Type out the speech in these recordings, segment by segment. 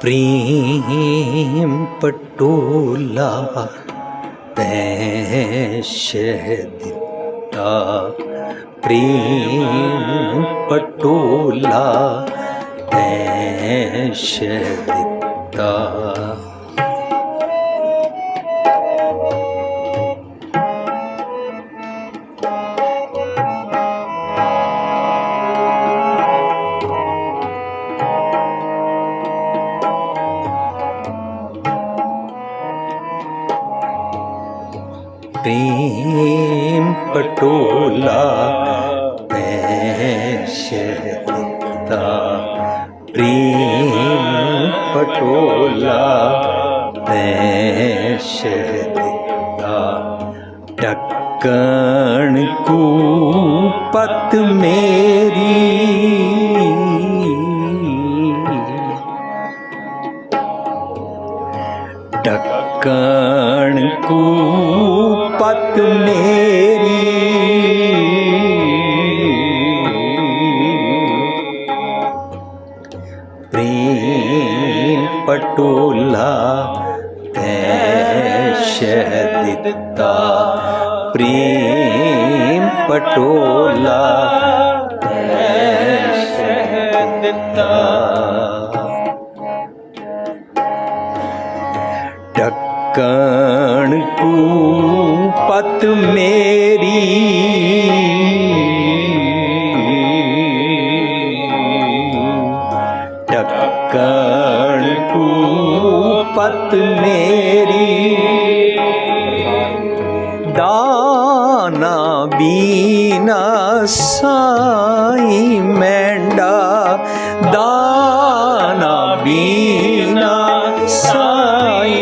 प्रेम पटोला तैश दिता, प्रेम पटोला तैश दिता। प्रेम पटोला तैश दिता, प्रेम पटोला तैश दिता। ढक्कन कूपत मेरी, ढक्कन कूपत मेरी, प्रेम पटोला तैश दिता, प्रेम पटोला तैश दिता। ढक्कन कूपत मेरी, ढक्कन कूपत मेरी। दाना बीना साई मैंडा, दाना बीना साई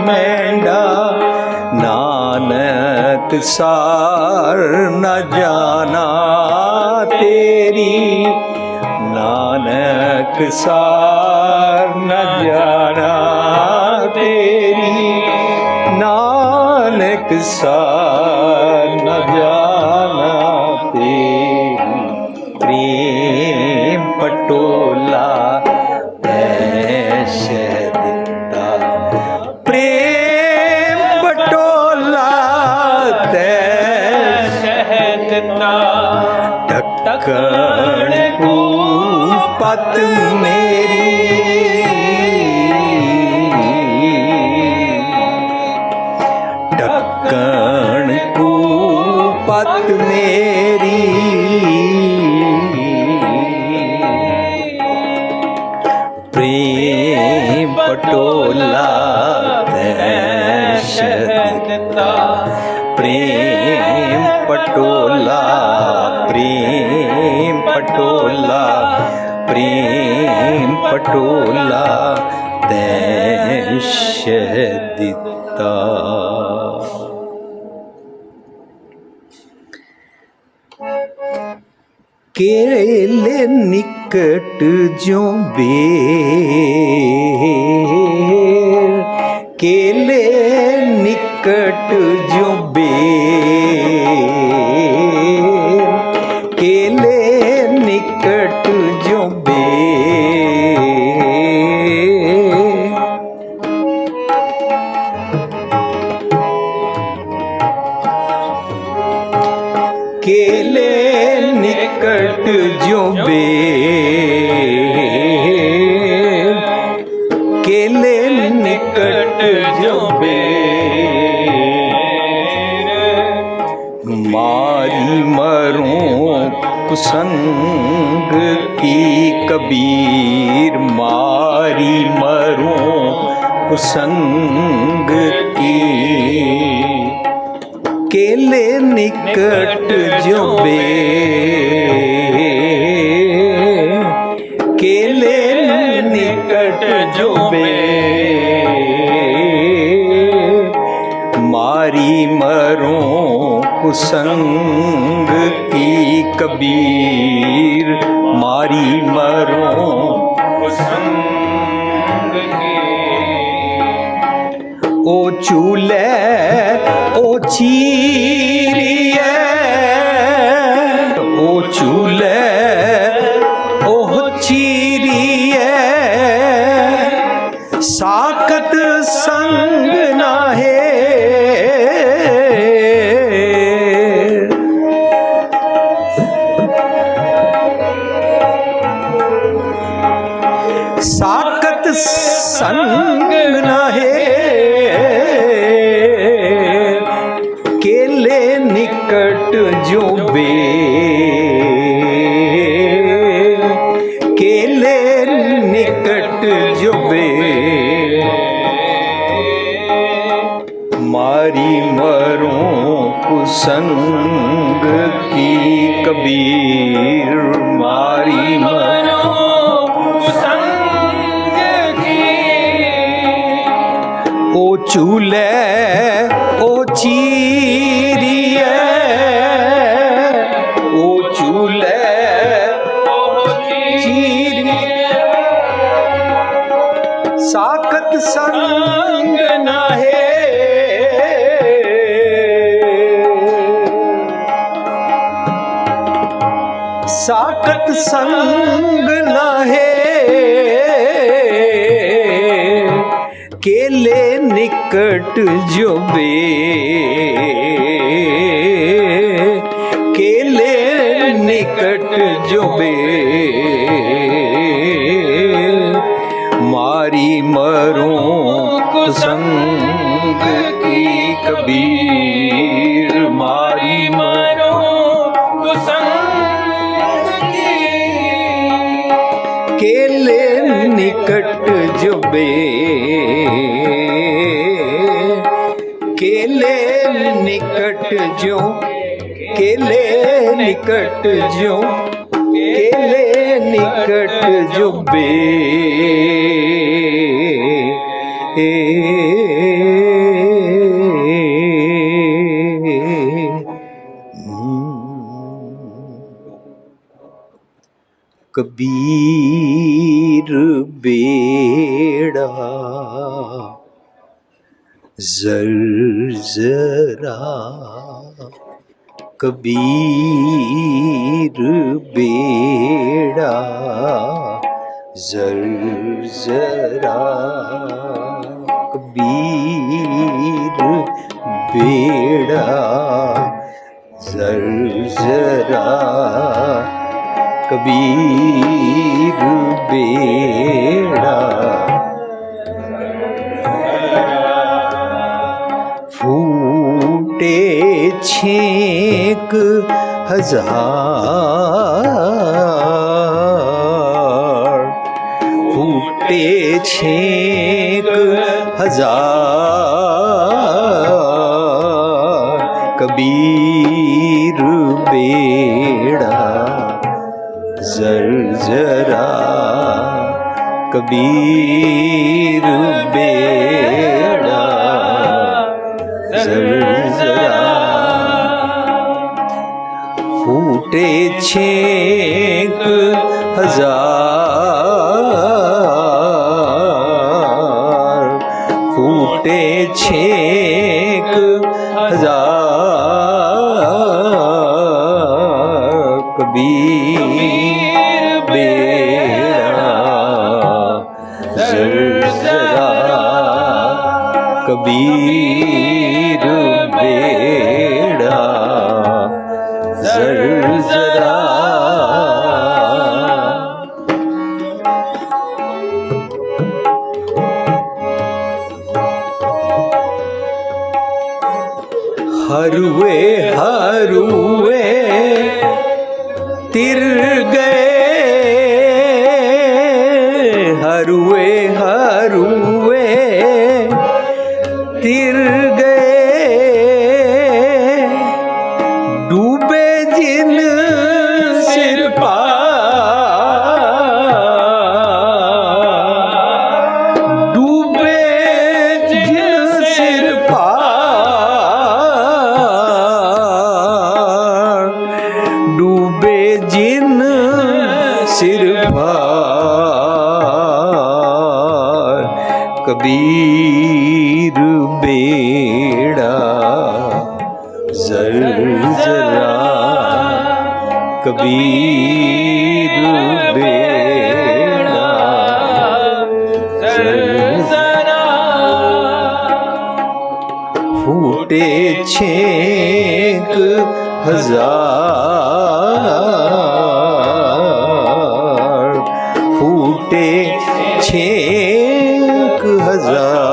मैंडा। नानक सार न जाना तेरी, नानक सार न जाना तेरी, नानक सार न जाना तेरी। प्रेम पटोला तैश दिता, प्रेम पटोला तैश दिता। ढक्कन कूपत मेरी, ढक्कन कूपत मेरी। प्रेम पटोला तैश दिता, प्रेम पटोला, प्रेम पटोला, प्रेम पटोला तैश दिता। केले निकट जो बेर, केले निकट जो बेर, केले निकट जो बेर। केले निकट जो बेर, केले निकट जो बेर। मारी मरूं कुसंग की कबीर, मारी मरूं कुसंग की। केले निकट जो बेर, केले निकट जो बेर। मारी मरूं कुसंग की कबीर, मारी मरूं कुसंग की। ओ चूल्हे ओ चीरिए, ओ चूल्हे ओ चीरिए। निकट जो बे केले निकट जो बे मारी मरूं कुसंग की कबीर मारी मरूं कुसंग की ओ चूल्हे ओ चीरिए ओ चूल्हे ओ चीरिए साकत संग नाहे साकत संग नाहे केले निकट जो बे केले निकट जो बे मारी मरूं कुसंग की कबीर मारी मरूं कुसंग की केले निकट जो बे केले निकट जो केले निकट जो केले निकट जो बे कबीर बेड़ा जरा कबीर बेड़ा जरा कबीर बेड़ा जरा कबीर बेड़ा फूटे छेक हजार फूटे छेक हजार कबीर बेड़ा जरा कबीर बेड़ा जरा फूटे छेक हजार फूटे छेक हजार कबीर बेड़ा जरा कबीर बेड़ा जरा हरुए हरुए तिर गए हरुए हरुए तिर गए डूबे जिन सिर पार डूबे जिन सिर पार डूबे जिन सिर पार कबीर बेड़ा जरा कबीर बेड़ा जरा फूटे छेक हजार फूटे छेक हजार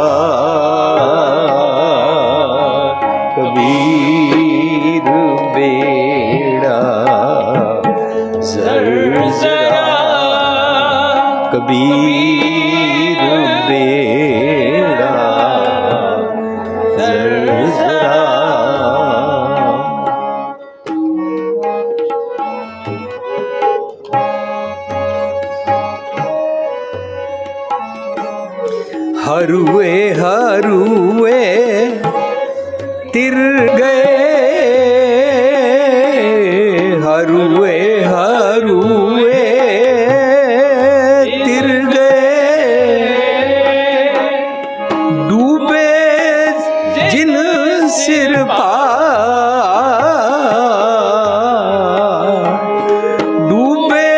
कबीर बेड़ा जर्जरा कबीर बेड़ा जर्जरा। हरुए हरुए तिर गए, हरुए हरुए तिर गए, डूबे जिन सिर पार, डूबे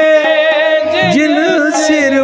जिन सिर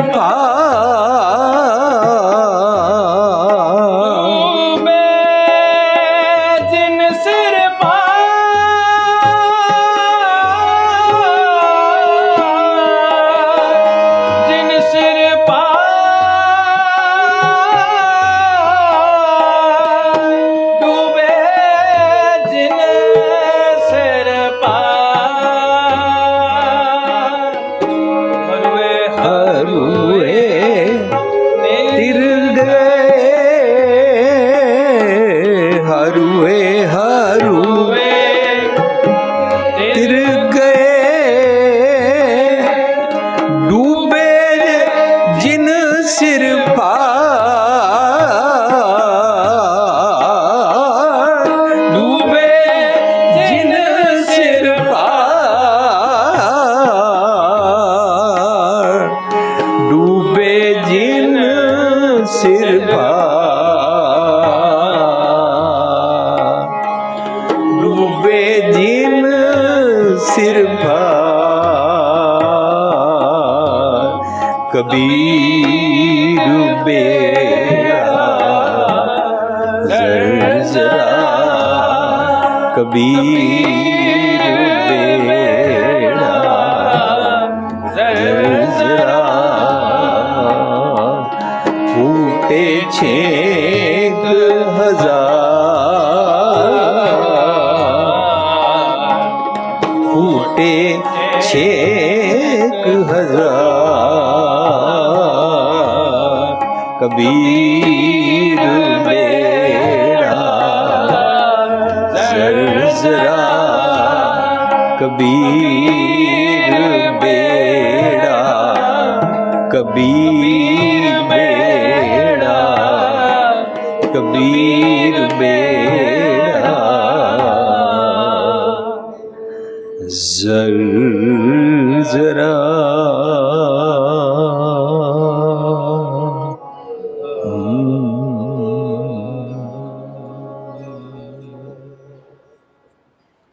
कबीर बेड़ा जर्जरा कबीर बेड़ा जर्जरा। फूटे छेक हजार, फूटे छेक हजार, कबीर बेड़ा जर्जरा कबीर बेड़ा कबीर बेड़ा कबीर बेड़ा जर्जरा।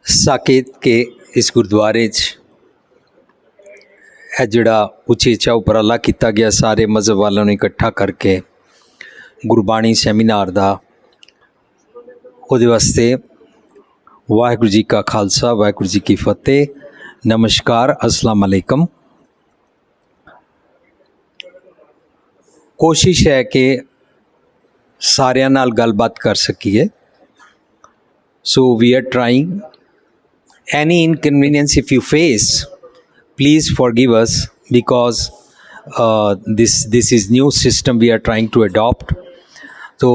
साकेत के इस गुरुद्वारे है जिहड़ा उचेचा उपराला किया गया सारे मज़हब वालों ने इकट्ठा करके गुरबाणी सैमीनार दा, उहदे वास्ते वाहिगुरू जी का खालसा वाहिगुरू जी की फतेह। नमस्कार, अस्सलाम वालेकुम। कोशिश है कि सारियां नाल गलबात कर सकीए। So we are trying. Any inconvenience if you face, please forgive us because this is new system we are trying to adopt. तो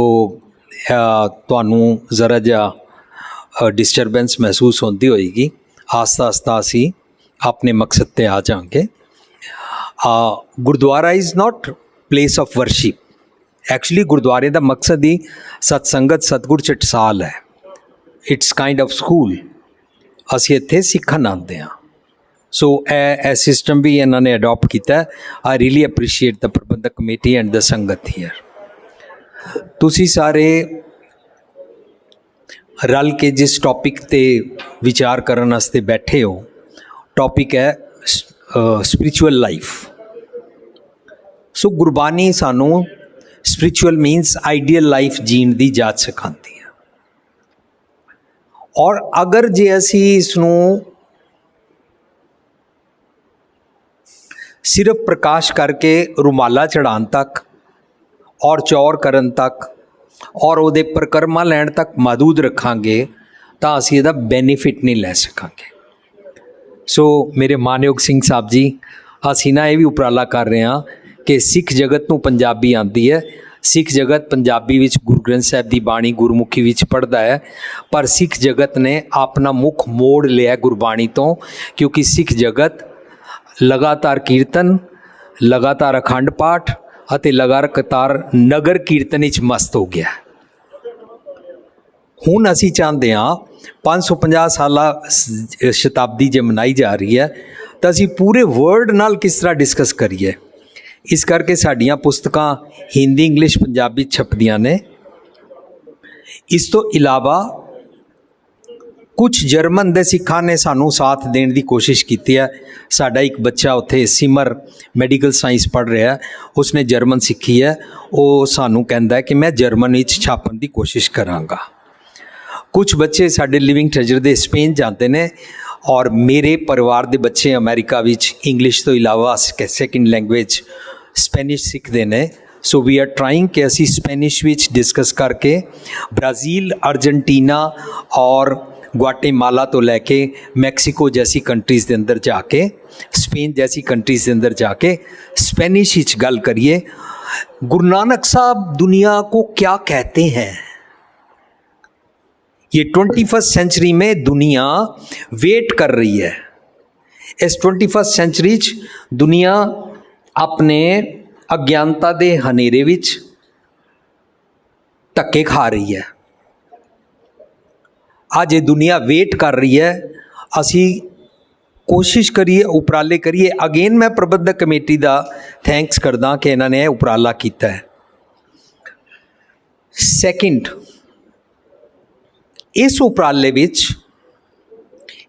ਤੁਹਾਨੂੰ ज़रा जिहा डिस्टरबेंस महसूस होती होएगी। आस्ता आस्ता असी अपने मकसद ते आ जाएंगे। Gurdwara is not place of worship. Actually गुरुद्वारे का मकसद ही सत्संगत सतगुर चटसाल है। It's kind of school. ਅਸੀਂ ਇੱਥੇ ਸਿੱਖਣ ਆਉਂਦੇ ਹਾਂ। ਸੋ ਇਹ ਸਿਸਟਮ ਵੀ ਇਹਨਾਂ ਨੇ ਅਡੋਪਟ ਕੀਤਾ। ਆਈ ਰੀਅਲੀ ਅਪਰੀਸ਼ੀਏਟ ਦ ਪ੍ਰਬੰਧਕ committee and the sangat here. ਤੁਸੀਂ ਸਾਰੇ ਰਲ ਕੇ ਜਿਸ ਟੌਪਿਕ 'ਤੇ ਵਿਚਾਰ ਕਰਨ ਵਾਸਤੇ ਬੈਠੇ ਹੋ, ਟੌਪਿਕ ਹੈ ਸਪਿਰਿਚੁਅਲ ਲਾਈਫ। ਸੋ ਗੁਰਬਾਣੀ ਸਾਨੂੰ ਸਪਿਰਿਚੁਅਲ ਮੀਨਸ ਆਈਡੀਅਲ ਲਾਈਫ ਜੀਣ ਦੀ ਜਾਚ ਸਿਖਾਉਂਦੀ ਹੈ। और अगर जे असी इसनूं सिर्फ प्रकाश करके रुमाला चढ़ाने तक और चौर करन तक और उहदे परिक्रमा लैण तक महदूद रखांगे ਤਾਂ ਅਸੀਂ ਇਹਦਾ ਬੈਨੀਫਿਟ ਨਹੀਂ ਲੈ ਸਕਾਂਗੇ। ਸੋ ਮੇਰੇ ਮਾਨਯੋਗ ਸਿੰਘ ਸਾਹਿਬ ਜੀ, ਅਸੀਂ ਨਾ ਇਹ ਵੀ ਉਪਰਾਲਾ ਕਰ ਰਹੇ ਹਾਂ ਕਿ ਸਿੱਖ ਜਗਤ ਨੂੰ ਪੰਜਾਬੀ ਆਉਂਦੀ ਹੈ, ਸਿੱਖ ਜਗਤ ਪੰਜਾਬੀ ਵਿੱਚ ਗੁਰੂ ਗ੍ਰੰਥ ਸਾਹਿਬ ਦੀ ਬਾਣੀ ਗੁਰਮੁਖੀ ਵਿੱਚ ਪੜ੍ਹਦਾ ਹੈ, ਪਰ ਸਿੱਖ ਜਗਤ ਨੇ ਆਪਣਾ ਮੁੱਖ ਮੋੜ ਲਿਆ ਗੁਰਬਾਣੀ ਤੋਂ, ਕਿਉਂਕਿ ਸਿੱਖ ਜਗਤ ਲਗਾਤਾਰ ਕੀਰਤਨ, ਲਗਾਤਾਰ ਅਖੰਡ ਪਾਠ ਅਤੇ ਲਗਾਤਾਰ ਨਗਰ ਕੀਰਤਨ ਵਿੱਚ ਮਸਤ ਹੋ ਗਿਆ। ਹੁਣ ਅਸੀਂ ਚਾਹੁੰਦੇ ਹਾਂ 550 ਸਾਲਾ ਸ਼ਤਾਬਦੀ ਜੇ ਮਨਾਈ ਜਾ ਰਹੀ ਹੈ ਤਾਂ ਅਸੀਂ ਪੂਰੇ ਵਰਲਡ ਨਾਲ ਕਿਸ ਤਰ੍ਹਾਂ ਡਿਸਕਸ ਕਰੀਏ। ਇਸ ਕਰਕੇ ਸਾਡੀਆਂ ਪੁਸਤਕਾਂ ਹਿੰਦੀ, ਇੰਗਲਿਸ਼, ਪੰਜਾਬੀ ਛਪਦੀਆਂ ਨੇ। ਇਸ ਤੋਂ ਇਲਾਵਾ ਕੁਝ ਜਰਮਨ ਦੇ ਸਿੱਖਾਂ ਨੇ ਸਾਨੂੰ ਸਾਥ ਦੇਣ ਦੀ ਕੋਸ਼ਿਸ਼ ਕੀਤੀ ਹੈ। ਸਾਡਾ ਇੱਕ ਬੱਚਾ ਉੱਥੇ ਸਿਮਰ ਮੈਡੀਕਲ ਸਾਇੰਸ ਪੜ੍ਹ ਰਿਹਾ, ਉਸਨੇ ਜਰਮਨ ਸਿੱਖੀ ਹੈ। ਉਹ ਸਾਨੂੰ ਕਹਿੰਦਾ ਕਿ ਮੈਂ ਜਰਮਨ ਵਿੱਚ ਛਾਪਣ ਦੀ ਕੋਸ਼ਿਸ਼ ਕਰਾਂਗਾ। ਕੁਝ ਬੱਚੇ ਸਾਡੇ ਲਿਵਿੰਗ ਟ੍ਰੈਜਰ ਦੇ ਸਪੇਨ ਜਾਂਦੇ ਨੇ, ਔਰ ਮੇਰੇ ਪਰਿਵਾਰ ਦੇ ਬੱਚੇ ਅਮਰੀਕਾ ਵਿੱਚ ਇੰਗਲਿਸ਼ ਤੋਂ ਇਲਾਵਾ ਸੈਕਿੰਡ ਲੈਂਗੁਏਜ ਸਪੈਨਿਸ਼ ਸਿੱਖਦੇ ਨੇ। ਸੋ ਵੀ ਆਰ ਟਰਾਈਂਗ ਕਿ ਅਸੀਂ ਸਪੈਨਿਸ਼ ਵਿੱਚ ਡਿਸਕਸ ਕਰਕੇ ਬ੍ਰਾਜ਼ੀਲ, ਅਰਜਨਟੀਨਾ ਔਰ ਗੁਆਟੇਮਾਲਾ ਤੋਂ ਲੈ ਕੇ ਮੈਕਸੀਕੋ ਜੈਸੀ ਕੰਟਰੀਜ਼ ਦੇ ਅੰਦਰ ਜਾ ਕੇ, ਸਪੇਨ ਜੈਸੀ ਕੰਟਰੀਜ਼ ਦੇ ਅੰਦਰ ਜਾ ਕੇ स्पेनिश ਵਿੱਚ ਗੱਲ ਕਰੀਏ। गुरु नानक साहब दुनिया को क्या कहते हैं? ये 21st सेंचुरी में दुनिया वेट कर रही है। इस 21st सेंचुरी दुनिया अपने अज्ञानता दे हनेरे विच धक्के खा रही है। आज ये दुनिया वेट कर रही है, असी कोशिश करिए, उपराले करिए। अगेन मैं प्रबंधक कमेटी का थैंक्स करदा कि इन्होंने यह उपराला किया है। सैकेंड, इस उपराले विच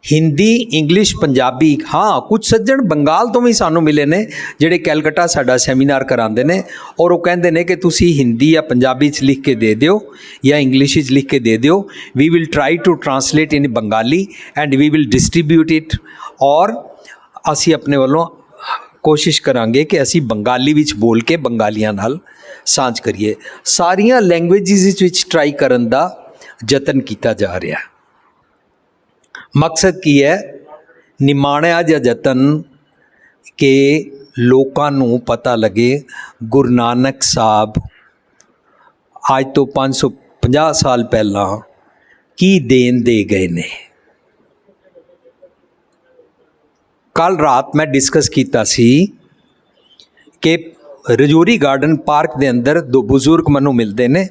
हिंदी, इंग्लिश, पंजाबी, हाँ कुछ सज्जन बंगाल तो भी सानू मिले ने जिहड़े कैलकटा साडा सैमीनार करांदे ने, और वो कहंदे ने कि तुसी हिंदी या पंजाबी च लिख के दे दिओ या इंग्लिश च लिख के दे दिओ, we will try to translate in Bengali and we will distribute it. और असी अपने वालों कोशिश करांगे कि असी बंगाली विच बोल के बंगालियां नाल सांझ करिए। सारियां लैंग्वेजिस विच ट्राई करन दा जतन किया जा रहा है। मकसद की है, निमाणिया जिहा जतन कि लोकां नूं पता लगे गुरु नानक साहब आज तो 550 साल पहला की देन दे गए ने। कल रात मैं डिस्कस किया सी कि रजौरी गार्डन पार्क के अंदर दो बुजुर्ग मैनू मिलते ने,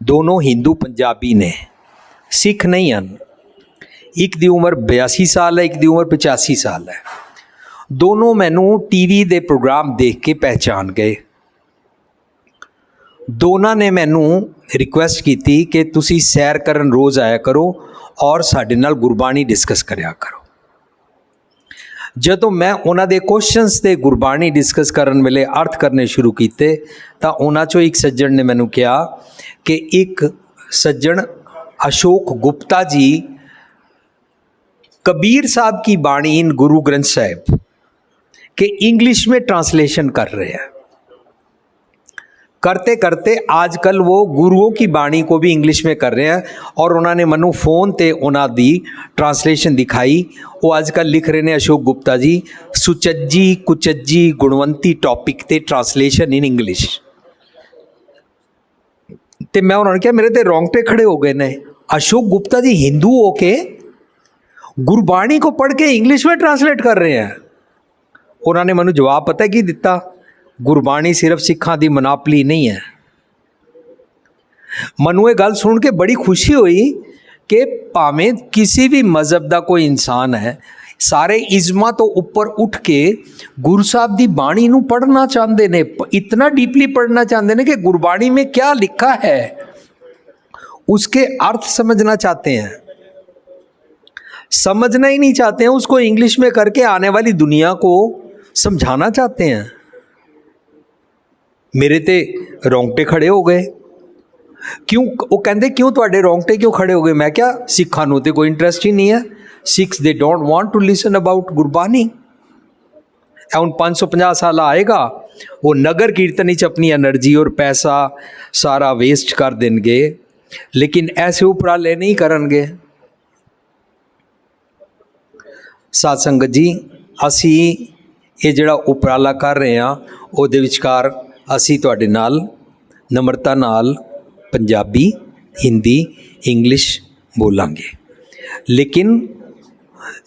दोनों हिंदू पंजाबी ने, सिख नहीं हैं। एक दी उम्र 82 साल है, एक दी उम्र 85 साल है। दोनों मैनू टीवी दे प्रोग्राम देख के पहचान गए। दोनों ने मैनू रिक्वेस्ट की थी कि तुसी सैर करन रोज़ आया करो और साडे नाल गुरबाणी डिस्कस करया करो। जदों मैं उन्हां दे क्वेश्चनस ते गुरबाणी डिस्कस करन वेले अर्थ करने शुरू किए तो उन्हां चों एक सज्जण ने मैनू कहा कि एक सज्जण अशोक गुप्ता जी कबीर साहब की बाणी इन गुरु ग्रंथ साहिब के इंग्लिश में ट्रांसलेशन कर रहे हैं। करते करते आजकल वो गुरुओं की बाणी को भी इंग्लिश में कर रहे हैं, और उन्होंने मनु फोन ते उन्हों दी ट्रांसलेशन दिखाई। वो आजकल लिख रहे हैं अशोक गुप्ता जी, सुचज्जी कुचज्जी गुणवंती टॉपिक ते ट्रांसलेशन इन इंग्लिश। तो मैं उन्होंने कहा मेरे ते रोंगटे खड़े हो गए ने, अशोक गुप्ता जी हिंदू हो के गुरबाणी को पढ़ के इंग्लिश में ट्रांसलेट कर रहे हैं। उन्होंने मैनू जवाब पता की दिता, गुरबाणी सिर्फ सिखा की मनापली नहीं है। मनु ये गल सुन के बड़ी खुशी हुई कि भावें किसी भी मजहब का कोई इंसान है, सारे इज़मा तो ऊपर उठ के गुरु साहब की बाणी नू पढ़ना चाहते ने, इतना डीपली पढ़ना चाहते हैं कि गुरबाणी में क्या लिखा है उसके अर्थ समझना चाहते हैं। समझना ही नहीं चाहते हैं, उसको इंग्लिश में करके आने वाली दुनिया को समझाना चाहते हैं। मेरे ते रोंगटे खड़े हो गए। क्यों? वो कहते क्यों तुहाडे रोंगटे क्यों खड़े हो गए? मैं क्या, सिखा नूं ते कोई इंटरेस्ट ही नहीं है। Sikhs they don't want to listen about Gurbani. हुण 550 साल आएगा, वो नगर कीर्तन च अपनी एनर्जी और पैसा सारा वेस्ट कर देंगे, लेकिन ऐसे उपराले नहीं करनगे। ਸਾਧ ਸੰਗਤ ਜੀ, ਅਸੀਂ ਇਹ ਜਿਹੜਾ ਉਪਰਾਲਾ ਕਰ ਰਹੇ ਹਾਂ ਉਹਦੇ ਵਿਚਕਾਰ ਅਸੀਂ ਤੁਹਾਡੇ ਨਾਲ ਨਮਰਤਾ ਨਾਲ ਪੰਜਾਬੀ, ਹਿੰਦੀ, ਇੰਗਲਿਸ਼ ਬੋਲਾਂਗੇ। ਲੇਕਿਨ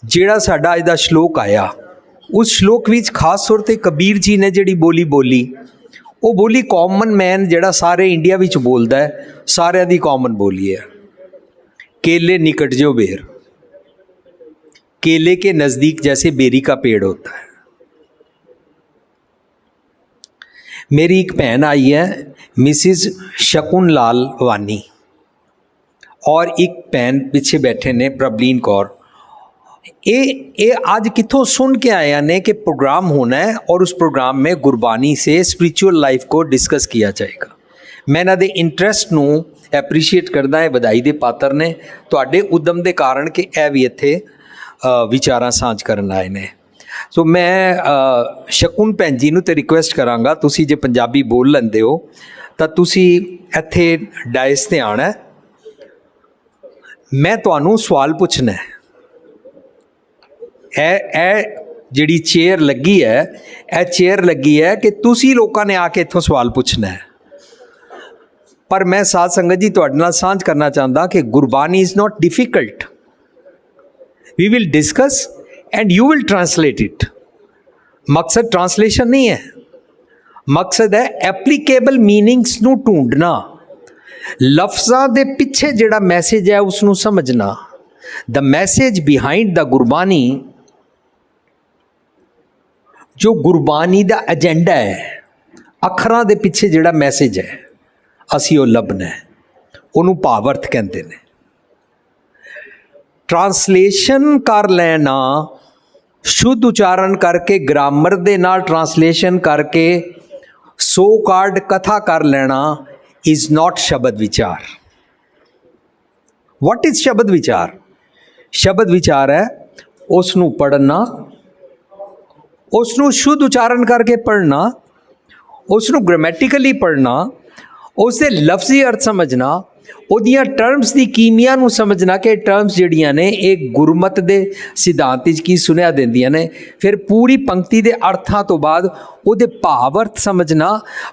ਜਿਹੜਾ ਸਾਡਾ ਅੱਜ ਦਾ ਸ਼ਲੋਕ ਆਇਆ, ਉਸ ਸ਼ਲੋਕ ਵਿੱਚ ਖਾਸ ਤੌਰ 'ਤੇ ਕਬੀਰ ਜੀ ਨੇ ਜਿਹੜੀ ਬੋਲੀ ਬੋਲੀ, ਉਹ ਬੋਲੀ ਕਾਮਨ ਮੈਨ ਜਿਹੜਾ ਸਾਰੇ ਇੰਡੀਆ ਵਿੱਚ ਬੋਲਦਾ ਹੈ, ਸਾਰਿਆਂ ਦੀ ਕਾਮਨ ਬੋਲੀ ਹੈ। केले निकट जो बेर, केले के नज़दीक जैसे बेरी का पेड़ होता है। मेरी एक बहन आई है, मिसिज शकुन लाल वानी, और एक बहन पीछे बैठे ने प्रबलीन कौर। ये आज कितों सुन के आए ने कि प्रोग्राम होना है और उस प्रोग्राम में गुरबानी से स्पिरिचुअल लाइफ को डिस्कस किया जाएगा। मैं इन्हां दे इंटरस्ट नूं ਐਪਰੀਸ਼ੀਏਟ ਕਰਦਾ ਹੈ, ਵਧਾਈ ਦੇ ਪਾਤਰ ਨੇ ਤੁਹਾਡੇ ਉਦਮ ਦੇ ਕਾਰਨ ਕਿ ਇਹ ਵੀ ਇੱਥੇ ਵਿਚਾਰਾਂ ਸਾਂਝ ਕਰਨ ਆਏ ਨੇ। ਸੋ ਮੈਂ ਸ਼ਕੁਨ ਭੈਣ ਜੀ ਨੂੰ ਤੇ ਰਿਕੁਐਸਟ ਕਰਾਂਗਾ, ਤੁਸੀਂ ਜੇ ਪੰਜਾਬੀ ਬੋਲ ਲੈਂਦੇ ਹੋ ਤਾਂ ਤੁਸੀਂ ਇੱਥੇ ਡਾਇਸ 'ਤੇ ਆਉਣਾ। ਮੈਂ ਤੁਹਾਨੂੰ ਸਵਾਲ ਪੁੱਛਣਾ ਹੈ। ਇਹ ਜਿਹੜੀ ਚੇਅਰ ਲੱਗੀ ਹੈ, ਇਹ ਚੇਅਰ ਲੱਗੀ ਹੈ ਕਿ ਤੁਸੀਂ ਲੋਕਾਂ ਨੇ ਆ ਕੇ ਇੱਥੋਂ ਸਵਾਲ ਪੁੱਛਣਾ ਹੈ। पर मैं साध संगत जी तुहाडे नाल सांझ करना चाहता कि Gurbani is not difficult. We will discuss and you will translate it. मकसद ट्रांसलेशन नहीं है, मकसद है एप्लीकेबल मीनिंग्स नूं ढूंढना, लफ्ज़ां दे पिछे जिहड़ा मैसेज है उसनूं समझना। The message behind the Gurbani, जो गुरबानी दा एजेंडा है, अखरां दे पिछे जिहड़ा मैसेज है ਅਸੀਂ ਉਹ ਲੱਭਣਾ ਹੈ, ਉਹਨੂੰ ਭਾਵ-ਅਰਥ ਕਹਿੰਦੇ ਨੇ। ਟਰਾਂਸਲੇਸ਼ਨ ਕਰ ਲੈਣਾ, ਸ਼ੁੱਧ ਉਚਾਰਨ ਕਰਕੇ, ਗ੍ਰਾਮਰ ਦੇ ਨਾਲ ਟਰਾਂਸਲੇਸ਼ਨ ਕਰਕੇ ਸੋ ਕਾਰਡ ਕਥਾ ਕਰ ਲੈਣਾ ਇਜ਼ ਨਾਟ ਸ਼ਬਦ ਵਿਚਾਰ। ਵਾਟ ਇਜ਼ ਸ਼ਬਦ ਵਿਚਾਰ? ਸ਼ਬਦ ਵਿਚਾਰ ਹੈ ਉਸ ਨੂੰ ਪੜ੍ਹਨਾ, ਉਸ ਨੂੰ ਸ਼ੁੱਧ ਉਚਾਰਨ ਕਰਕੇ ਪੜ੍ਹਨਾ, ਉਸ ਨੂੰ ਗ੍ਰਾਮੈਟਿਕਲੀ ਪੜ੍ਹਨਾ, उसके लफ्जी अर्थ समझना, ਉਹਦੀਆਂ ਟਰਮਸ ਦੀ ਕੀਮੀਆ ਨੂੰ ਸਮਝਣਾ ਕਿ ਟਰਮਸ ਜਿਹੜੀਆਂ ਨੇ ਇਹ ਗੁਰਮਤ ਦੇ ਸਿਧਾਂਤ ਵਿੱਚ ਕੀ ਸੁਨੇਹਾ ਦਿੰਦੀਆਂ ਨੇ। ਫਿਰ ਪੂਰੀ ਪੰਕਤੀ ਦੇ ਅਰਥਾਂ ਤੋਂ ਬਾਅਦ ਉਹਦੇ ਭਾਵ ਅਰਥ ਸਮਝਣਾ,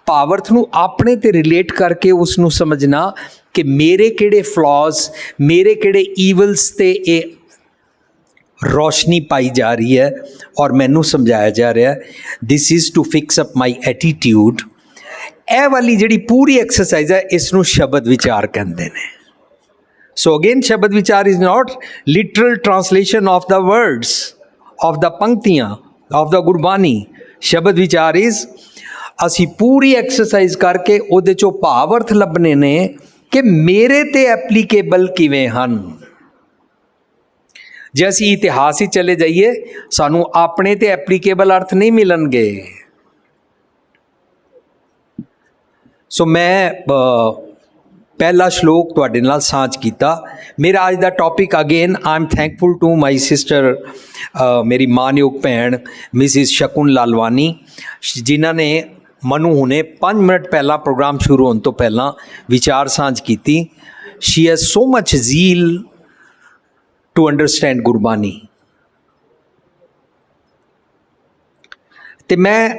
ਭਾਵ ਅਰਥ ਨੂੰ ਆਪਣੇ ਤੇ ਰਿਲੇਟ ਕਰਕੇ ਉਸ ਨੂੰ ਸਮਝਣਾ ਕਿ ਮੇਰੇ ਕਿਹੜੇ ਫਲॉज, ਮੇਰੇ ਕਿਹੜੇ ਈਵਲਸ ਤੇ ਇਹ ਰੋਸ਼ਨੀ ਪਾਈ ਜਾ ਰਹੀ ਹੈ ਔਰ ਮੈਨੂੰ ਸਮਝਾਇਆ ਜਾ ਰਿਹਾ this is to fix up my attitude. ਇਹ ਵਾਲੀ ਜਿਹੜੀ ਪੂਰੀ ਐਕਸਰਸਾਈਜ਼ ਹੈ ਇਸਨੂੰ ਸ਼ਬਦ ਵਿਚਾਰ ਕਹਿੰਦੇ ਨੇ। ਸੋ ਅਗੇਨ ਸ਼ਬਦ ਵਿਚਾਰ is not literal translation of the words of the ਪੰਕਤੀਆਂ ਆਫ ਦਾ ਗੁਰਬਾਣੀ। ਸ਼ਬਦ ਵਿਚਾਰ ਇਜ਼ ਅਸੀਂ ਪੂਰੀ ਐਕਸਰਸਾਈਜ਼ ਕਰਕੇ ਉਹਦੇ 'ਚੋਂ ਭਾਵ ਅਰਥ ਲੱਭਣੇ ਨੇ ਕਿ ਮੇਰੇ 'ਤੇ ਐਪਲੀਕੇਬਲ ਕਿਵੇਂ ਹਨ। ਜੇ ਅਸੀਂ ਇਤਿਹਾਸ ਹੀ ਚਲੇ ਜਾਈਏ ਸਾਨੂੰ ਆਪਣੇ 'ਤੇ ਐਪਲੀਕੇਬਲ ਅਰਥ ਨਹੀਂ ਮਿਲਣਗੇ। ਸੋ ਮੈਂ ਪਹਿਲਾ ਸ਼ਲੋਕ ਤੁਹਾਡੇ ਨਾਲ ਸਾਂਝ ਕੀਤਾ। ਮੇਰਾ ਅੱਜ ਦਾ topic again I am thankful to my sister, ਮੇਰੀ ਮਾਨਯੋਗ ਭੈਣ ਮਿਸਿਸ ਸ਼ਕੁਨ ਲਾਲਵਾਨੀ, ਜਿਨ੍ਹਾਂ ਨੇ ਮੈਨੂੰ ਹੁਣੇ 5 ਮਿੰਟ ਪਹਿਲਾਂ ਪ੍ਰੋਗਰਾਮ ਸ਼ੁਰੂ ਹੋਣ ਤੋਂ ਪਹਿਲਾਂ ਵਿਚਾਰ ਸਾਂਝ ਕੀਤੀ। She has so much zeal to understand Gurbani. ਅਤੇ ਮੈਂ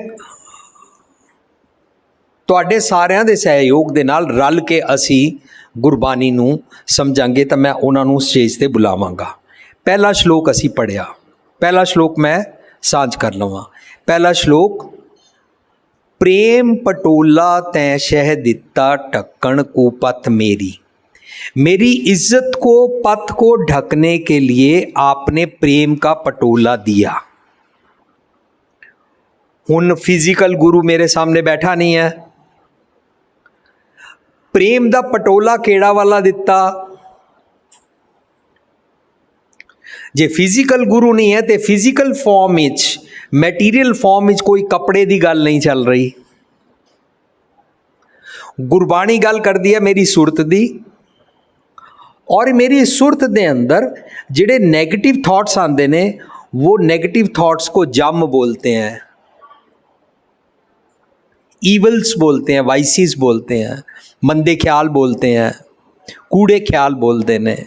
ਤੁਹਾਡੇ ਸਾਰਿਆਂ ਦੇ ਸਹਿਯੋਗ ਦੇ ਨਾਲ ਰਲ ਕੇ ਅਸੀਂ ਗੁਰਬਾਣੀ ਨੂੰ ਸਮਝਾਂਗੇ ਤਾਂ ਮੈਂ ਉਹਨਾਂ ਨੂੰ ਸਟੇਜ 'ਤੇ ਬੁਲਾਵਾਂਗਾ। ਪਹਿਲਾ ਸ਼ਲੋਕ ਅਸੀਂ ਪੜ੍ਹਿਆ, ਪਹਿਲਾ ਸ਼ਲੋਕ ਮੈਂ ਸਾਂਝ ਕਰ ਲਵਾਂ। ਪਹਿਲਾ ਸ਼ਲੋਕ, ਪ੍ਰੇਮ ਪਟੋਲਾ ਤੈਂ ਸ਼ਹਿ ਦਿੱਤਾ ਢੱਕਣ ਕੋ ਪਤ ਮੇਰੀ, मेरी इज्जत को पथ को ढकने के लिए आपने प्रेम का पटोला दिया। हुन फिजिकल गुरु मेरे सामने बैठा नहीं है, प्रेम दा पटोला केड़ा वाला दिता। जे फिजिकल गुरु नहीं है तो physical form which, material form which कोई कपड़े की गल नहीं चल रही। गुरबाणी गल करदी है मेरी सुरत दी, और मेरी सुरत दे अंदर जिहड़े नेगेटिव थॉट्स आते हैं वो नेगेटिव थॉट्स को जम बोलते हैं, ईवल्स बोलते हैं, वाइसिस बोलते हैं, मंदे ख्याल बोलते हैं, कूड़े ख्याल बोलते हैं।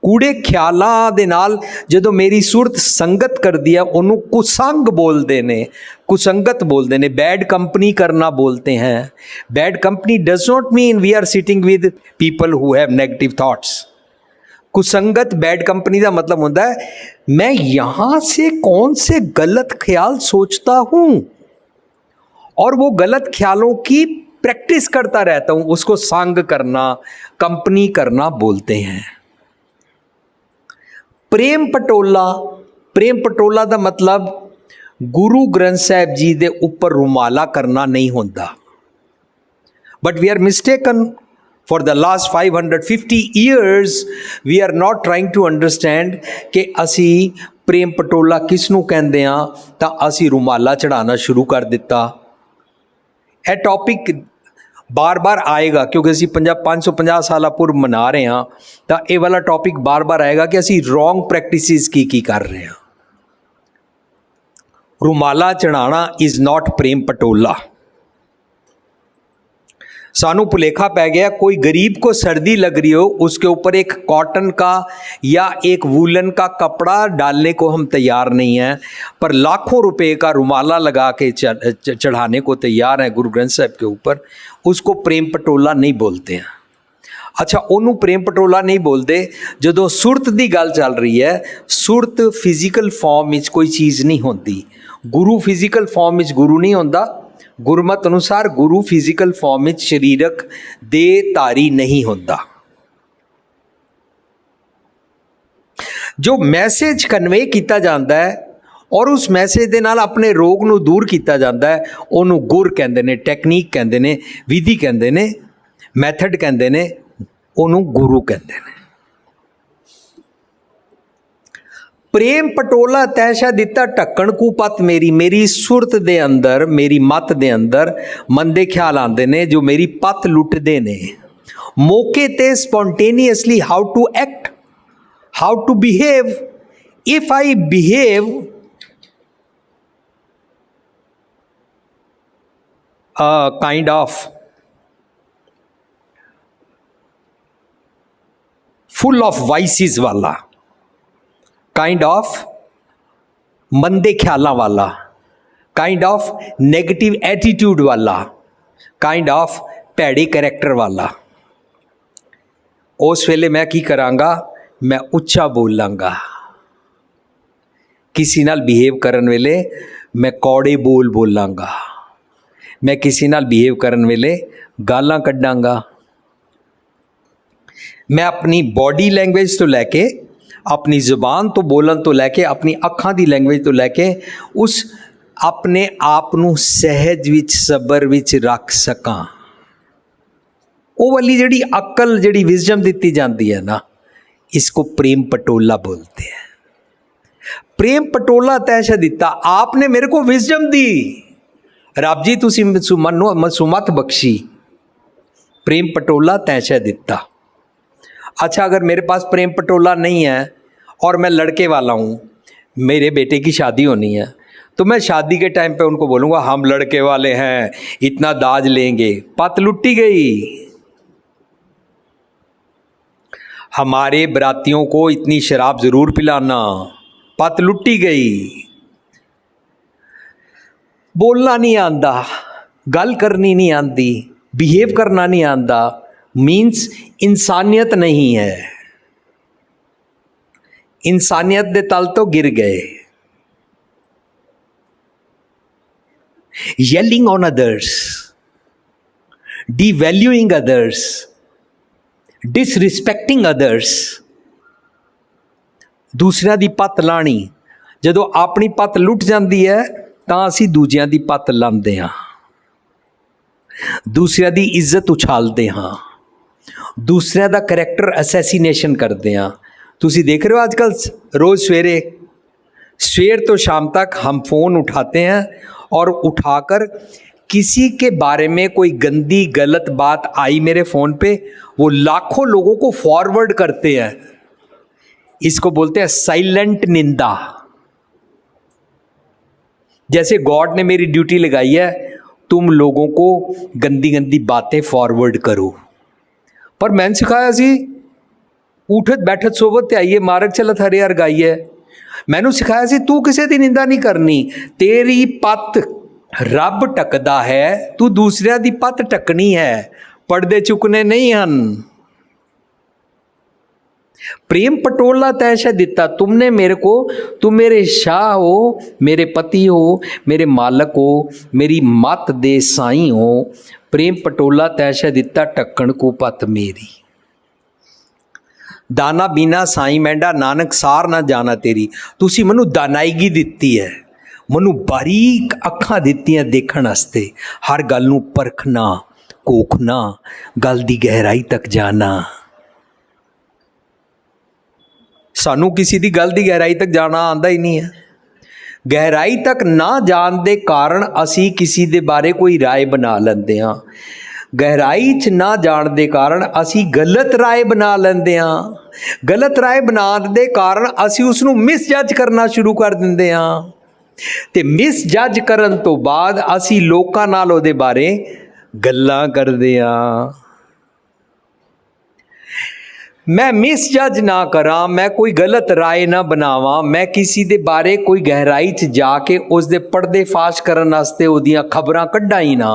ਕੂੜੇ ਖਿਆਲਾਂ ਦੇ ਨਾਲ ਜਦੋਂ ਮੇਰੀ ਸੁਰਤ ਸੰਗਤ ਕਰਦੀ ਹੈ ਉਹਨੂੰ ਕੁਸੰਗ ਬੋਲਦੇ ਨੇ, ਕੁਸੰਗਤ ਬੋਲਦੇ ਨੇ, ਬੈਡ ਕੰਪਨੀ ਕਰਨਾ ਬੋਲਤੇ हैं। Bad company does not mean we are sitting with people who have negative thoughts. कुसंगत बैड कंपनी का मतलब होता है मैं यहाँ से कौन से गलत ख्याल सोचता हूँ और वो गलत ख्यालों की प्रैक्टिस करता रहता हूँ, उसको संग करना, कंपनी करना बोलते हैं। प्रेम पटोला, प्रेम पटोला का मतलब गुरु ग्रंथ साहिब जी दे ऊपर रुमाला करना नहीं होता। But we are mistaken for the last 550 years we are not trying to understand कि असी प्रेम पटोला किसनू कहते हैं, तो असी रुमाला चढ़ाना शुरू कर दिता। यह टॉपिक बार बार आएगा क्योंकि असी 550 साल पूर्व मना रहे हैं, तो ये वाला टॉपिक बार बार आएगा कि असी रॉन्ग प्रैक्टिसिस की कर रहे हैं। रुमाला चढ़ाना इज नॉट प्रेम पटोला। सानू भुलेखा पै गया कोई गरीब को सर्दी लग रही हो उसके ऊपर एक कॉटन का या एक वूलन का कपड़ा डालने को हम तैयार नहीं हैं, पर लाखों रुपए का रुमाला लगा के चढ़ाने को तैयार हैं गुरु ग्रंथ साहिब के ऊपर। उसको प्रेम पटोला नहीं बोलते हैं। अच्छा, ਉਹਨੂੰ प्रेम पटोला नहीं बोलते ਜਦੋਂ सुरत की गल चल रही है। सुरत फिजिकल फॉर्म ਵਿੱਚ कोई चीज़ नहीं होती। गुरु फिजिकल फॉर्म ਵਿੱਚ गुरु नहीं होता। गुरमत अनुसार गुरु फिजिकल फॉर्म ਵਿੱਚ शरीरक देहधारी नहीं होता। जो मैसेज कन्वे किया जाता है और उस मैसेज के नाल अपने रोग ਨੂੰ दूर किया जाता है, ਉਹਨੂੰ गुर कहते हैं, टैक्नीक कहते हैं, विधि कहते हैं, मैथड कहते हैं, ਉਹਨੂੰ गुरु कहते हैं। प्रेम पटोला तैशा दिता ढक्कन कू पत मेरी, मेरी सुरत दे अंदर, मेरी मत दे अंदर मंदे ख्याल आते ने जो मेरी पत लुटते ने। मौके ते spontaneously how to act, how to behave. If I behave kind of full of vices वाला, काइंड ऑफ मंदे ख्यालों वाला, काइंड ऑफ नेगेटिव एटीट्यूड वाला, काइंड ऑफ भैड़े करैक्टर वाला, उस वेले मैं की करांगा, मैं उच्चा बोलांगा। किसी नाल बिहेव करन वेले मैं कौड़े बोल बोलांगा। मैं किसी नाल बिहेव करन वेले गालां कड्डांगा। मैं अपनी बॉडी लैंग्वेज तो लैके, अपनी ज़ुबान तो बोलन तो लैके, अपनी अखां दी लैंग्वेज तो लैके उस अपने आप नूं सहज विच सबर विच रख सकां। वो वाली जिहड़ी अकल, जिहड़ी विजडम दिती जाती है ना, इसको प्रेम पटोला बोलते हैं। प्रेम पटोला तैशा दिता, आपने मेरे को विजडम दी, रब जी तुसी सुमत बख्शी, प्रेम पटोला तैशा दिता। अच्छा, अगर मेरे पास प्रेम पटोला नहीं है और मैं लड़के वाला हूँ, मेरे बेटे की शादी होनी है, तो मैं शादी के टाइम पे उनको बोलूँगा हम लड़के वाले हैं, इतना दाज लेंगे। पत लुटी गई। हमारे बरातियों को इतनी शराब ज़रूर पिलाना, पत लुटी गई। बोलना नहीं आंदा, गल करनी नहीं आंदी, बिहेव करना नहीं आंदा, मीन्स इंसानियत नहीं है। इंसानियत दे तल तो गिर गए। Yelling on others, devaluing others, disrespecting others, दूसरिਆਂ ਦੀ पत लाणी। ਜਦੋਂ अपनी पत लुट जाती है ਤਾਂ ਅਸੀਂ ਦੂਜਿਆਂ ਦੀ पत ਲਾਉਂਦੇ ਹਾਂ, दूसरिਆਂ ਦੀ इज्जत उछालते हाँ, दूसरिਆਂ ਦਾ करैक्टर असैसीनेशन करते हैं। तुसी देख रहे हो आजकल रोज़ सवेर तो शाम तक हम फ़ोन उठाते हैं और उठाकर किसी के बारे में कोई गंदी गलत बात आई मेरे फ़ोन पे, वो लाखों लोगों को फॉरवर्ड करते हैं। इसको बोलते हैं साइलेंट निंदा। जैसे गॉड ने मेरी ड्यूटी लगाई है, तुम लोगों को गंदी गंदी बातें फॉरवर्ड करो। पर मैंने सिखाया सी ਉਠਤ ਬੈਠਤ ਸੋਵਤ ਤੇ ਆਈਏ, ਮਾਰਗ ਚਲਤ ਹਰੇ ਹਰ ਗਾਈਏ। ਮੈਨੂੰ ਸਿਖਾਇਆ ਸੀ ਤੂੰ ਕਿਸੇ ਦੀ ਨਿੰਦਾ ਨਹੀਂ ਕਰਨੀ, ਤੇਰੀ ਪੱਤ ਰੱਬ ਟਕਦਾ ਹੈ, ਤੂੰ ਦੂਸਰਿਆਂ ਦੀ ਪੱਤ ਟਕਣੀ ਹੈ, ਪਰਦੇ ਚੁੱਕਣੇ ਨਹੀਂ ਹਨ। प्रेम पटोला तैशा दिता तुमने मेरे को, तुम मेरे शाह हो, मेरे पति हो, मेरे मालक हो, मेरी मत दे साई हो। प्रेम पटोला तैशा दिता टक्कण को पत मेरी। दाना बीना साई मैंडा नानक सार ना जाना तेरी। तुसी मनु दानाईगी दिती है, मनु बारीक अखां दित्तियां देखण वास्ते, हर गल नूं परखना, कोखना, गल दी गहराई तक जाना। सानू किसी दी गल दी गहराई तक जाना आंदा ही नहीं है। गहराई तक ना जान दे कारण असी किसी दे बारे कोई राय बना लेंदे हां। गहराई च ना जान दे कारण असी गलत राय बना लेंदे हां। गलत राय बना दे कारण असी उसनू मिस जज करना शुरू कर दिंदे हां ते मिस जज करन तो बाद असी लोकां नाल उहदे बारे गल्लां करदे हां। मैं मिस जज ना करा, मैं कोई गलत राय ना बनावा, मैं किसी दे बारे कोई गहराई च जाके उस दे पर्दे फाश करन वास्ते उहदियां खबरां कड्ढां ही ना।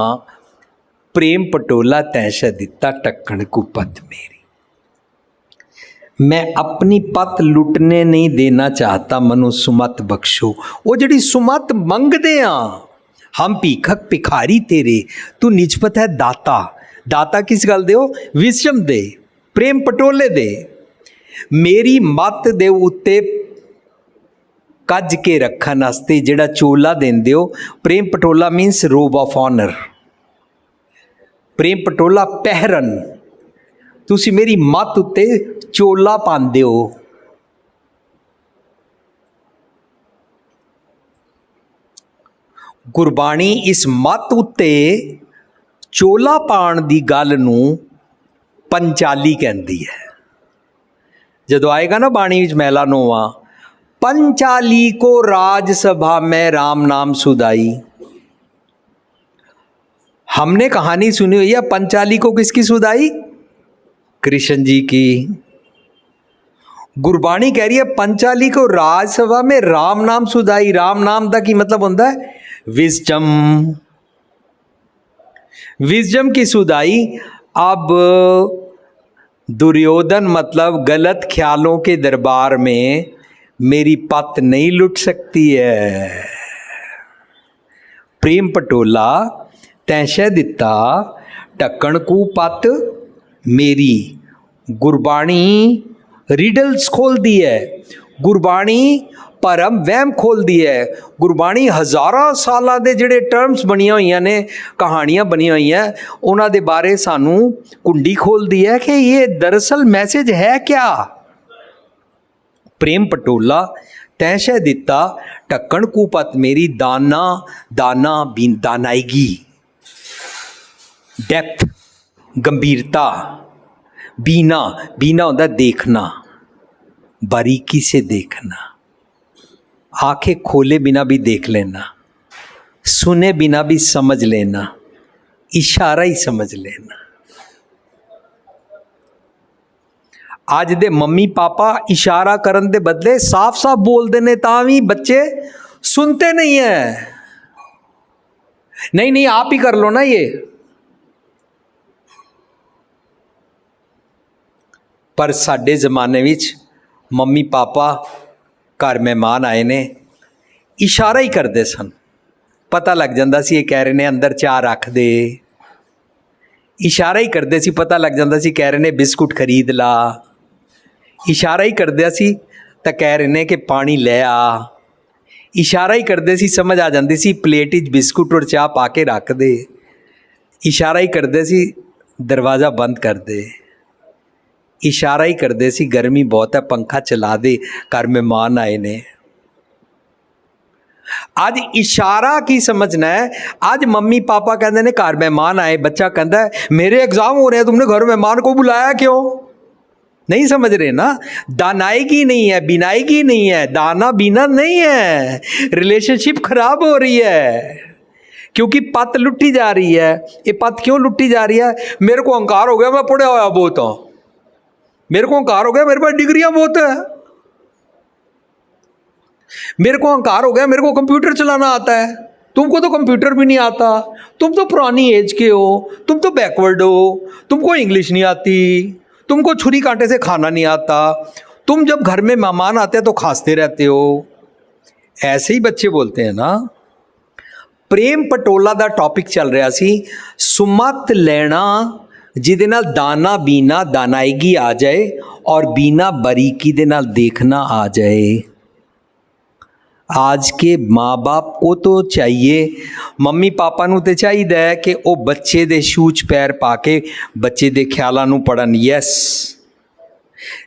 प्रेम पटोला तैशा दिता टक्कण को पत मेरी। मैं अपनी पत लुटने नहीं देना चाहता, मनु सुमत बख्शो। वो जिहड़ी सुमत मंगदे आ हम भीखक भिखारी तेरे, तू निजपत है दाता। दाता किस गल दे हो? विजडम दे, प्रेम पटोले दे। मेरी मत दे उत्ते कज के रखन वास्ते जिहड़ा चोला देंदे हो। प्रेम पटोला मीनस रोब ऑफ ऑनर, प्रेम पटोला पहरन। तुसी मेरी मत उत्ते चोला पांदे हो। गुरबाणी इस मत उत्ते चोला पाण दी गल नूं पंचाली कहती है। जदों आएगा ना बाणी विच मैला नोवा, पंचाली को राज सभा में राम नाम सुधाई। हमने कहानी सुनी हुई है, पंचाली को किसकी सुधाई? कृष्ण जी की। गुरबाणी कह रही है पंचाली को राज सभा में राम नाम सुधाई। राम नाम का की मतलब होता है विजडम, विजडम की सुधाई। अब दुर्योधन मतलब गलत ख्यालों के दरबार में मेरी पत नहीं लुट सकती है। प्रेम पटोला तैशा दिता टक्कण को पत मेरी। गुरबाणी रिडल्स खोल दी है, गुरबाणी भरम वहम खोल दी है। गुरबाणी हज़ारां सालां दे जिहड़े टर्म्स बनिया हुई ने, कहानियां बनिया हुई हैं, उन्हां दे बारे सानू कुंडी खोल दी है कि ये दरअसल मैसेज है क्या। प्रेम पटोला तैशा दिता टक्कण को पत मेरी। दाना दाना बीन दानाईगी, डेप्थ गंभीरता। बीना बीना होता देखना, बारीकी से देखना। आंखें खोले बिना भी देख लेना, सुने बिना भी समझ लेना, इशारा ही समझ लेना। आज दे मम्मी पापा इशारा करन दे बदले साफ साफ बोलते ने, तां भी बच्चे सुनते नहीं है। नहीं नहीं आप ही कर लो ना ये। पर साडे जमाने विच मम्मी पापा घर मेहमान आए ने, इशारा ही करते सन, पता लग जाता सी ये कह रहे ने अंदर चाह रख दे। इशारा ही करते सी, पता लग जाता सी कह रहे ने बिस्कुट खरीद ला। इशारा ही करते सी तो कह रहे ने कि पानी ले आ। इशारा ही करते सी, समझ आ जाती सी प्लेट विच बिस्कुट और चाह पा के रख दे। इशारा ही करते सी दरवाज़ा बंद कर दे। इशारा ही करते सी गर्मी बहुत है पंखा चला दे, घर मेहमान आए ने। आज इशारा की समझना है। आज मम्मी पापा कहते ने घर मेहमान आए, बच्चा कहता है मेरे एग्जाम हो रहे हैं, तुमने घर मेहमान को बुलाया क्यों? नहीं समझ रहे ना। दानाईगी नहीं है, बिनाईगी नहीं है, दाना बीना नहीं है। रिलेशनशिप खराब हो रही है क्योंकि पत लुटी जा रही है। ये पत क्यों लुटी जा रही है? मेरे को अहंकार हो गया, मैं पढ़ा हुआ बहुत हूँ। मेरे को अहंकार हो गया मेरे पास डिग्रियां बहुत है, मेरे को अहंकार हो गया मेरे को कंप्यूटर चलाना आता है, तुमको तो कंप्यूटर भी नहीं आता, तुम तो पुरानी एज के हो, तुम तो बैकवर्ड हो, तुमको इंग्लिश नहीं आती, तुमको छुरी कांटे से खाना नहीं आता, तुम जब घर में मेहमान आते हैं तो खांसते रहते हो। ऐसे ही बच्चे बोलते हैं ना। प्रेम पटोला ਦਾ ਟੌਪਿਕ ਚੱਲ ਰਿਹਾ ਸੀ, ਸੁਮਤ ਲੈਣਾ ਜਿਹਦੇ ਨਾਲ ਦਾਨਾ ਬੀਨਾ ਦਾਨਾਇਗੀ ਆ ਜਾਏ ਔਰ ਬੀਨਾ ਬਰੀਕੀ ਦੇ ਨਾਲ ਦੇਖਣਾ ਆ ਜਾਏ। आज के माँ बाप को तो चाहिए, मम्मी पापा ਨੂੰ ਤੇ ਚਾਹੀਦਾ ਹੈ ਕਿ ਉਹ ਬੱਚੇ ਦੇ ਸ਼ੂਚ ਪੈਰ ਪਾ ਕੇ ਬੱਚੇ ਦੇ ਖਿਆਲਾਂ ਨੂੰ ਪੜਨ। ਯੈਸ,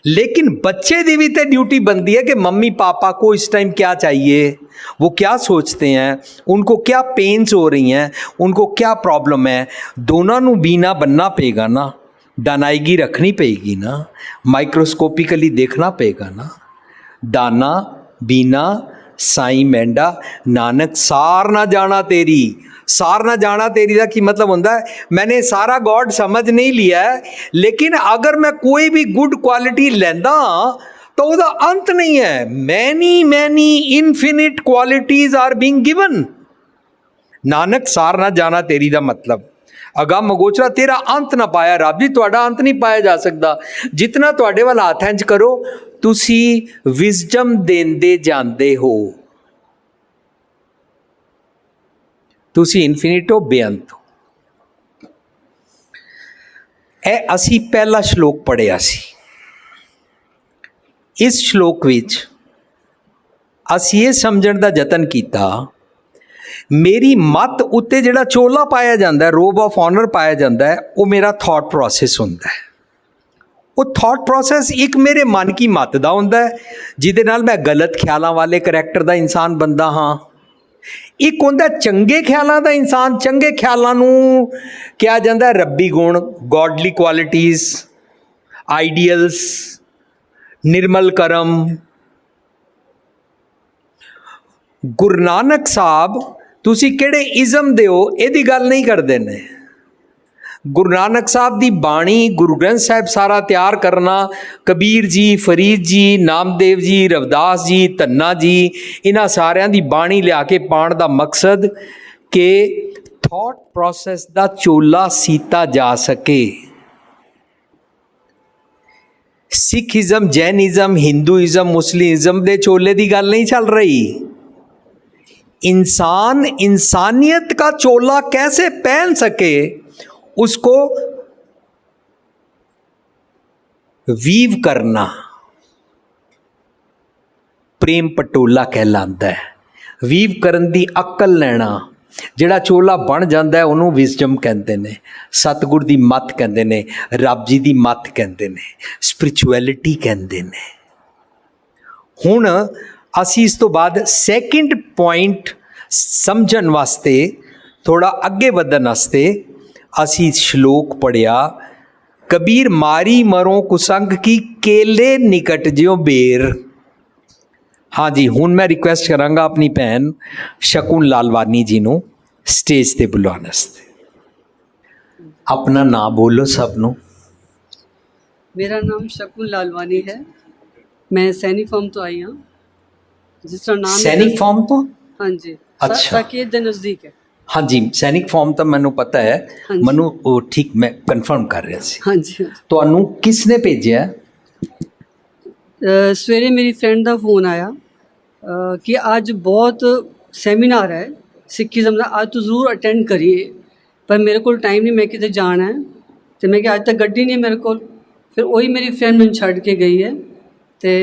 लेकिन बच्चे की भी तो ड्यूटी बनती है कि मम्मी पापा को इस टाइम क्या चाहिए, वो क्या सोचते हैं, उनको क्या पेन्स हो रही हैं, उनको क्या प्रॉब्लम है। दोनों नू बीना बनना पेगा ना, दानाईगी रखनी पेगी ना, माइक्रोस्कोपिकली देखना पेगा ना। दाना बीना साई मैंडा नानक सार ना जाना तेरी। सार ना जाना तेरी का की मतलब होता है मैंने सारा गॉड समझ नहीं लिया है, लेकिन अगर मैं कोई भी गुड क्वालिटी लेंदा तो उसका अंत नहीं है। Many many infinite qualities are being given. Nanak सार ना जाना तेरी का मतलब अगम अगोचरा तेरा अंत ना पाया। रब जी तुहाडा अंत नहीं पाया जा सकता। जितना तुहाडे वाल हथ इंज करो तुसी विजडम देंदे जांदे हो, तुसी इनफिनिट हो, बेअंत हो। ਇਹ ਅਸੀਂ ਪਹਿਲਾ ਸ਼ਲੋਕ ਪੜ੍ਹਿਆ ਸੀ। ਇਸ ਸ਼ਲੋਕ ਵਿੱਚ ਅਸੀਂ ਇਹ ਸਮਝਣ ਦਾ ਯਤਨ ਕੀਤਾ ਮੇਰੀ ਮੱਤ ਉੱਤੇ ਜਿਹੜਾ ਚੋਲਾ ਪਾਇਆ ਜਾਂਦਾ ਹੈ, ਰੋਬ ਆਫ ਆਨਰ ਪਾਇਆ ਜਾਂਦਾ ਹੈ, ਉਹ ਮੇਰਾ ਥਾਟ ਪ੍ਰੋਸੈਸ ਹੁੰਦਾ ਹੈ। ਉਹ ਥਾਟ ਪ੍ਰੋਸੈਸ ਇੱਕ ਮੇਰੇ ਮਨ ਕੀ ਮੱਤ ਦਾ ਹੁੰਦਾ ਹੈ ਜਿਹਦੇ ਨਾਲ ਮੈਂ ਗਲਤ ਖਿਆਲਾਂ ਵਾਲੇ ਕਰੈਕਟਰ ਦਾ ਇਨਸਾਨ ਬਣਦਾ ਹਾਂ। ਇੱਕ ਹੁੰਦਾ ਚੰਗੇ ਖਿਆਲਾਂ ਦਾ ਇਨਸਾਨ। ਚੰਗੇ ਖਿਆਲਾਂ ਨੂੰ ਕਿਹਾ ਜਾਂਦਾ ਰੱਬੀ ਗੁਣ, ਗੋਡਲੀ ਕੁਆਲਿਟੀਜ਼, ਆਈਡੀਅਲਸ, ਨਿਰਮਲ ਕਰਮ। ਗੁਰੂ ਨਾਨਕ ਸਾਹਿਬ ਤੁਸੀਂ ਕਿਹੜੇ ਇਜ਼ਮ ਦੇ ਹੋ ਇਹਦੀ ਗੱਲ ਨਹੀਂ ਕਰਦੇ ਨੇ। गुरु नानक साहब की बाणी, गुरु ग्रंथ साहब सारा तैयार करना, कबीर जी, फरीद जी, नामदेव जी, रविदास जी, धन्ना जी, इन्हां सारियां दी बाणी लिया के पाण दा मकसद कि थॉट प्रोसैस दा चोला सीता जा सके। सिखिज़म, जैनिज़म, हिंदूइज़म, मुस्लिमिज़म दे चोले की गल नहीं चल रही। इंसान इंसानियत का चोला कैसे पहन सके उसको वीव करना प्रेम पटोला कहलाता है। वीव करन दी अकल लेना, जिहड़ा चोला बन जाता है उन्होंने विजडम कहते हैं, सतगुर दी मत कहते हैं, रब जी दी मत कहते हैं, स्पिरिचुअलिटी कहते हैं। हुण असी इस तो बाद सैकेंड पॉइंट समझण वास्ते, थोड़ा अगे वधन वास्ते असी श्लोक पढ़िया कबीर मारी मरो कुसंग की केले निकट ज्यों बेर। हाँ जी, हुण मैं रिक्वेस्ट करांगा अपनी भैन शकुन लालवानी जी नूं स्टेज ते बुलाउण वास्ते। अपना नाम बोलो सब नूं। मेरा नाम शकुन लालवानी है। मैं सैनिक फॉर्म तो आई हूँ। जिस तरह नाम सैनिक फॉर्म तो हाँ जी, अच्छा। साकेत दे नज़दीक है। हाँ जी, सैनिक फॉर्म तो मैनू पता है। हाँ जी। मैनू ठीक मैं कन्फर्म कर रहा सी। हाँ जी, तुहानू किसने भेजा? सवेरे मेरी फ्रेंड का फोन आया कि आज बहुत सैमीनार है सिखिज़म का, आज तो ज़रूर अटेंड करिए। पर मेरे को टाइम नहीं, मैं किते जाना है तो मैं अज तक गड्डी नहीं मेरे को। फिर वही मेरी फ्रेंड मैंने छड़ के गई है। तो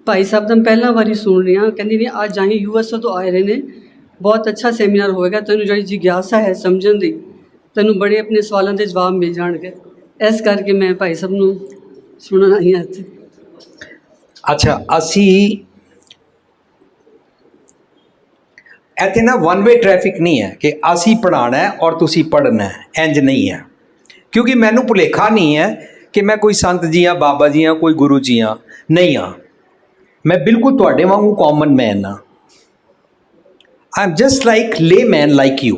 भाई साहब तो पहला बारी सुन रही हाँ, कहती नहीं आज जाइए US तो आए रहे ने, बहुत अच्छा सैमीनार होएगा, तेनू जी जिज्ञासा है समझण दी, तेनू बड़े अपने सवालों के जवाब मिल जाएंगे। इस करके मैं भाई साहब नूं सुनन आई हाँ इत्थे। अच्छा, असी इत्थे ना वन वे ट्रैफिक नहीं है कि असी पढ़ाना है और तुसी पढ़ना है, इंज नहीं है। क्योंकि मैनू भुलेखा नहीं है कि मैं कोई संत जी हाँ, बाबा जी हाँ, कोई गुरु जी हाँ, नहीं हाँ। मैं बिल्कुल तुहाडे वांगू कॉमन मैन हाँ। आई एम जस्ट लाइक ले मैन लाइक यू।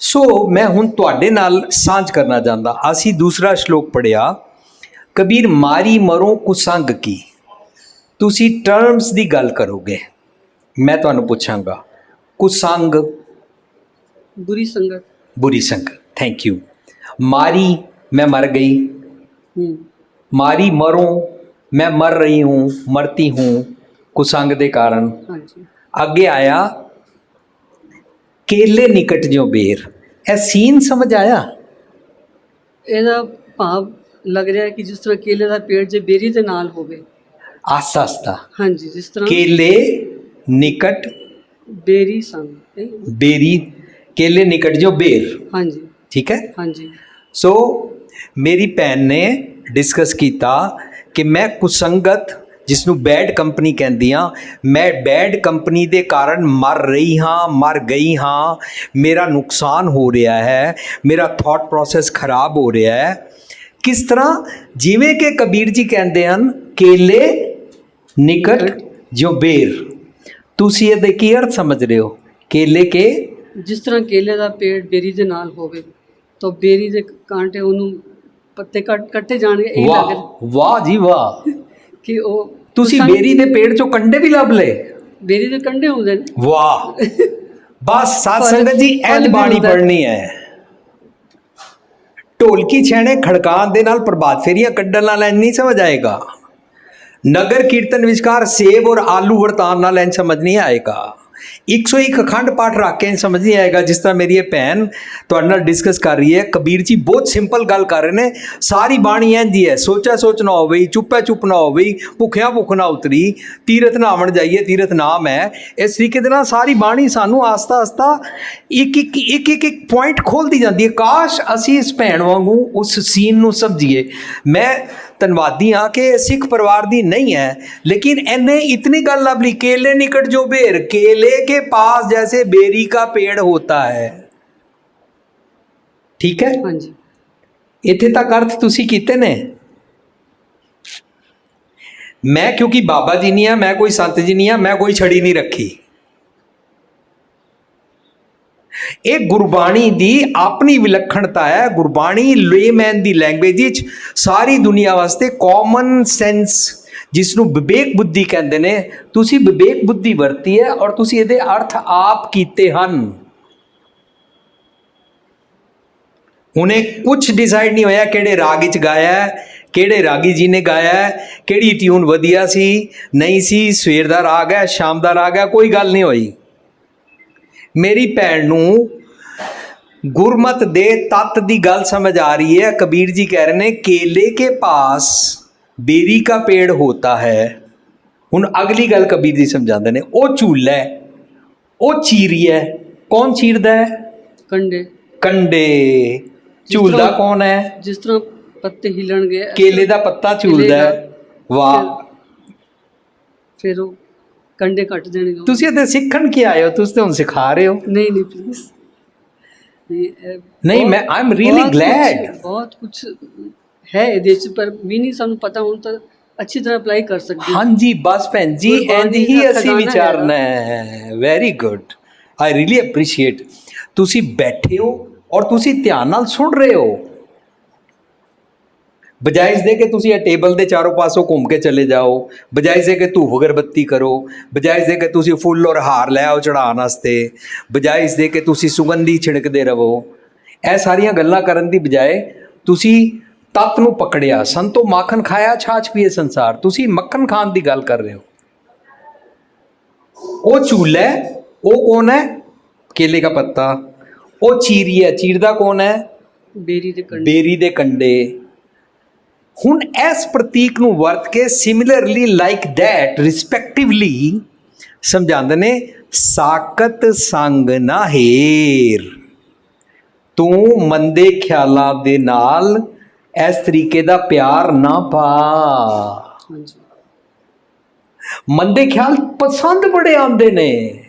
ਸੋ ਮੈਂ ਹੁਣ ਤੁਹਾਡੇ ਨਾਲ ਸਾਂਝ ਕਰਨਾ ਚਾਹੁੰਦਾ। ਅਸੀਂ ਦੂਸਰਾ ਸ਼ਲੋਕ ਪੜਿਆ, ਕਬੀਰ ਮਾਰੀ ਮਰੋ ਕੁਸੰਗ ਕੀ। ਤੁਸੀਂ ਟਰਮਸ ਦੀ ਗੱਲ ਕਰੋਗੇ, ਮੈਂ ਤੁਹਾਨੂੰ ਪੁੱਛਾਂਗਾ ਕੁਸੰਗ बुरी संगत। बुरी संगत, थैंक यू। मारी मैं मर गई, मारी मरो मैं मर रही हूँ, मरती हूँ कुसंग दे कारण। हाँ जी। आगे आया केले निकट जो बेर, ए सीन समझ आया? ਇਹਦਾ ਭਾਵ ਲੱਗ ਰਿਹਾ ਹੈ ਕਿ ਜਿਸ ਤਰ੍ਹਾਂ ਕੇਲੇ ਦਾ ਪੇੜ ਜੇ ਬੇਰੀ ਦੇ ਨਾਲ ਹੋਵੇ। आस्ता आस्ता ਹਾਂਜੀ, ਜਿਸ ਤਰ੍ਹਾਂ केले निकट ਬੇਰੀ ਸੰਗ। बेरी, केले निकट जो बेर, ਹਾਂਜੀ ठीक है। ਹਾਂਜੀ ਸੋ ਮੇਰੀ ਭੈਣ ਨੇ ਡਿਸਕਸ ਕੀਤਾ ਕਿ ਮੈਂ ਕੁਸੰਗਤ, ਜਿਸ ਨੂੰ ਬੈਡ ਕੰਪਨੀ ਕਹਿੰਦੀ ਹਾਂ, ਮੈਂ ਬੈਡ ਕੰਪਨੀ ਦੇ ਕਾਰਨ ਮਰ ਰਹੀ ਹਾਂ, ਮਰ ਗਈ ਹਾਂ, ਮੇਰਾ ਨੁਕਸਾਨ ਹੋ ਰਿਹਾ ਹੈ, ਮੇਰਾ ਥਾਟ ਪ੍ਰੋਸੈਸ ਖਰਾਬ ਹੋ ਰਿਹਾ ਹੈ। ਕਿਸ ਤਰ੍ਹਾਂ? ਜਿਵੇਂ ਕਿ ਕਬੀਰ ਜੀ ਕਹਿੰਦੇ ਹਨ, ਕੇਲੇ ਨਿਕਟ ਜੋ ਬੇਰ। ਤੁਸੀਂ ਇਹਦੇ ਕੀ ਅਰਥ ਸਮਝ ਰਹੇ ਹੋ? ਕੇਲੇ ਕੇ ਜਿਸ ਤਰ੍ਹਾਂ ਕੇਲੇ ਦਾ ਪੇੜ ਬੇਰੀ ਦੇ ਨਾਲ ਹੋਵੇ ਤਾਂ ਬੇਰੀ ਦੇ ਕਾਂਟੇ ਉਹਨੂੰ ਪੱਤੇ ਕੱਟੇ ਜਾਣਗੇ। ਇਹ ਲੱਗ ਰਿਹਾ ਵਾਹ ਵਾਹ ਜੀ ਵਾਹ, ਕਿ ਉਹ ਤੁਸੀਂ ਬੇਰੀ ਦੇ ਪੇੜ ਚੋਂ ਕੰਡੇ ਵੀ ਲੱਭ ਲਏ। ਬੇਰੀ ਦੇ ਕੰਡੇ ਹੁੰਦੇ ਨੇ। ਵਾਹ, ਬਸ ਸਾਧ ਫਲ- ਸੰਗਤ ਜੀ ਫਲ ਇੰਜ ਵੀ ਬਾਣੀ ਹੁੰਦਾ ਹੈ। ਪੜ੍ਹਨੀ ਹੈ। ਢੋਲਕੀ ਛੈਣੇ ਖੜਕਾਉਣ ਦੇ ਨਾਲ ਪ੍ਰਭਾਤ ਫੇਰੀਆਂ ਕੱਢਣ ਨਾਲ ਇੰਜ ਨਹੀਂ ਸਮਝ ਆਏਗਾ। ਨਗਰ ਕੀਰਤਨ ਵਿਚਕਾਰ ਸੇਬ ਔਰ ਆਲੂ ਵਰਤਾਨ ਨਾਲ ਇੰਜ ਸਮਝ ਨਹੀਂ ਆਏਗਾ। 101 ਅਖੰਡ ਪਾਠ ਰੱਖ ਕੇ ਸਮਝ ਨਹੀਂ ਆਏਗਾ। ਜਿਸ ਤਰ੍ਹਾਂ ਮੇਰੀ ਇਹ ਭੈਣ ਤੁਹਾਡੇ ਨਾਲ ਡਿਸਕਸ ਕਰ ਰਹੀ ਹੈ, ਕਬੀਰ ਜੀ ਬਹੁਤ ਸਿੰਪਲ ਗੱਲ ਕਰ ਰਹੇ ਨੇ। ਸਾਰੀ ਬਾਣੀ ਇੰਝ ਹੀ ਹੈ, ਸੋਚਾ ਸੋਚ ਨਾ ਹੋਵੇ, ਚੁੱਪਾ ਚੁੱਪ ਨਾ ਹੋਵੇ, ਭੁੱਖਿਆ ਭੁੱਖ ਨਾ ਉਤਰੀ, ਤੀਰਥ ਨਾਵਣ ਜਾਈਏ ਤੀਰਥ ਨਾਮ ਹੈ। ਇਸ ਤਰੀਕੇ ਦੇ ਨਾਲ ਸਾਰੀ ਬਾਣੀ ਸਾਨੂੰ ਆਸਤਾ ਆਸਤਾ ਇੱਕ ਪੁਆਇੰਟ ਖੋਲ੍ਹਦੀ ਜਾਂਦੀ ਹੈ। ਕਾਸ਼ ਅਸੀਂ ਇਸ ਭੈਣ ਵਾਂਗੂ ਉਸ ਸੀਨ ਨੂੰ ਸਮਝੀਏ। ਮੈਂ ਧੰਨਵਾਦੀ ਹਾਂ ਕਿ ਸਿੱਖ ਪਰਿਵਾਰ ਦੀ ਨਹੀਂ ਹੈ, ਲੇਕਿਨ ਇਹਨੇ इतनी गल ਲੱਭ ਲਈ, केले निकट जो बेर, केले के पास जैसे बेरी का पेड़ होता है। ठीक है, ਹਾਂਜੀ ਇੱਥੇ ਤੱਕ ਅਰਥ ਤੁਸੀਂ ਕੀਤੇ ਨੇ। ਮੈਂ ਕਿਉਂਕਿ ਬਾਬਾ ਜੀ ਨਹੀਂ ਆ, ਮੈਂ ਕੋਈ ਸੰਤ ਜੀ ਨਹੀਂ ਆ, ਮੈਂ ਕੋਈ ਛੜੀ ਨਹੀਂ ਰੱਖੀ। ਇਹ ਗੁਰਬਾਣੀ ਦੀ ਆਪਣੀ ਵਿਲੱਖਣਤਾ ਹੈ। ਗੁਰਬਾਣੀ ਲੇਮੈਨ ਦੀ ਲੈਂਗੁਏਜ ਵਿੱਚ ਸਾਰੀ ਦੁਨੀਆ ਵਾਸਤੇ ਕਾਮਨ ਸੈਂਸ, ਜਿਸ ਨੂੰ ਵਿਵੇਕ ਬੁੱਧੀ ਕਹਿੰਦੇ ਨੇ, ਤੁਸੀਂ ਵਿਵੇਕ ਬੁੱਧੀ ਵਰਤੀ ਹੈ ਔਰ ਤੁਸੀਂ ਇਹਦੇ ਅਰਥ ਆਪ ਕੀਤੇ ਹਨ। ਉਹਨੇ ਕੁਝ ਡਿਸਾਈਡ ਨਹੀਂ ਹੋਇਆ ਕਿਹੜੇ ਰਾਗ ਵਿੱਚ ਗਾਇਆ ਹੈ, ਕਿਹੜੇ ਰਾਗੀ ਜੀ ਨੇ ਗਾਇਆ ਹੈ, ਕਿਹੜੀ ਟਿਊਨ ਵਧੀਆ ਸੀ ਨਹੀਂ ਸੀ, ਸਵੇਰ ਦਾ ਰਾਗ ਹੈ ਸ਼ਾਮ ਦਾ ਰਾਗ ਹੈ, ਕੋਈ ਗੱਲ ਨਹੀਂ ਹੋਈ। ਮੇਰੀ ਭੈਣ ਨੂੰ ਗੁਰਮਤ ਦੇ ਤੱਤ ਦੀ ਗੱਲ ਸਮਝ ਆ ਰਹੀ ਹੈ। ਕਬੀਰ ਜੀ ਕਹਿ ਰਹੇ ਨੇ ਕੇਲੇ ਕੇ ਪਾਸ ਬੇਰੀ का पेड़ होता है। ਹੁਣ ਅਗਲੀ ਗੱਲ ਕਬੀਰ ਜੀ ਸਮਝਾਉਂਦੇ ਨੇ, ਉਹ ਝੂਲਾ ਹੈ, ਉਹ ਚੀਰੀ ਹੈ। ਕੌਣ ਚੀਰਦਾ ਹੈ? ਕੰਡੇ। ਕੰਡੇ। ਝੂਲਦਾ ਕੌਣ ਹੈ? ਜਿਸ ਤਰ੍ਹਾਂ ਪੱਤੇ ਹਿਲਣਗੇ, ਕੇਲੇ ਦਾ ਪੱਤਾ ਝੂਲਦਾ ਹੈ। ਵਾਹ, ਫਿਰ ਉਹ ਕੰਡੇ ਕੱਟ ਦੇਣਗੇ। ਤੁਸੀਂ ਇਹਦੇ ਸਿੱਖਣ ਕੀ ਆਏ ਹੋ? ਤੁਸੀਂ ਤਾਂ ਹੁਣ ਸਿਖਾ ਰਹੇ ਹੋ। ਨਹੀਂ ਨਹੀਂ ਪਲੀਜ਼ ਨਹੀਂ, ਮੈਂ ਆਈ ਐਮ ਰੀਅਲੀ ਗਲੈਡ। ਬਹੁਤ ਕੁਝ ਹੈ ਇਹਦੇ 'ਚ, ਪਰ ਵੀ ਨਹੀਂ ਸਾਨੂੰ ਪਤਾ ਹੁਣ ਤਾਂ ਅੱਛੀ ਤਰ੍ਹਾਂ ਅਪਲਾਈ ਕਰ ਸਕਦੇ। ਹਾਂਜੀ ਬਸ ਭੈਣ ਜੀ, ਇੰਝ ਹੀ ਅਸੀਂ ਵਿਚਾਰਨਾ ਹੈ। ਵੈਰੀ ਗੁੱਡ, ਆਈ ਰੀਅਲੀ ਅਪਰੀਸ਼ੀਏਟ। ਤੁਸੀਂ ਬੈਠੇ ਹੋ ਔਰ ਤੁਸੀਂ ਧਿਆਨ ਨਾਲ ਸੁਣ ਰਹੇ ਹੋ, ਬਜਾਏ ਇਸ ਦੇ ਕਿ ਤੁਸੀਂ ਇਹ ਟੇਬਲ ਦੇ ਚਾਰੋਂ ਪਾਸੋਂ ਘੁੰਮ ਕੇ ਚਲੇ ਜਾਓ, ਬਜਾਏ ਇਸ ਦੇ ਕਿ ਧੂਫ ਅਗਰਬੱਤੀ ਕਰੋ, ਬਜਾਏ ਇਸ ਦੇ ਕਿ ਤੁਸੀਂ ਫੁੱਲ ਔਰ ਹਾਰ ਲੈ ਆਓ ਚੜ੍ਹਾਉਣ ਵਾਸਤੇ, ਬਜਾਏ ਇਸ ਦੇ ਕਿ ਤੁਸੀਂ ਸੁਗੰਧੀ ਛਿੜਕਦੇ ਰਹੋ। ਇਹ ਸਾਰੀਆਂ ਗੱਲਾਂ ਕਰਨ ਦੀ ਬਜਾਏ ਤੁਸੀਂ ਤੱਤ ਨੂੰ ਪਕੜਿਆ। ਸੰਤੋ ਮਾਖਣ ਖਾਇਆ ਛਾਛ ਪੀਏ ਸੰਸਾਰ, ਤੁਸੀਂ ਮੱਖਣ ਖਾਣ ਦੀ ਗੱਲ ਕਰ ਰਹੇ ਹੋ। ਉਹ ਝੂਲਾ ਹੈ, ਉਹ ਕੌਣ ਹੈ? ਕੇਲੇ ਦਾ ਪੱਤਾ। ਉਹ ਚੀਰੀ ਹੈ, ਚੀਰਦਾ ਕੌਣ ਹੈ? ਬੇਰੀ ਦੇ ਕੰਡੇ। ਬੇਰੀ ਦੇ ਕੰਡੇ। ਹੁਣ ਇਸ ਪ੍ਰਤੀਕ ਨੂੰ ਵਰਤ ਕੇ ਸਿਮਿਲਰਲੀ ਲਾਈਕ ਦੈਟ ਰਿਸਪੈਕਟਿਵਲੀ ਸਮਝਾਉਂਦੇ ਨੇ, ਸਾਕਤ ਸੰਗ ਨਾ ਹੇਰ, ਤੂੰ ਮੰਦੇ ਖਿਆਲਾਂ ਦੇ ਨਾਲ ਇਸ ਤਰੀਕੇ ਦਾ ਪਿਆਰ ਨਾ ਪਾ। ਹਾਂਜੀ। ਮੰਦੇ ਖਿਆਲ ਪਸੰਦ ਬੜੇ ਆਉਂਦੇ ਨੇ,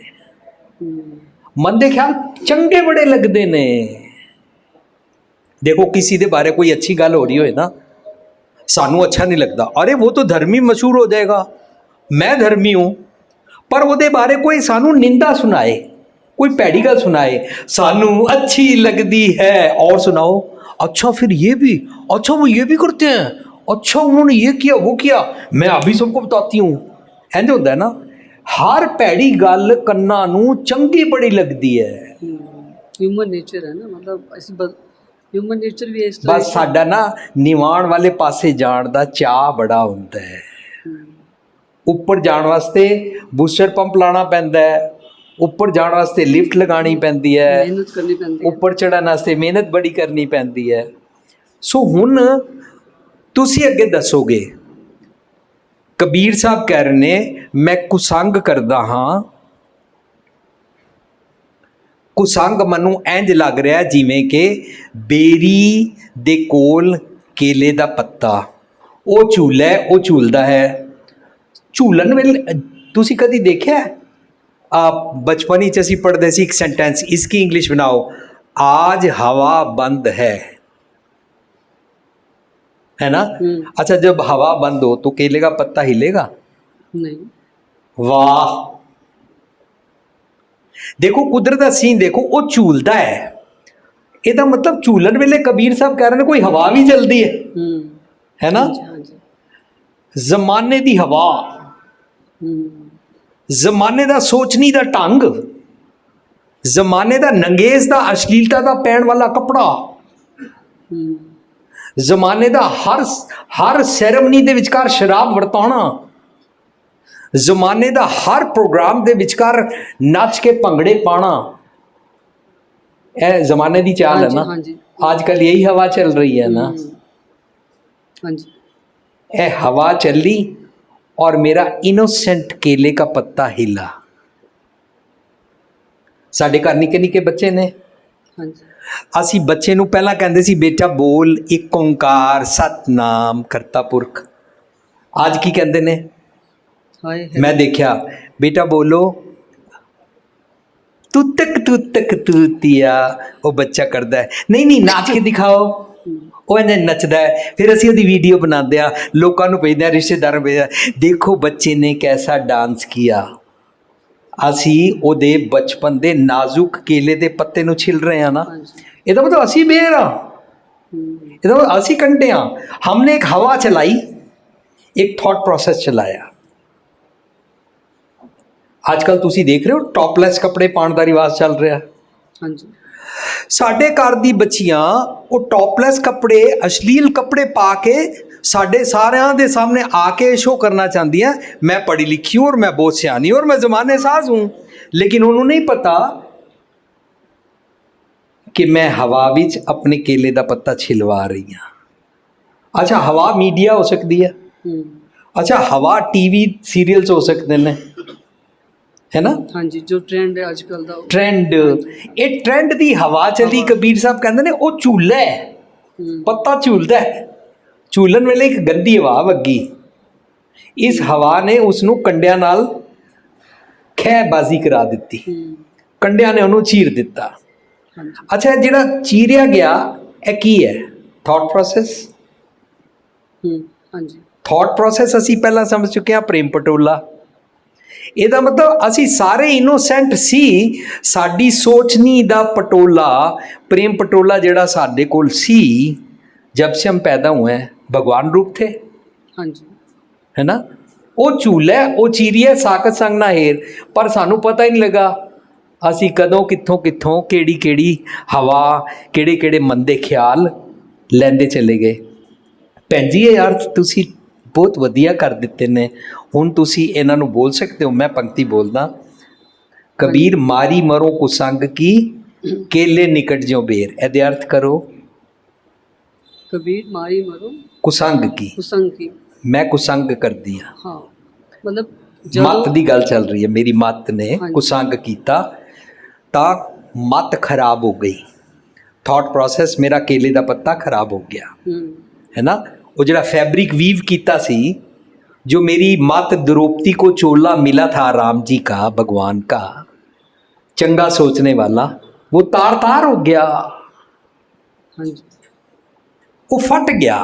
ਮੰਦੇ ਖਿਆਲ ਚੰਗੇ ਬੜੇ ਲੱਗਦੇ ਨੇ। देखो किसी के बारे कोई अच्छी गल हो रही हो ना, सानू अच्छा नहीं लगता, अरे वो तो धर्मी मशहूर हो जाएगा, मैं धर्मी हूँ, पर वो बारे कोई सानू निंदा सुनाए, कोई पैड़ी गल सुनाए, सानू अच्छी लगती है, और सुनाओ अच्छा फिर ये भी, अच्छा वो ये भी करते हैं, अच्छा उन्होंने ये किया वो किया, मैं अभी सबको बताती हूँ। इंज होंदा है ना, हर पैड़ी गल कन्ना नू चंगी बड़ी लगती है। ह्यूमन नेचर है ना, मतलब ऐसी ह्यूमन नेचर भी इस तरह बस साडा ना निवाण वाले पासे जाण दा चाह बड़ा हुंदा है। ਉੱਪਰ ਜਾਣ ਵਾਸਤੇ ਬੂਸਟਰ ਪੰਪ ਲਾਣਾ ਪੈਂਦਾ ਹੈ, ਉੱਪਰ ਜਾਣ ਵਾਸਤੇ ਲਿਫਟ ਲਗਾਣੀ ਪੈਂਦੀ ਹੈ, ਮਿਹਨਤ ਕਰਨੀ ਪੈਂਦੀ ਹੈ, ਉੱਪਰ ਚੜ੍ਹਨ ਵਾਸਤੇ ਮਿਹਨਤ ਬੜੀ ਕਰਨੀ ਪੈਂਦੀ ਹੈ। ਸੋ ਹੁਣ ਤੁਸੀਂ ਅੱਗੇ ਦੱਸੋਗੇ। ਕਬੀਰ ਸਾਹਿਬ ਕਹਿ ਰਹੇ ਨੇ ਮੈਂ ਕੁਸੰਗ ਕਰਦਾ ਹਾਂ, ਕੁਸੰਗ ਮੈਨੂੰ ਇੰਜ ਲੱਗ ਰਿਹਾ ਜਿਵੇਂ ਕਿ ਬੇਰੀ ਦੇ ਕੋਲ ਕੇਲੇ ਦਾ ਪੱਤਾ, ਉਹ ਝੂਲਾ ਹੈ, ਉਹ ਝੂਲਦਾ ਹੈ। ਝੂਲਣ ਵੇਲੇ ਤੁਸੀਂ ਕਦੀ ਦੇਖਿਆ ਬਚਪਨ ਵਿੱਚ ਅਸੀਂ ਪੜ੍ਹਦੇ ਸੀ ਇੱਕ ਸੈਂਟੈਂਸ, ਇਸकी इंग्लिश बनाओ, आज हवा बंद है ना। अच्छा जब हवा बंद हो तो केले का पत्ता हिलेगा नहीं। वाह, देखो कुदरत का सीन देखो, वो झूलता है। ਇਹਦਾ ਮਤਲਬ ਝੂਲਣ ਵੇਲੇ ਕਬੀਰ ਸਾਹਿਬ ਕਹਿ ਰਹੇ ਨੇ ਕੋਈ ਹਵਾ ਵੀ ਚੱਲਦੀ ਹੈ ਨਾ। ਜ਼ਮਾਨੇ ਦੀ ਹਵਾ, ਜ਼ਮਾਨੇ ਦਾ ਸੋਚਣੀ ਦਾ ਢੰਗ, ਜ਼ਮਾਨੇ ਦਾ ਨੰਗੇਜ਼ ਦਾ ਅਸ਼ਲੀਲਤਾ ਦਾ ਪੈਣ ਵਾਲਾ ਕੱਪੜਾ, ਜ਼ਮਾਨੇ ਦਾ ਹਰ ਸੈਰੇਮਨੀ ਦੇ ਵਿਚਕਾਰ ਸ਼ਰਾਬ ਵਰਤਾਉਣਾ, ਜ਼ਮਾਨੇ ਦਾ ਹਰ ਪ੍ਰੋਗਰਾਮ ਦੇ ਵਿਚਕਾਰ ਨੱਚ ਕੇ ਭੰਗੜੇ ਪਾਣਾ, ਇਹ ਜ਼ਮਾਨੇ ਦੀ ਚਾਲ ਹੈ ਨਾ। ਅੱਜ ਕੱਲ यही हवा चल रही है ना। ਇਹ हवा ਚੱਲੀ और मेरा इनोसेंट केले का पत्ता हिला। ਸਾਡੇ ਘਰ ਨਿੱਕੇ ਨਿੱਕੇ ਬੱਚੇ ਨੇ, ਅਸੀਂ ਬੱਚੇ ਨੂੰ ਪਹਿਲਾਂ ਕਹਿੰਦੇ ਸੀ ਬੇਟਾ ਬੋਲ ਇੱਕ ਓਂਕਾਰ ਸਤਨਾਮ ਕਰਤਾ ਪੁਰਖ। ਅੱਜ ਕੀ ਕਹਿੰਦੇ ਨੇ, ਮੈਂ ਦੇਖਿਆ ਬੇਟਾ ਬੋਲੋ ਤੂੰ ਤੱਕ ਤੂਤੀਆ, ਉਹ ਬੱਚਾ ਕਰਦਾ ਹੈ ਨਹੀਂ ਨਹੀਂ ਨਾਚ ਕੇ ਦਿਖਾਓ, ਉਹ ਇੰਝ ਨੱਚਦਾ ਹੈ। ਫਿਰ ਅਸੀਂ ਉਹਦੀ ਵੀਡੀਓ ਬਣਾਉਂਦੇ ਹਾਂ, ਲੋਕਾਂ ਨੂੰ ਭੇਜਦੇ ਹਾਂ, ਰਿਸ਼ਤੇਦਾਰਾਂ ਨੂੰ ਭੇਜਦੇ ਹਾਂ, ਦੇਖੋ ਬੱਚੇ ਨੇ ਕੈਸਾ ਡਾਂਸ ਕੀਆ। ਅਸੀਂ ਉਹਦੇ ਬਚਪਨ ਦੇ ਨਾਜ਼ੁਕ ਕੇਲੇ ਦੇ ਪੱਤੇ ਨੂੰ ਛਿਲ ਰਹੇ ਹਾਂ ਨਾ। ਇਹਦਾ ਮਤਲਬ ਅਸੀਂ ਬੇਰ ਹਾਂ, ਇਹਦਾ ਮਤਲਬ ਅਸੀਂ ਕੰਟੇ ਹਾਂ। हमने एक हवा चलाई, एक थॉट प्रोसेस चलाया। ਅੱਜ ਕੱਲ੍ਹ ਤੁਸੀਂ ਦੇਖ ਰਹੇ ਹੋ ਟੌਪਲੈਸ ਕੱਪੜੇ ਪਾਉਣ ਦਾ ਰਿਵਾਜ਼ ਚੱਲ ਰਿਹਾ। ਹਾਂਜੀ, ਸਾਡੇ ਘਰ ਦੀ ਬੱਚੀਆਂ ਉਹ ਟੌਪਲੈਸ ਕੱਪੜੇ, ਅਸ਼ਲੀਲ ਕੱਪੜੇ ਪਾ ਕੇ ਸਾਡੇ ਸਾਰਿਆਂ ਦੇ ਸਾਹਮਣੇ ਆ ਕੇ ਸ਼ੋ ਕਰਨਾ ਚਾਹੁੰਦੀਆਂ ਮੈਂ ਪੜ੍ਹੀ ਲਿਖੀ ਹੂੰ और मैं बहुत सियानी हूँ और मैं ज़माने साज हूँ। लेकिन उन्होंने नहीं पता कि मैं हवा विच अपने केले का पत्ता छिलवा रही हाँ। अच्छा हवा मीडिया हो सकती है, अच्छा हवा टीवी सीरियल्स हो सकते हैं, है ना। हाँ जी, जो ट्रेंड है आजकल का ट्रेंड, ये ट्रेंड दी हवा चली। कबीर साहब कहते हैं वो झूला है, पत्ता झूलता है। झूलन वेले एक गंदी हवा वगी, इस हवा ने उसनों कंडियां नाल खैबाजी करा दी, कंडियां ने उन्होंने चीर दिता। अच्छा जिहड़ा चीरिया गया यह की है, थॉट प्रोसेस। हाँ जी, थॉट प्रोसेस असी पहला समझ चुके हैं, प्रेम पटोला। ਇਹਦਾ ਮਤਲਬ ਅਸੀਂ ਸਾਰੇ ਇਨੋਸੈਂਟ ਸੀ, ਸਾਡੀ ਸੋਚਣੀ ਦਾ ਪਟੋਲਾ, ਪ੍ਰੇਮ ਪਟੋਲਾ ਜਿਹੜਾ ਸਾਡੇ ਕੋਲ ਸੀ जब से हम पैदा हुए हैं, भगवान रूप थे। हाँ जी, है ना। वो झूला वो चीरिया साकत संग ना हेर, पर सानू पता ही नहीं लगा ਅਸੀਂ ਕਦੋਂ ਕਿੱਥੋਂ ਕਿੱਥੋਂ ਕਿਹੜੀ ਕਿਹੜੀ ਹਵਾ, ਕਿਹੜੇ ਕਿਹੜੇ ਮੰਦੇ ਖਿਆਲ ਲੈਂਦੇ ਚਲੇ ਗਏ। ਭੈਣ ਜੀ ਇਹ ਅਰਥ ਤੁਸੀਂ ਬਹੁਤ ਵਧੀਆ ਕਰ ਦਿੱਤੇ ਨੇ। ਹੁਣ ਤੁਸੀਂ ਇਹਨਾਂ ਨੂੰ ਬੋਲ ਸਕਦੇ ਹੋ। ਮੈਂ ਪੰਕਤੀ ਬੋਲਦਾ, ਕਬੀਰ ਮਾਰੀ ਮਰੋ ਕੁਸੰਗ ਕੀ, ਕੇਲੇ ਨਿਕਟ ਜਿਉ ਬੇਰ। ਇਹਦੇ ਅਰਥ ਕਰੋ। ਕਬੀਰ ਮਾਰੀ ਮਰੋ ਕੁਸੰਗ ਕੀ, ਕੁਸੰਗ ਕੀ, ਮੈਂ ਕੁਸੰਗ ਕਰਦੀ ਹਾਂ। ਹਾਂ ਮਤਲਬ ਮੱਤ ਦੀ ਗੱਲ ਚੱਲ ਰਹੀ ਹੈ। ਮੇਰੀ ਮੱਤ ਨੇ ਕੁਸੰਗ ਕੀਤਾ ਤਾਂ ਮੱਤ ਖਰਾਬ ਹੋ ਗਈ। ਥਾਟ ਪ੍ਰੋਸੈਸ ਮੇਰਾ ਕੇਲੇ ਦਾ ਪੱਤਾ ਖਰਾਬ ਹੋ ਗਿਆ, ਹੈ ਨਾ। वो जरा फैब्रिक वीव किया सी, जो मेरी मत द्रौपदी को चोला मिला था राम जी का, भगवान का चंगा सोचने वाला, वो तार तार हो गया, वो फट गया।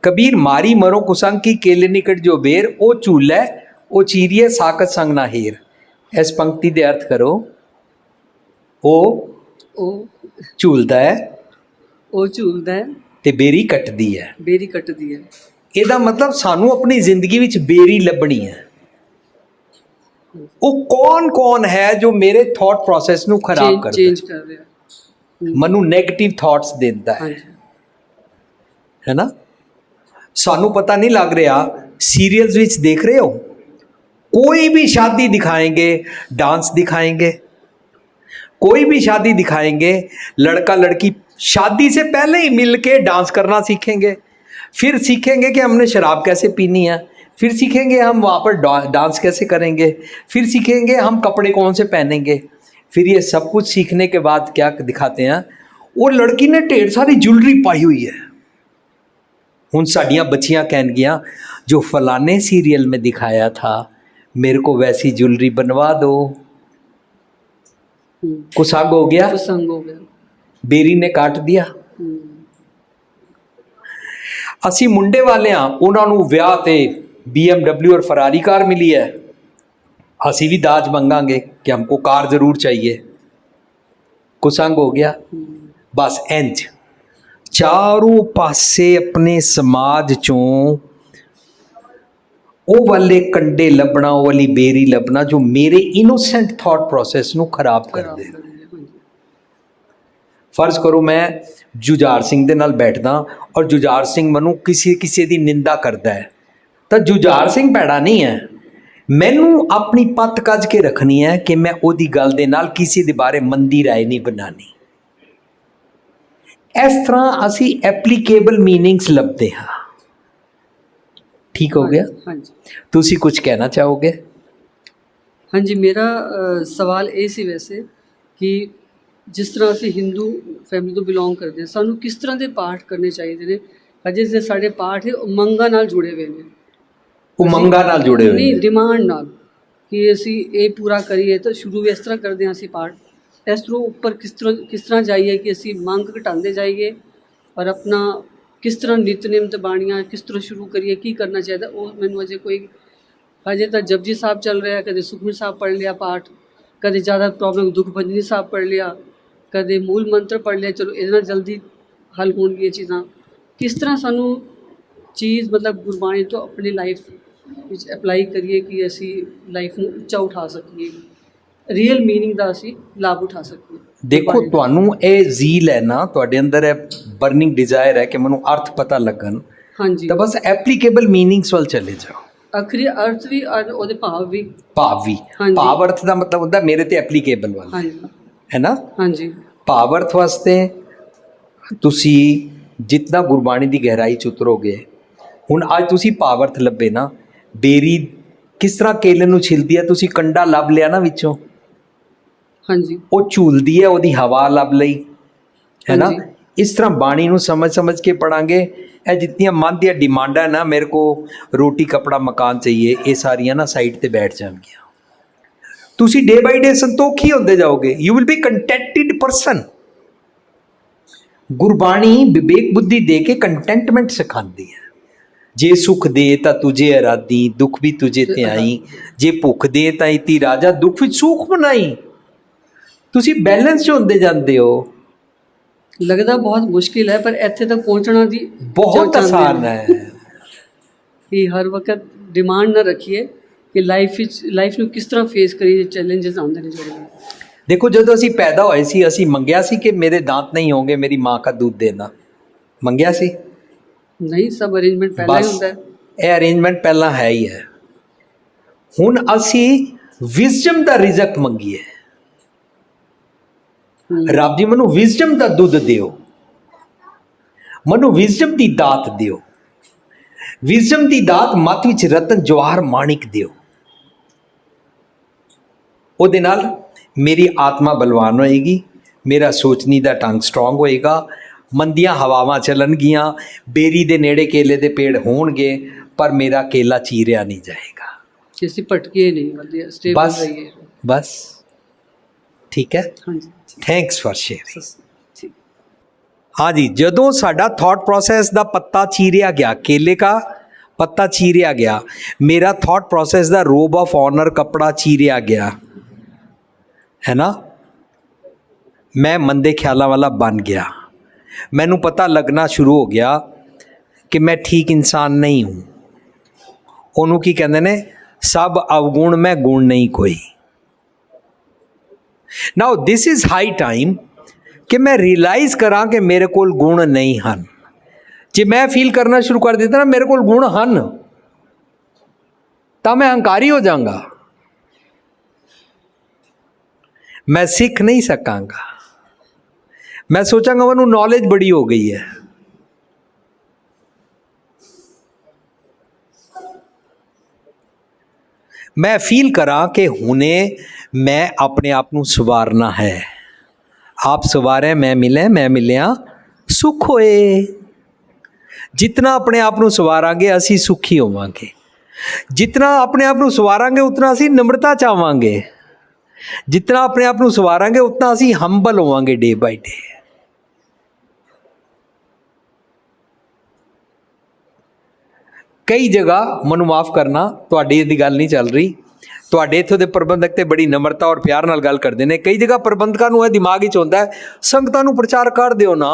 कबीर मारी मरो कुसंग की, केले निकट जो बेर, ओ चूला ओ चीरिए साकत संग ना हेर। इस पंक्ति दे अर्थ करो। ਉਹ ਉਹ ਝੂਲਦਾ ਹੈ ਉਹ ਝੂਲਦਾ ਹੈ, ਤੇ ਬੇਰੀ ਕੱਟਦੀ ਹੈ। ਬੇਰੀ ਕੱਟਦੀ ਹੈ। ਇਹਦਾ ਮਤਲਬ ਸਾਨੂੰ ਆਪਣੀ ਜ਼ਿੰਦਗੀ ਵਿੱਚ ਬੇਰੀ ਲੱਭਣੀ ਹੈ। ਉਹ ਕੌਣ ਹੈ ਜੋ ਮੇਰੇ ਥਾਟ ਪ੍ਰੋਸੈਸ ਨੂੰ ਖਰਾਬ ਕਰਦਾ ਚੇਂਜ ਕਰ ਰਿਹਾ। ਮੈਨੂੰ ਨੈਗੇਟਿਵ ਥਾਟਸ ਦਿੰਦਾ ਹੈ, ਹਾਂਜੀ ਹੈ ਨਾ। ਸਾਨੂੰ ਪਤਾ ਨਹੀਂ ਲੱਗ ਰਿਹਾ। सीरियल्स ਵਿੱਚ देख रहे हो, कोई भी शादी दिखाएंगे डांस दिखाएंगे, कोई भी शादी दिखाएंगे लड़का लड़की शादी से पहले ही मिल के डांस करना सीखेंगे, फिर सीखेंगे कि हमने शराब कैसे पीनी है, फिर सीखेंगे हम वहाँ पर डांस कैसे करेंगे, फिर सीखेंगे हम कपड़े कौन से पहनेंगे। फिर ये सब कुछ सीखने के बाद क्या दिखाते हैं, वो लड़की ने ढेर सारी ज्वेलरी पाई हुई है। ਹੁਣ ਸਾਡੀਆਂ ਬੱਚੀਆਂ ਕਹਿਣਗੀਆਂ जो फलाने सीरियल में दिखाया था मेरे को वैसी ज्वेलरी बनवा दो। कुसंग हो गया, कुसंग हो गया, बेरी ने काट दिया। ਅਸੀਂ ਮੁੰਡੇ ਵਾਲੇ ਹਾਂ, ਉਹਨਾਂ ਨੂੰ ਵਿਆਹ ਤੇ BMW और फरारी कार मिली है, ਅਸੀਂ ਵੀ ਦਾਜ ਮੰਗਾਂਗੇ कि हमको कार ज़रूर चाहिए। कुसंग हो गया। बस इंज ਚਾਰੋਂ ਪਾਸੇ ਆਪਣੇ ਸਮਾਜ ਚੋਂ ਉਹ ਵਾਲੇ ਕੰਡੇ ਲੱਭਣਾ, ਉਹ ਵਾਲੀ ਬੇਰੀ ਲੱਭਣਾ ਜੋ ਮੇਰੇ ਇਨੋਸੈਂਟ ਥਾਟ ਪ੍ਰੋਸੈਸ ਨੂੰ ਖਰਾਬ ਕਰਦੇ। ਫਰਜ਼ ਕਰੋ ਮੈਂ ਜੁਝਾਰ ਸਿੰਘ ਦੇ ਨਾਲ ਬੈਠਦਾ ਔਰ ਜੁਝਾਰ ਸਿੰਘ ਮੈਨੂੰ ਕਿਸੇ ਦੀ ਨਿੰਦਾ ਕਰਦਾ ਹੈ, ਤਾਂ ਜੁਝਾਰ ਸਿੰਘ ਭੈੜਾ ਨਹੀਂ ਹੈ। ਮੈਨੂੰ ਆਪਣੀ ਪੱਤ ਕੱਜ ਕੇ ਰੱਖਣੀ ਹੈ ਕਿ ਮੈਂ ਉਹਦੀ ਗੱਲ ਦੇ ਨਾਲ ਕਿਸੇ ਦੇ ਬਾਰੇ ਮੰਦੀ ਰਾਏ ਨਹੀਂ ਬਣਾਉਣੀ। ਇਸ ਤਰ੍ਹਾਂ ਅਸੀਂ ਐਪਲੀਕੇਬਲ ਮੀਨਿੰਗਸ ਲੱਭਦੇ ਹਾਂ। ਠੀਕ ਹੋ ਗਿਆ। ਹਾਂਜੀ ਤੁਸੀਂ ਕੁਝ ਕਹਿਣਾ ਚਾਹੋਗੇ? ਹਾਂਜੀ, ਮੇਰਾ ਸਵਾਲ ਇਹ ਸੀ ਵੈਸੇ ਕਿ ਜਿਸ ਤਰ੍ਹਾਂ ਅਸੀਂ ਹਿੰਦੂ ਫੈਮਿਲੀ ਤੋਂ ਬਿਲੋਂਗ ਕਰਦੇ ਹਾਂ, ਸਾਨੂੰ ਕਿਸ ਤਰ੍ਹਾਂ ਦੇ ਪਾਠ ਕਰਨੇ ਚਾਹੀਦੇ ਨੇ? ਅਜੇ ਜੇ ਸਾਡੇ ਪਾਠ ਹੈ ਉਮੰਗਾਂ ਨਾਲ ਜੁੜੇ ਹੋਏ ਨੇ, ਉਮੰਗਾਂ ਨਾਲ ਜੁੜੇ ਹੋਏ ਨਹੀਂ ਨੇ, ਡਿਮਾਂਡ ਨਾਲ ਕਿ ਅਸੀਂ ਇਹ ਪੂਰਾ ਕਰੀਏ। ਤਾਂ ਸ਼ੁਰੂ ਵੀ ਇਸ ਤਰ੍ਹਾਂ ਕਰਦੇ ਹਾਂ ਅਸੀਂ ਪਾਠ, ਇਸ ਤੋਂ ਉੱਪਰ ਕਿਸ ਤਰ੍ਹਾਂ ਜਾਈਏ ਕਿ ਅਸੀਂ ਮੰਗ ਘਟਾਉਂਦੇ ਜਾਈਏ ਔਰ ਆਪਣਾ ਕਿਸ ਤਰ੍ਹਾਂ ਨਿਤਨੇਮ ਤੇ ਬਾਣੀਆਂ ਕਿਸ ਤਰ੍ਹਾਂ ਸ਼ੁਰੂ ਕਰੀਏ, ਕੀ ਕਰਨਾ ਚਾਹੀਦਾ, ਉਹ ਮੈਨੂੰ ਅਜੇ ਤਾਂ ਜਪਜੀ ਸਾਹਿਬ ਚੱਲ ਰਿਹਾ, ਕਦੇ ਸੁਖਮਨੀ ਸਾਹਿਬ ਪੜ੍ਹ ਲਿਆ ਪਾਠ, ਕਦੇ ਜ਼ਿਆਦਾ ਪ੍ਰੋਬਲਮ ਦੁੱਖ ਭੰਜਨੀ ਸਾਹਿਬ ਪੜ੍ਹ ਲਿਆ, ਕਦੇ ਮੂਲ ਮੰਤਰ ਪੜ੍ਹ ਲਿਆ। ਚਲੋ ਇਹਦੇ ਨਾਲ ਜਲਦੀ ਹੱਲ ਹੋਣਗੀਆਂ ਇਹ ਚੀਜ਼ਾਂ। ਕਿਸ ਤਰ੍ਹਾਂ ਸਾਨੂੰ ਚੀਜ਼ ਮਤਲਬ ਗੁਰਬਾਣੀ ਤੋਂ ਆਪਣੀ ਲਾਈਫ ਵਿੱਚ ਅਪਲਾਈ ਕਰੀਏ ਕਿ ਅਸੀਂ ਲਾਈਫ ਨੂੰ ਉੱਚਾ ਉਠਾ ਸਕੀਏ, ਰੀਅਲ ਮੀਨਿੰਗ ਦਾ ਅਸੀਂ ਲਾਭ ਉਠਾ ਸਕੀਏ। ਦੇਖੋ, ਤੁਹਾਨੂੰ ਇਹ ਜ਼ੀਲ ਹੈ ਨਾ, ਤੁਹਾਡੇ ਅੰਦਰ ਇਹ ਬਰਨਿੰਗ ਡਿਜ਼ਾਇਰ ਹੈ ਕਿ ਮੈਨੂੰ ਅਰਥ ਪਤਾ ਲੱਗਣ, ਹਾਂਜੀ, ਤਾਂ ਬਸ ਐਪਲੀਕੇਬਲ ਮੀਨਿੰਗਸ ਵੱਲ ਚਲੇ ਜਾਓ। ਆਖਰੀ ਅਰਥ ਵੀ ਔਰ ਉਹਦੇ ਭਾਵ ਵੀ। ਹਾਂਜੀ। ਭਾਵ ਅਰਥ ਦਾ ਮਤਲਬ ਹੁੰਦਾ ਮੇਰੇ ਤੇ ਐਪਲੀਕੇਬਲ ਵਾਲਾ, ਹਾਂਜੀ, ਹੈ ਨਾ। ਹਾਂਜੀ, ਭਾਵ ਅਰਥ ਵਾਸਤੇ ਤੁਸੀਂ ਜਿਤਨਾ ਗੁਰਬਾਣੀ ਦੀ ਗਹਿਰਾਈ 'ਚ ਉਤਰੋਗੇ, ਹੁਣ ਅੱਜ ਤੁਸੀਂ ਭਾਵ ਅਰਥ ਲੱਭੇ ਨਾ, ਬੇਰੀ ਕਿਸ ਤਰ੍ਹਾਂ ਕੇਲੇ ਨੂੰ ਛਿਲਦੀ ਹੈ, ਤੁਸੀਂ ਕੰਡਾ ਲੱਭ ਲਿਆ ਨਾ ਵਿੱਚੋਂ, ਹਾਂਜੀ, ਉਹ ਝੂਲਦੀ ਹੈ, ਉਹਦੀ ਹਵਾ ਲੱਭ ਲਈ, ਹੈ ਨਾ। ਇਸ ਤਰ੍ਹਾਂ ਬਾਣੀ ਨੂੰ ਸਮਝ ਕੇ ਪੜਾਂਗੇ। ਇਹ ਜਿਤਨੀਆਂ ਮਨ ਦੀਆਂ ਡਿਮਾਂਡਾਂ ਨਾ, ਮੇਰੇ ਕੋ ਰੋਟੀ ਕੱਪੜਾ ਮਕਾਨ ਚਾਹੀਏ, ਇਹ ਸਾਰੀਆਂ ਨਾ ਸਾਈਡ ਤੇ ਬੈਠ ਜਾਣਗੀਆਂ। ਤੁਸੀਂ ਡੇ ਬਾਈ ਡੇ ਸੰਤੋਖੀ ਹੁੰਦੇ ਜਾਓਗੇ। You will be contented person. Gurbani ਵਿਵੇਕ ਬੁੱਧੀ ਦੇ ਕੇ ਕੰਟੈਂਟਮੈਂਟ ਸਿਖਾਉਂਦੀ ਹੈ। ਜੇ ਸੁਖ ਦੇ ਤਾਂ ਤੁਝੇ ਅਰਾਧੀ, ਦੁੱਖ ਵੀ ਤੁਝੇ ਤੇ ਆਈ, ਜੇ ਭੁੱਖ ਦੇ ਤਾਂ ਇਤੀ ਰਾਜਾ, ਦੁੱਖ ਵਿੱਚ ਸੁਖ ਬਣਾਈ। ਤੁਸੀਂ ਬੈਲੈਂਸ 'ਚ ਹੁੰਦੇ ਜਾਂਦੇ ਹੋ। ਲੱਗਦਾ ਬਹੁਤ ਮੁਸ਼ਕਿਲ ਹੈ, ਪਰ ਇੱਥੇ ਤੱਕ ਪਹੁੰਚਣਾ ਦੀ ਬਹੁਤ ਆਸਾਨ ਹੈ। ਕਿ ਹਰ ਵਕਤ ਡਿਮਾਂਡ ਨਾ ਰੱਖੀਏ ਕਿ ਲਾਈਫ ਨੂੰ ਕਿਸ ਤਰ੍ਹਾਂ ਫੇਸ ਕਰੀਏ, ਚੈਲੰਜਸ ਆਉਂਦੇ ਨੇ ਜਿਹੜੇ। ਦੇਖੋ, ਜਦੋਂ ਅਸੀਂ ਪੈਦਾ ਹੋਏ ਸੀ, ਅਸੀਂ ਮੰਗਿਆ ਸੀ ਕਿ ਮੇਰੇ दांत नहीं होंगे, मेरी माँ का दूध देना, ਮੰਗਿਆ ਸੀ? ਨਹੀਂ, ਸਭ ਅਰੇਂਜਮੈਂਟ ਪਹਿਲਾਂ ਹੀ ਹੁੰਦਾ ਹੈ। ਇਹ ਅਰੇਂਜਮੈਂਟ ਪਹਿਲਾਂ ਹੈ ਹੀ ਹੈ। ਹੁਣ ਅਸੀਂ ਵਿਜ਼ਡਮ ਦਾ ਰਿਜ਼ਕ ਮੰਗੀਏ। ਰੱਬ ਜੀ, ਮੈਨੂੰ ਵਿਜ਼ਡਮ ਦਾ ਦੁੱਧ ਦਿਓ, ਮੈਨੂੰ ਵਿਜ਼ਡਮ ਦੀ ਦਾਤ ਦਿਓ, ਵਿਜ਼ਡਮ ਦੀ ਦਾਤ ਮੱਤ ਵਿੱਚ ਰਤਨ ਜਵਾਹਰ ਮਾਣਿਕ ਦਿਓ। ਉਹਦੇ ਨਾਲ ਮੇਰੀ ਆਤਮਾ ਬਲਵਾਨ ਹੋਏਗੀ, ਮੇਰਾ ਸੋਚਣੀ ਦਾ ਢੰਗ ਸਟਰੋਂਗ ਹੋਏਗਾ, ਮੰਦੀਆਂ ਹਵਾਵਾਂ ਚੱਲਣਗੀਆਂ, ਬੇਰੀ ਦੇ ਨੇੜੇ ਕੇਲੇ ਦੇ ਪੇੜ ਹੋਣਗੇ, ਪਰ ਮੇਰਾ ਕੇਲਾ ਚੀਰਿਆ ਨਹੀਂ ਜਾਏਗਾ। ਕਿ ਅਸੀਂ ਭਟਕੇ ਨਹੀਂ, ਵਧੀਆ ਸਟੇਬਲ ਰਹੀਏ। ਬਸ ਠੀਕ ਹੈ। ਹਾਂਜੀ, ਥੈਂਕਸ ਫॉर ਸ਼ੇਅਰਿੰਗ। ਠੀਕ। हाँ जी, ਜਦੋਂ ਸਾਡਾ ਥਾਟ ਪ੍ਰੋਸੈਸ ਦਾ ਪੱਤਾ ਚੀਰਿਆ ਗਿਆ, ਕੇਲੇ का पत्ता चीरिया गया, मेरा थॉट प्रोसेस दा रोब ऑफ ऑनर कपड़ा चीरिया गया, है ना। मैं मंदे ख्यालों वाला बन गया। मैनू पता लगना शुरू हो गया कि मैं ठीक इंसान नहीं हूँ। ਉਹਨੂੰ ਕੀ ਕਹਿੰਦੇ ਨੇ, ਸਭ ਅਵਗੁਣ ਮੈਂ ਗੁਣ ਨਹੀਂ ਕੋਈ। ਨਾਓ ਦਿਸ ਇਜ਼ ਹਾਈ ਟਾਈਮ ਕਿ ਮੈਂ ਰਿਅਲਾਈਜ਼ ਕਰਾਂ ਕਿ ਮੇਰੇ ਕੋਲ ਗੁਣ ਨਹੀਂ ਹਨ। ਜੇ ਮੈਂ ਫੀਲ ਕਰਨਾ ਸ਼ੁਰੂ ਕਰ ਦਿੱਤਾ ਨਾ ਮੇਰੇ ਕੋਲ ਗੁਣ ਹਨ, ਤਾਂ ਮੈਂ ਹੰਕਾਰੀ ਹੋ ਜਾਵਾਂਗਾ, मैं सीख नहीं सकांगा। मैं सोचांगा मैनू नॉलेज बड़ी हो गई है। मैं फील करा कि हुने मैं अपने आप नू सवारना है। आप सवारे मैं मिलिया सुख होए। जितना अपने आप नू सवारांगे असी सुखी होवांगे। जितना अपने आप नू सवारांगे उतना असी नम्रता चावांगे। जितना अपने आप नू सवारांगे उतना असी हंबल होवांगे डे बाय डे। कई जगह मनु माफ़ करना तुहाडी दी गल नहीं चल रही, तुहाडे इत्थों दे प्रबंधक ते बड़ी नम्रता और प्यार नाल गल करदे ने। कई जगह प्रबंधकां नू दिमाग विच हुंदा है संगतां नू प्रचार कर दिओ ना,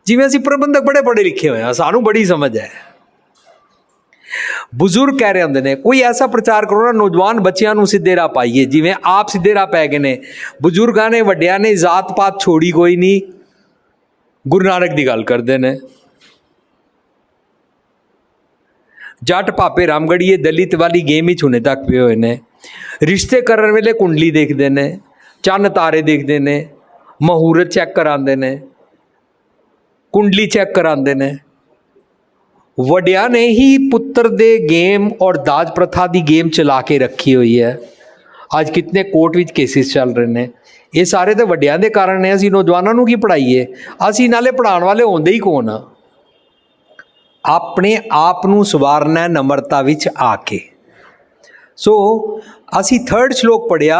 जिवें असीं प्रबंधक बड़े पढ़े लिखे होए आ, सानू बड़ी समझ है। बुजुर्ग कह रहे होंदे ने कोई ऐसा प्रचार करो ना नौजवान बच्चियां नू सीधे राह पाइए, जिवें आप सीधे राह पै गए ने। बुजुर्गां ने वड्डियां ने जात पात छोड़ी कोई नहीं, गुरु नानक दी गल करदे ने। जट पापे रामगढ़िए दलित वाली गेम ही हुणे तक पे हुए ने। रिश्ते करन वेले कुंडली देखते ने, चन्न तारे देखते ने, मुहूर्त चैक करांदे ने, कुंडली चैक करांदे ने। वड्डियां ने ही पुत्र दे गेम और दाज प्रथा दी गेम चला के रखी हुई है। आज कितने कोर्ट विच केसिस चल रहे हैं। ये सारे तो वड्डियां दे कारण ने। असीं नौजवानों नूं की पढ़ाईए, असीं नाले पढ़ाउण वाले होंदे ही कौन आ। अपने आप नूं सवारना नम्रता विच आके। सो असी थर्ड श्लोक पढ़िया,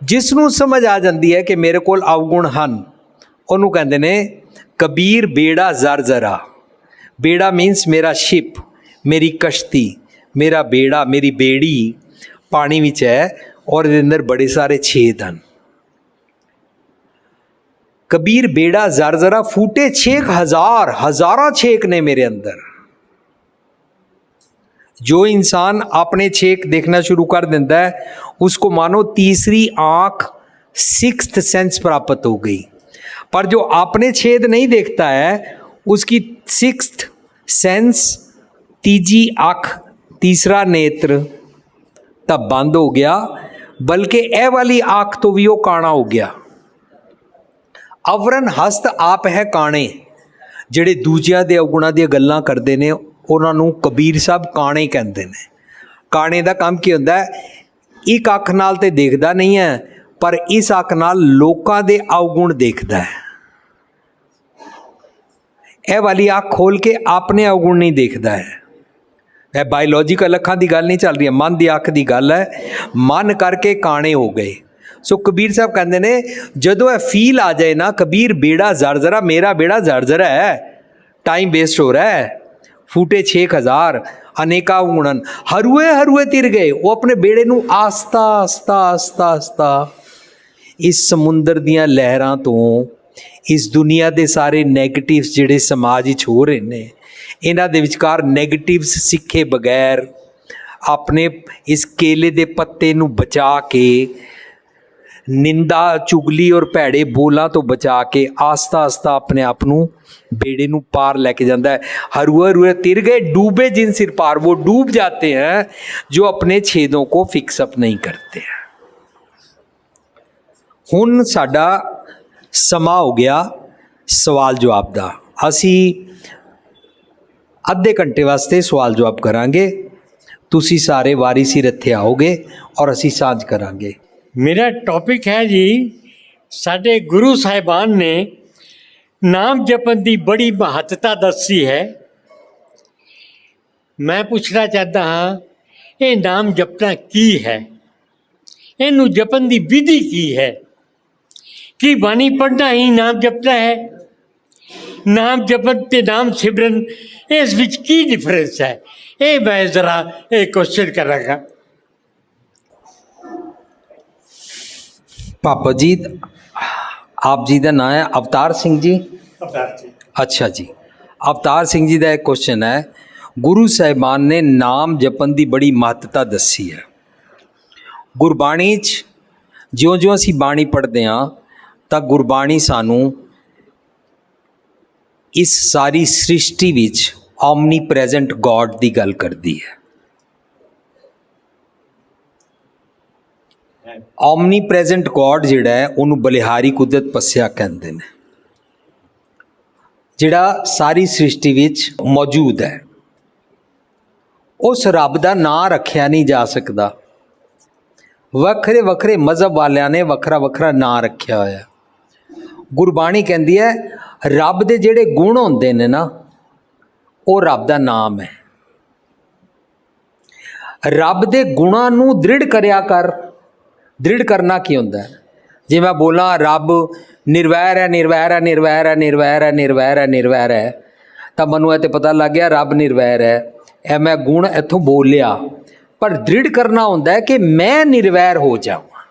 जिसनूं समझ आ जाती है कि मेरे कोल अवगुण हन, उहनूं कहंदे ने कबीर बेड़ा जर जरा। बेड़ा मीनस मेरा शिप, मेरी कश्ती, मेरा बेड़ा, मेरी बेड़ी पानी विच है और इहदे अंदर बड़े सारे छेद हैं। कबीर बेड़ा जर जरा, फूटे छेक हजार, हजारां छेक ने मेरे अंदर। जो इंसान अपने छेक देखना शुरू कर देता है उसको मानो तीसरी आंख, सिक्स्थ सेंस प्राप्त हो गई। पर जो अपने छेद नहीं देखता है उसकी सिक्स्थ सेंस, तीजी अख, तीसरा नेत्र तब बंद हो गया, बल्कि ए वाली आंख तो भी वो काना हो गया। अवरन हस्त आप है काने। ਜਿਹੜੇ ਦੂਜਿਆਂ ਦੇ ਅਵਗੁਣਾਂ ਦੀਆਂ ਗੱਲਾਂ ਕਰਦੇ ਨੇ ਉਹਨਾਂ ਨੂੰ ਕਬੀਰ ਸਾਹਿਬ ਕਾਣੇ ਕਹਿੰਦੇ ਨੇ। ਕਾਣੇ ਦਾ ਕੰਮ ਕੀ ਹੁੰਦਾ ਹੈ? ਇੱਕ ਅੱਖ ਨਾਲ ਤੇ ਦੇਖਦਾ ਨਹੀਂ ਹੈ, ਪਰ ਇਸ ਅੱਖ ਨਾਲ ਲੋਕਾਂ ਦੇ ਅਵਗੁਣ ਦੇਖਦਾ ਹੈ। ਇਹ ਵਾਲੀ ਅੱਖ ਖੋਲ ਕੇ ਆਪਣੇ ਅਵਗੁਣ ਨਹੀਂ ਦੇਖਦਾ ਹੈ। ਇਹ ਬਾਇਓਲੋਜੀਕਲ ਅੱਖਾਂ ਦੀ ਗੱਲ ਨਹੀਂ ਚੱਲ ਰਹੀ ਹੈ, ਮਨ ਦੀ ਅੱਖ ਦੀ ਗੱਲ ਹੈ। ਮਨ ਕਰਕੇ ਕਾਣੇ ਹੋ ਗਏ। सो कबीर साहब कहते ने जदों यह फील आ जाए ना, कबीर बेड़ा जरजरा, मेरा बेड़ा जरजरा है, टाइम वेस्ट हो रहा है, फूटे 6000 अनेका गुणन, हरूले हरूले तिर गए। वो अपने बेड़े नू आस्ता आस्ता आस्ता आस्ता इस समुंदर दियां लहरां तो, इस दुनिया के सारे नैगेटिव्स जिहड़े समाज विच हो रहे ने, इन्हां दे विचकार नैगेटिव्स सीखे बगैर अपने इस केले दे पत्ते नू बचा के, निंदा चुगली और भैड़े बोलों तो बचा के आस्ता आस्ता अपने आप नू बेड़े नू पार लैके जाता है। हरूले हरूले तिर गए, डूबे जिन सिर पार, वो डूब जाते हैं जो अपने छेदों को फिक्सअप नहीं करते हैं। हुण साडा समा हो गया सवाल जवाब दा। असी अद्धे घंटे वास्ते सवाल जवाब करांगे। तुसी सारे वारी सिर इत्थे आओगे और असी सांझ करांगे। मेरा टॉपिक है जी, साढ़े गुरु साहिबान ने नाम जपन की बड़ी महत्ता दसी है। मैं पूछना चाहता हाँ, ये नाम जपना की है, इनू जपन की विधि की है? कि बाणी पढ़ना ही नाम जपना है? नाम जपन ते नाम सिमरन इस विच की डिफरेंस है? ये मैं ज़रा एक क्वेश्चन करांगा। पापा जी ਆਪ ਜੀ ਦਾ ਨਾਮ ਹੈ ਅਵਤਾਰ ਸਿੰਘ ਜੀ? ਅੱਛਾ ਜੀ। ਅਵਤਾਰ ਸਿੰਘ ਜੀ ਦਾ ਇੱਕ ਕੁਐਸਚਨ ਹੈ, ਗੁਰੂ ਸਾਹਿਬਾਨ ਨੇ ਨਾਮ ਜਪਣ ਦੀ ਬੜੀ ਮਹੱਤਤਾ ਦੱਸੀ ਹੈ। ਗੁਰਬਾਣੀ 'ਚ ਜਿਉਂ-ਜਿਉਂ ਅਸੀਂ ਬਾਣੀ ਪੜ੍ਹਦੇ ਹਾਂ ਤਾਂ ਗੁਰਬਾਣੀ ਸਾਨੂੰ ਇਸ ਸਾਰੀ ਸ੍ਰਿਸ਼ਟੀ ਵਿੱਚ ਓਮਨੀ ਪ੍ਰੈਜ਼ੈਂਟ ਗੋਡ ਦੀ ਗੱਲ ਕਰਦੀ ਹੈ। ਓਮਨੀ ਪ੍ਰੈਜ਼ੈਂਟ ਗੋਡ ਜਿਹੜਾ ਹੈ ਉਹਨੂੰ ਬਲਿਹਾਰੀ ਕੁਦਰਤ ਪੱਸਿਆ ਕਹਿੰਦੇ ਨੇ, ਜਿਹੜਾ ਸਾਰੀ ਸ੍ਰਿਸ਼ਟੀ ਵਿੱਚ ਮੌਜੂਦ ਹੈ। ਉਸ ਰੱਬ ਦਾ ਨਾਂ ਰੱਖਿਆ ਨਹੀਂ ਜਾ ਸਕਦਾ। ਵੱਖਰੇ ਵੱਖਰੇ ਮਜ਼ਹਬ ਵਾਲਿਆਂ ਨੇ ਵੱਖਰਾ ਵੱਖਰਾ ਨਾਂ ਰੱਖਿਆ ਹੋਇਆ। ਗੁਰਬਾਣੀ ਕਹਿੰਦੀ ਹੈ ਰੱਬ ਦੇ ਜਿਹੜੇ ਗੁਣ ਹੁੰਦੇ ਨੇ ਨਾ, ਉਹ ਰੱਬ ਦਾ ਨਾਮ ਹੈ। ਰੱਬ ਦੇ ਗੁਣਾਂ ਨੂੰ ਦ੍ਰਿੜ ਕਰਿਆ ਕਰ। ਦ੍ਰਿੜ ਕਰਨਾ ਕੀ ਹੁੰਦਾ ਹੈ? ਜੇ ਮੈਂ ਬੋਲਾਂ ਰੱਬ ਨਿਰਵੈਰ ਹੈ, ਨਿਰਵੈਰ ਹੈ, ਨਿਰਵੈਰ ਹੈ, ਨਿਰਵੈਰ ਹੈ, ਨਿਰਵੈਰ ਹੈ, ਨਿਰਵੈਰ ਹੈ, ਤਾਂ ਮੈਨੂੰ ਇਹ ਤਾਂ ਪਤਾ ਲੱਗ ਗਿਆ ਰੱਬ ਨਿਰਵੈਰ ਹੈ। ਇਹ ਮੈਂ ਗੁਣ ਇੱਥੋਂ ਬੋਲਿਆ, ਪਰ ਦ੍ਰਿੜ ਕਰਨਾ ਹੁੰਦਾ ਹੈ ਕਿ ਮੈਂ ਨਿਰਵੈਰ ਹੋ ਜਾਵਾਂ।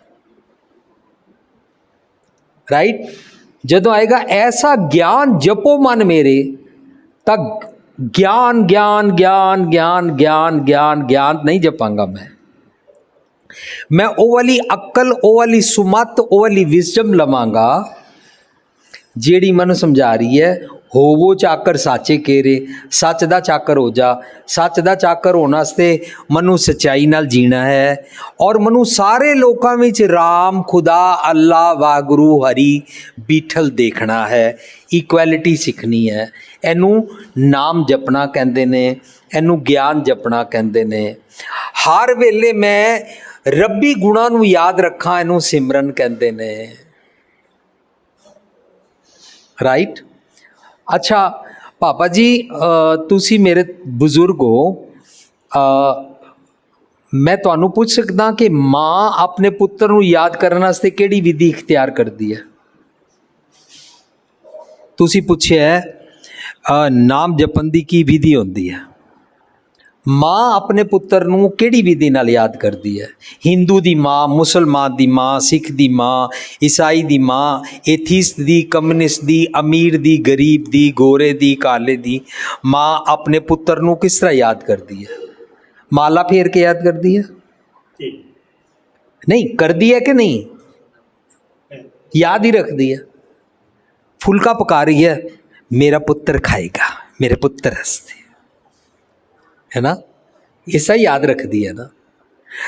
ਰਾਈਟ? ਜਦੋਂ ਆਏਗਾ ਐਸਾ ਗਿਆਨ ਜਪੋ ਮਨ ਮੇਰੇ, ਤਾਂ ਗਿਆਨ ਗਿਆਨ ਗਿਆਨ ਗਿਆਨ ਗਿਆਨ ਗਿਆਨ ਗਿਆਨ ਨਹੀਂ ਜਪਾਂਗਾ ਮੈਂ ਉਹ ਵਾਲੀ ਅਕਲ, ਉਹ ਵਾਲੀ ਸੁਮਤ, ਉਹ ਵਾਲੀ ਵਿਜ਼ਡਮ ਲਵਾਂਗਾ ਜਿਹੜੀ ਮੈਨੂੰ ਸਮਝਾ ਰਹੀ ਹੈ ਹੋਵੋ ਚਾਕਰ ਸਾਚੇ ਕੇਰੇ, ਸੱਚ ਦਾ ਚਾਕਰ ਹੋ ਜਾ। ਸੱਚ ਦਾ ਚਾਕਰ ਹੋਣ ਵਾਸਤੇ ਮੈਨੂੰ ਸੱਚਾਈ ਨਾਲ ਜੀਣਾ ਹੈ, ਔਰ ਮੈਨੂੰ ਸਾਰੇ ਲੋਕਾਂ ਵਿੱਚ ਰਾਮ, ਖੁਦਾ, ਅੱਲਾ, ਵਾਹਿਗੁਰੂ, ਹਰੀ, ਬੀਠਲ ਦੇਖਣਾ ਹੈ। ਇਕੁਐਲਿਟੀ ਸਿੱਖਣੀ ਹੈ। ਇਹਨੂੰ ਨਾਮ ਜਪਣਾ ਕਹਿੰਦੇ ਨੇ, ਇਹਨੂੰ ਗਿਆਨ ਜਪਣਾ ਕਹਿੰਦੇ ਨੇ। ਹਰ ਵੇਲੇ ਮੈਂ ਰੱਬੀ ਗੁਣਾਂ ਨੂੰ ਯਾਦ ਰੱਖਾਂ, ਇਹਨੂੰ ਸਿਮਰਨ ਕਹਿੰਦੇ ਨੇ। ਰਾਈਟ? ਅੱਛਾ ਪਾਪਾ ਜੀ, ਤੁਸੀਂ ਮੇਰੇ ਬਜ਼ੁਰਗ ਹੋ, ਮੈਂ ਤੁਹਾਨੂੰ ਪੁੱਛ ਸਕਦਾ ਕਿ ਮਾਂ ਆਪਣੇ ਪੁੱਤਰ ਨੂੰ ਯਾਦ ਕਰਨ ਵਾਸਤੇ ਕਿਹੜੀ ਵਿਧੀ ਇਖਤਿਆਰ ਕਰਦੀ ਹੈ? ਤੁਸੀਂ ਪੁੱਛਿਆ ਨਾਮ ਜਪਣ ਦੀ ਕੀ ਵਿਧੀ ਹੁੰਦੀ ਹੈ? ਮਾਂ ਆਪਣੇ ਪੁੱਤਰ ਨੂੰ ਕਿਹੜੀ ਵਿਧੀ ਨਾਲ ਯਾਦ ਕਰਦੀ ਹੈ? ਹਿੰਦੂ ਦੀ ਮਾਂ, ਮੁਸਲਮਾਨ ਦੀ ਮਾਂ, ਸਿੱਖ ਦੀ ਮਾਂ, ਈਸਾਈ ਦੀ ਮਾਂ, ਏਥੀਸਟ ਦੀ, ਕਮਿਊਨਿਸਟ ਦੀ, ਅਮੀਰ ਦੀ, ਗਰੀਬ ਦੀ, ਗੋਰੇ ਦੀ, ਕਾਲੇ ਦੀ ਮਾਂ ਆਪਣੇ ਪੁੱਤਰ ਨੂੰ ਕਿਸ ਤਰ੍ਹਾਂ ਯਾਦ ਕਰਦੀ ਹੈ? ਮਾਲਾ ਫੇਰ ਕੇ ਯਾਦ ਕਰਦੀ ਹੈ? ਨਹੀਂ ਕਰਦੀ ਹੈ ਕਿ ਨਹੀਂ? याद ही रख दिया। फुलका पका रही है, मेरा पुत्र खाएगा, मेरे पुत्र हंसते, है ना, ऐसा याद रख दिया ना।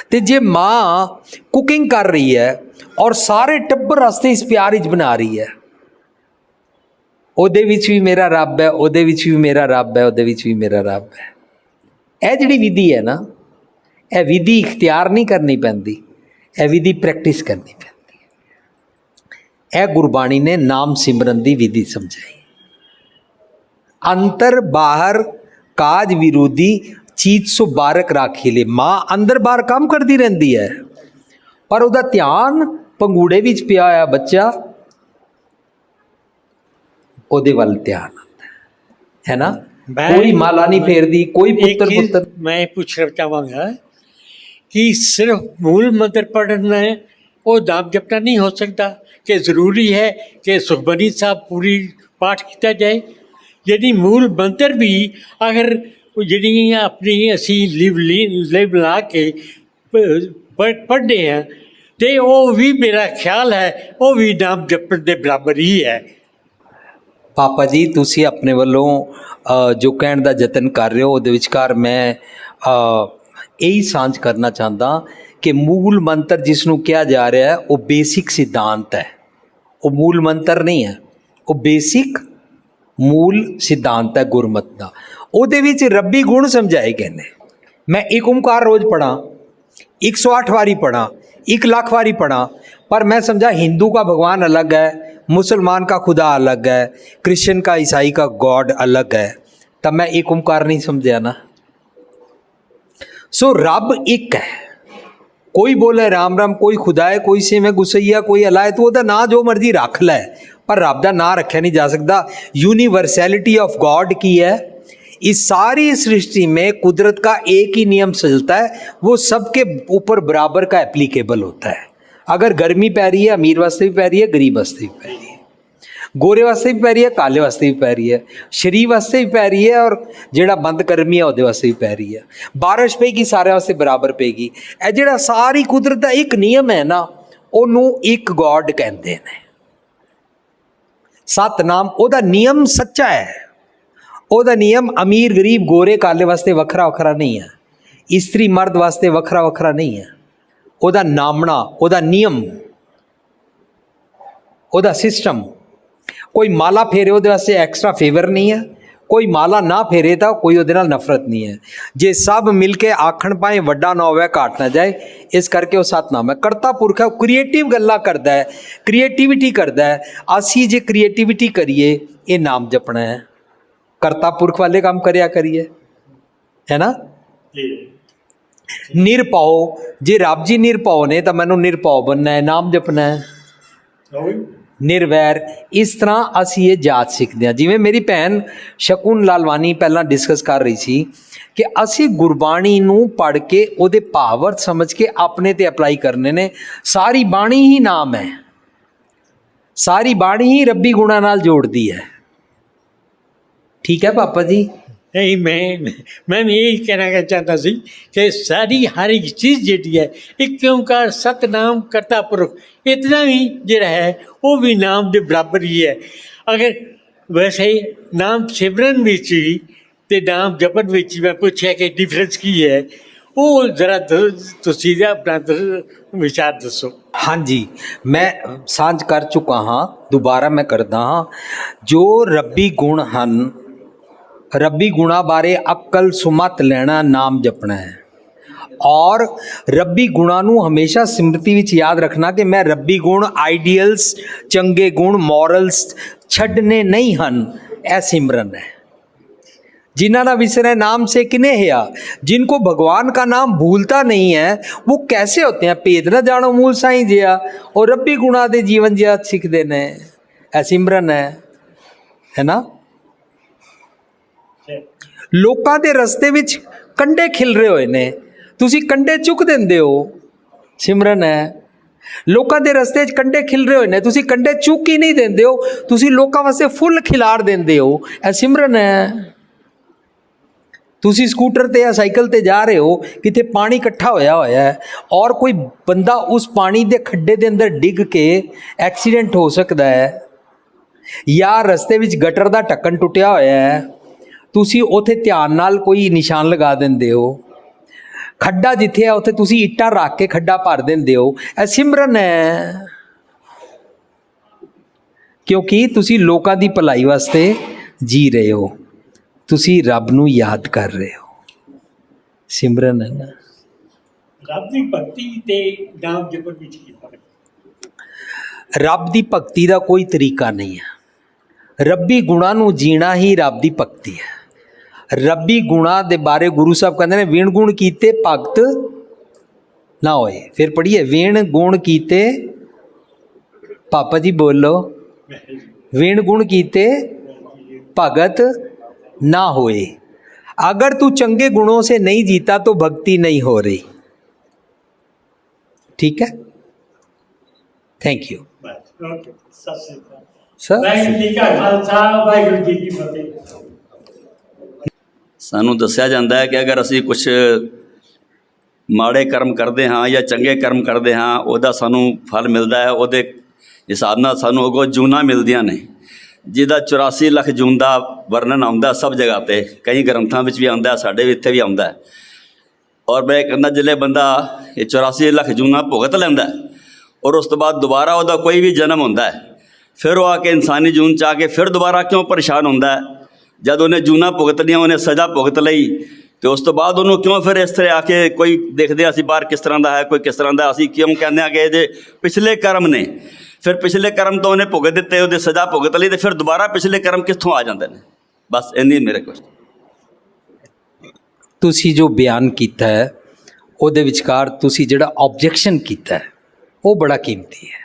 तो जे माँ कुकिंग कर रही है और सारे टब्बर वास्ते इस प्यार विच बना रही है, ਉਹਦੇ ਵਿੱਚ ਵੀ ਮੇਰਾ ਰੱਬ ਹੈ, ਉਹਦੇ ਵਿੱਚ ਵੀ ਮੇਰਾ ਰੱਬ ਹੈ, ਉਹਦੇ ਵਿੱਚ ਵੀ ਮੇਰਾ ਰੱਬ ਹੈ। ਇਹ ਜਿਹੜੀ ਵਿਧੀ ਹੈ ਨਾ, ਇਹ ਵਿਧੀ ਇਖਤਿਆਰ ਨਹੀਂ ਕਰਨੀ ਪੈਂਦੀ, ਇਹ ਵਿਧੀ ਪ੍ਰੈਕਟਿਸ ਕਰਨੀ ਪੈਂਦੀ ਹੈ। ਇਹ ਗੁਰਬਾਣੀ ਨੇ ਨਾਮ ਸਿਮਰਨ ਦੀ ਵਿਧੀ ਸਮਝਾਈ। ਅੰਤਰ ਬਾਹਰ ਕਾਜ ਵਿਰੋਧੀ ਚੀਜ਼ ਸੋ ਬਾਰਕ ਰਾਖੀ ਲੈ। ਮਾਂ ਅੰਦਰ ਬਾਹਰ ਕੰਮ ਕਰਦੀ ਰਹਿੰਦੀ ਹੈ, ਪਰ ਉਹਦਾ ਧਿਆਨ ਪੰਗੂੜੇ ਵਿੱਚ ਪਿਆ ਹੋਇਆ ਬੱਚਾ, ਉਹਦੇ ਵੱਲ ਧਿਆਨ ਆਉਂਦਾ ਹੈ ਨਾ। ਕੋਈ ਮਾਲਾ ਨਹੀਂ ਫੇਰਦੀ, ਕੋਈ ਪੁੱਤਰ ਪੁੱਤਰ। ਮੈਂ ਪੁੱਛਣਾ ਚਾਹਾਂਗਾ ਕਿ ਸਿਰਫ ਮੂਲ ਮੰਤਰ ਪੜ੍ਹਨਾ ਹੈ, ਉਹ ਨਾਮ ਜਪਣਾ ਨਹੀਂ ਹੋ ਸਕਦਾ? ਕਿ ਜ਼ਰੂਰੀ ਹੈ ਕਿ ਸੁਖਮਨੀ ਸਾਹਿਬ ਪੂਰੀ ਪਾਠ ਕੀਤਾ ਜਾਏ? ਜਿਹੜੀ ਮੂਲ ਮੰਤਰ ਵੀ ਅਗਰ ਜਿਹੜੀਆਂ ਆਪਣੀ ਅਸੀਂ ਲਿਵ ਲਾ ਕੇ ਪੜ੍ਹਦੇ ਹਾਂ, ਅਤੇ ਉਹ ਵੀ ਮੇਰਾ ਖਿਆਲ ਹੈ ਉਹ ਵੀ ਨਾਮ ਜਪਣ ਦੇ ਬਰਾਬਰ ਹੀ ਹੈ। ਪਾਪਾ ਜੀ ਤੁਸੀਂ ਆਪਣੇ ਵੱਲੋਂ ਜੋ ਕਹਿਣ ਦਾ ਯਤਨ ਕਰ ਰਹੇ ਹੋ, ਉਹਦੇ ਵਿਚਕਾਰ ਮੈਂ ਇਹੀ ਸਾਂਝ ਕਰਨਾ ਚਾਹੁੰਦਾ ਕਿ ਮੂਲ ਮੰਤਰ ਜਿਸ ਨੂੰ ਕਿਹਾ ਜਾ ਰਿਹਾ ਹੈ ਉਹ ਬੇਸਿਕ ਸਿਧਾਂਤ ਹੈ, ਉਹ ਮੂਲ ਮੰਤਰ ਨਹੀਂ ਹੈ, ਉਹ ਬੇਸਿਕ ਮੂਲ ਸਿਧਾਂਤ ਹੈ ਗੁਰਮਤ ਦਾ। ਉਹਦੇ ਵਿੱਚ ਰੱਬੀ ਗੁਣ ਸਮਝਾਏ ਗਏ ਨੇ। ਮੈਂ ਇੱਕ ਓਮਕਾਰ ਰੋਜ਼ ਪੜ੍ਹਾਂ, 108 ਵਾਰੀ ਪढ़ा, 1 लाख वारी पढ़ा, पर मैं समझा हिंदू का भगवान अलग है, मुसलमान का खुदा अलग है, क्रिश्चियन का ईसाई का गॉड अलग है, तब मैं एक ओमकार नहीं समझा ना। सो रब एक है, कोई बोले राम राम, कोई खुदा है, कोई से में गुसैया, कोई अला है, तो वह ना जो मर्जी रख लै, पर रब का ना रखा नहीं जा सकता। यूनिवर्सैलिटी ऑफ गॉड की है। इस सारी सृष्टि में कुदरत का एक ही नियम चलता है, वो सबके ऊपर बराबर का एप्लीकेबल होता है। अगर गर्मी पै रही है, अमीर वास्ते भी पै रही है, गरीब वास्ते भी पै रही है। ਗੋਰੇ ਵਾਸਤੇ ਵੀ ਪੈ ਰਹੀ ਹੈ, ਕਾਲੇ ਵਾਸਤੇ ਵੀ ਪੈ ਰਹੀ ਹੈ, ਸ਼ਰੀਰ ਵਾਸਤੇ ਵੀ ਪੈ ਰਹੀ ਹੈ, ਔਰ ਜਿਹੜਾ ਬੰਦ ਕਰਮੀ ਹੈ ਉਹਦੇ ਵਾਸਤੇ ਵੀ ਪੈ ਰਹੀ ਹੈ। ਬਾਰਿਸ਼ ਪਏਗੀ ਸਾਰਿਆਂ ਵਾਸਤੇ ਬਰਾਬਰ ਪਏਗੀ। ਇਹ ਜਿਹੜਾ ਸਾਰੀ ਕੁਦਰਤ ਦਾ ਇੱਕ ਨਿਯਮ ਹੈ ਨਾ, ਉਹਨੂੰ ਇੱਕ ਗੋਡ ਕਹਿੰਦੇ ਨੇ। ਸਤਨਾਮ ਉਹਦਾ ਨਿਯਮ ਸੱਚਾ ਹੈ। ਉਹਦਾ ਨਿਯਮ ਅਮੀਰ ਗਰੀਬ ਗੋਰੇ ਕਾਲੇ ਵਾਸਤੇ ਵੱਖਰਾ ਵੱਖਰਾ ਨਹੀਂ ਹੈ, ਇਸਤਰੀ ਮਰਦ ਵਾਸਤੇ ਵੱਖਰਾ ਵੱਖਰਾ ਨਹੀਂ ਹੈ। ਉਹਦਾ ਨਾਮਣਾ, ਉਹਦਾ ਨਿਯਮ, ਉਹਦਾ ਸਿਸਟਮ। ਕੋਈ ਮਾਲਾ ਫੇਰੇ ਉਹਦੇ ਵਾਸਤੇ ਐਕਸਟਰਾ ਫੇਵਰ ਨਹੀਂ ਹੈ, ਕੋਈ ਮਾਲਾ ਨਾ ਫੇਰੇ ਤਾਂ ਕੋਈ ਉਹਦੇ ਨਾਲ ਨਫ਼ਰਤ ਨਹੀਂ ਹੈ। ਜੇ ਸਭ ਮਿਲ ਕੇ ਆਖਣ ਪਾਏ ਵੱਡਾ ਨਾ ਹੋਵੇ ਘਾਟ ਨਾ ਜਾਏ, ਇਸ ਕਰਕੇ ਉਹ ਸਤਨਾਮ ਹੈ। ਕਰਤਾ ਪੁਰਖ ਹੈ, ਕ੍ਰੀਏਟਿਵ ਗੱਲਾਂ ਕਰਦਾ ਹੈ, ਕ੍ਰੀਏਟਿਵਿਟੀ ਕਰਦਾ ਹੈ। ਅਸੀਂ ਜੇ ਕ੍ਰੀਏਟਿਵਿਟੀ ਕਰੀਏ, ਇਹ ਨਾਮ ਜਪਣਾ ਹੈ, ਕਰਤਾ ਪੁਰਖ ਵਾਲੇ ਕੰਮ ਕਰਿਆ ਕਰੀਏ, ਹੈ ਨਾ। ਨਿਰਭਉ, ਜੇ ਰੱਬ ਜੀ ਨਿਰਭਉ ਨੇ ਤਾਂ ਮੈਨੂੰ ਨਿਰਭਉ ਬਣਨਾ ਹੈ, ਨਾਮ ਜਪਣਾ ਹੈ। ਨਿਰਵੈਰ, ਇਸ ਤਰ੍ਹਾਂ ਅਸੀਂ ਇਹ ਜਾਚ ਸਿੱਖਦੇ ਹਾਂ। ਜਿਵੇਂ ਮੇਰੀ ਭੈਣ ਸ਼ਕੁਨ ਲਾਲਵਾਨੀ ਪਹਿਲਾਂ ਡਿਸਕਸ ਕਰ ਰਹੀ ਸੀ ਕਿ ਅਸੀਂ ਗੁਰਬਾਣੀ ਨੂੰ ਪੜ੍ਹ ਕੇ ਉਹਦੇ ਭਾਵ ਅਰਥ ਸਮਝ ਕੇ ਆਪਣੇ ਤੇ ਅਪਲਾਈ ਕਰਨੇ ਨੇ। ਸਾਰੀ ਬਾਣੀ ਹੀ ਨਾਮ ਹੈ, ਸਾਰੀ ਬਾਣੀ ਹੀ ਰੱਬੀ ਗੁਣਾਂ ਨਾਲ ਜੋੜਦੀ ਹੈ। ਠੀਕ ਹੈ ਪਾਪਾ ਜੀ। नहीं, मैं यही कहना चाहता सी कि सारी हर एक चीज़ जी है एक ओंकार सतनाम करता पुरख, इतना भी जोड़ा है वो भी नाम के बराबर ही है। अगर वैसे नाम सिमरन में भी ते नाम जपन में मैं पूछा कि डिफरेंस की है, वो जरा तुसी अपना विचार दसो। हाँ जी, मैं सांझ कर चुका हाँ, दोबारा मैं करदा हाँ। जो रब्बी गुण ਹਨ, ਰੱਬੀ ਗੁਣਾਂ ਬਾਰੇ ਅਕਲ ਸੁਮਤ ਲੈਣਾ, ਨਾਮ ਜਪਣਾ ਹੈ। ਔਰ ਰੱਬੀ ਗੁਣਾਂ ਨੂੰ ਹਮੇਸ਼ਾ ਸਿਮਰਤੀ ਵਿੱਚ ਯਾਦ ਰੱਖਣਾ ਕਿ ਮੈਂ ਰੱਬੀ ਗੁਣ, ਆਈਡੀਅਲਸ, ਚੰਗੇ ਗੁਣ, ਮੋਰਲਸ ਛੱਡਨੇ ਨਹੀਂ ਹਨ। ਇਹ ਸਿਮਰਨ है। जिन्ना ना विसरे नाम से किने हिया, जिनको भगवान का नाम भूलता नहीं है वो कैसे होते हैं। भेद ना जानो मूल साईं जिया, और रब्बी गुणा दे जीवन जिया सीखते ने। ए सिमरन है ना। ਲੋਕਾਂ ਦੇ ਰਸਤੇ ਵਿੱਚ ਕੰਡੇ ਖਿਲ ਰਹੇ ਹੋਏ ਨੇ, ਤੁਸੀਂ ਕੰਡੇ ਚੁੱਕ ਦਿੰਦੇ ਹੋ, ਸਿਮਰਨ ਹੈ। ਲੋਕਾਂ ਦੇ ਰਸਤੇ 'ਚ ਕੰਡੇ ਖਿਲ ਰਹੇ ਹੋਏ ਨੇ, ਤੁਸੀਂ ਕੰਡੇ ਚੁੱਕ ਹੀ ਨਹੀਂ ਦਿੰਦੇ ਹੋ, ਤੁਸੀਂ ਲੋਕਾਂ ਵਾਸਤੇ ਫੁੱਲ ਖਿਲਾਰ ਦਿੰਦੇ ਹੋ, ਇਹ ਸਿਮਰਨ ਹੈ। ਤੁਸੀਂ ਸਕੂਟਰ ਤੇ ਜਾਂ ਸਾਈਕਲ ਤੇ ਜਾ ਰਹੇ ਹੋ, ਕਿਤੇ ਪਾਣੀ ਇਕੱਠਾ ਹੋਇਆ ਹੈ ਔਰ ਕੋਈ ਬੰਦਾ ਉਸ ਪਾਣੀ ਦੇ ਖੱਡੇ ਦੇ ਅੰਦਰ ਡਿੱਗ ਕੇ ਐਕਸੀਡੈਂਟ ਹੋ ਸਕਦਾ ਹੈ, ਜਾਂ ਰਸਤੇ ਵਿੱਚ ਗਟਰ ਦਾ ਢੱਕਣ ਟੁੱਟਿਆ ਹੋਇਆ ਹੈ, ਤੁਸੀਂ ਉੱਥੇ ਧਿਆਨ ਨਾਲ ਕੋਈ ਨਿਸ਼ਾਨ ਲਗਾ ਦਿੰਦੇ ਹੋ। ਖੱਡਾ ਜਿੱਥੇ ਹੈ ਉੱਥੇ ਤੁਸੀਂ ਇੱਟਾਂ ਰੱਖ ਕੇ ਖੱਡਾ ਭਰ ਦਿੰਦੇ ਹੋ, ਇਹ ਸਿਮਰਨ ਹੈ। ਕਿਉਂਕਿ ਤੁਸੀਂ ਲੋਕਾਂ ਦੀ ਭਲਾਈ ਵਾਸਤੇ ਜੀ ਰਹੇ ਹੋ, ਤੁਸੀਂ ਰੱਬ ਨੂੰ ਯਾਦ ਕਰ ਰਹੇ ਹੋ, ਸਿਮਰਨ ਹੈ ਨਾ। ਰੱਬ ਦੀ ਭਗਤੀ ਤੇ ਨਾਮ ਜਪਣ ਵਿੱਚ ਕੀ ਫਰਕ? ਰੱਬ ਦੀ ਭਗਤੀ ਦਾ ਕੋਈ ਤਰੀਕਾ ਨਹੀਂ ਹੈ। ਰੱਬੀ ਗੁਣਾਂ ਨੂੰ ਜੀਣਾ ਹੀ ਰੱਬ ਦੀ ਭਗਤੀ ਹੈ। ਰੱਬੀ ਗੁਣਾਂ ਦੇ ਬਾਰੇ ਗੁਰੂ ਸਾਹਿਬ ਕਹਿੰਦੇ ਨੇ, ਵਿਣ ਗੁਣ ਕੀਤੇ ਭਗਤ ਨਾ ਹੋਏ। ਫਿਰ ਪੜ੍ਹੀਏ, ਵਿਣ ਗੁਣ ਕੀਤੇ, ਪਾਪਾ ਜੀ ਬੋਲੋ, ਵਿਣ ਗੁਣ ਕੀਤੇ भगत ना होए। अगर तू चंगे गुणों से नहीं जीता तो भक्ति नहीं हो रही। ठीक है, थैंक यू सर। ਸਾਨੂੰ ਦੱਸਿਆ ਜਾਂਦਾ ਹੈ ਕਿ ਅਗਰ ਅਸੀਂ ਕੁਛ ਮਾੜੇ ਕਰਮ ਕਰਦੇ ਹਾਂ ਜਾਂ ਚੰਗੇ ਕਰਮ ਕਰਦੇ ਹਾਂ, ਉਹਦਾ ਸਾਨੂੰ ਫਲ ਮਿਲਦਾ ਹੈ। ਉਹਦੇ ਹਿਸਾਬ ਨਾਲ ਸਾਨੂੰ ਅੱਗੋਂ ਜੂਨਾਂ ਮਿਲਦੀਆਂ ਨੇ, ਜਿਹਦਾ 84 ਲੱਖ ਜੂਨ ਦਾ ਵਰਣਨ ਆਉਂਦਾ ਸਭ ਜਗ੍ਹਾ 'ਤੇ, ਕਈ ਗ੍ਰੰਥਾਂ ਵਿੱਚ ਵੀ ਆਉਂਦਾ, ਸਾਡੇ ਵੀ ਇੱਥੇ ਵੀ ਆਉਂਦਾ। ਔਰ ਮੈਂ ਕਹਿੰਦਾ ਜਿਹੜੇ ਬੰਦਾ ਇਹ 84 ਲੱਖ ਜੂਨਾਂ ਭੁਗਤ ਲੈਂਦਾ ਔਰ ਉਸ ਤੋਂ ਬਾਅਦ ਦੁਬਾਰਾ ਉਹਦਾ ਕੋਈ ਵੀ ਜਨਮ ਹੁੰਦਾ ਹੈ, ਫਿਰ ਉਹ ਆ ਕੇ ਇਨਸਾਨੀ ਜੂਨ 'ਚ ਆ ਕੇ ਫਿਰ ਦੁਬਾਰਾ ਕਿਉਂ ਪਰੇਸ਼ਾਨ ਹੁੰਦਾ? ਜਦ ਉਹਨੇ ਜੂਨਾਂ ਭੁਗਤ ਲੀਆਂ, ਉਹਨੇ ਸਜ਼ਾ ਭੁਗਤ ਲਈ, ਅਤੇ ਉਸ ਤੋਂ ਬਾਅਦ ਉਹਨੂੰ ਕਿਉਂ ਫਿਰ ਇਸ ਤਰ੍ਹਾਂ ਆ ਕੇ ਕੋਈ ਦੇਖਦੇ ਅਸੀਂ ਬਾਹਰ ਕਿਸ ਤਰ੍ਹਾਂ ਦਾ ਹੈ, ਕੋਈ ਕਿਸ ਤਰ੍ਹਾਂ ਦਾ, ਅਸੀਂ ਕਿਉਂ ਕਹਿੰਦੇ ਹਾਂ ਕਿ ਇਹਦੇ ਪਿਛਲੇ ਕਰਮ ਨੇ। ਫਿਰ ਪਿਛਲੇ ਕਰਮ ਤੋਂ ਉਹਨੇ ਭੁਗਤ ਦਿੱਤੇ, ਉਹਦੇ ਸਜ਼ਾ ਭੁਗਤ ਲਈ, ਅਤੇ ਫਿਰ ਦੁਬਾਰਾ ਪਿਛਲੇ ਕਰਮ ਕਿੱਥੋਂ ਆ ਜਾਂਦੇ ਨੇ? ਬਸ ਇੰਨੀ ਮੇਰੇ ਕੁਐਸਚਨ। ਤੁਸੀਂ ਜੋ ਬਿਆਨ ਕੀਤਾ ਹੈ ਉਹਦੇ ਵਿਚਕਾਰ ਤੁਸੀਂ ਜਿਹੜਾ ਆਬਜੈਕਸ਼ਨ ਕੀਤਾ ਹੈ ਉਹ ਬੜਾ ਕੀਮਤੀ ਹੈ।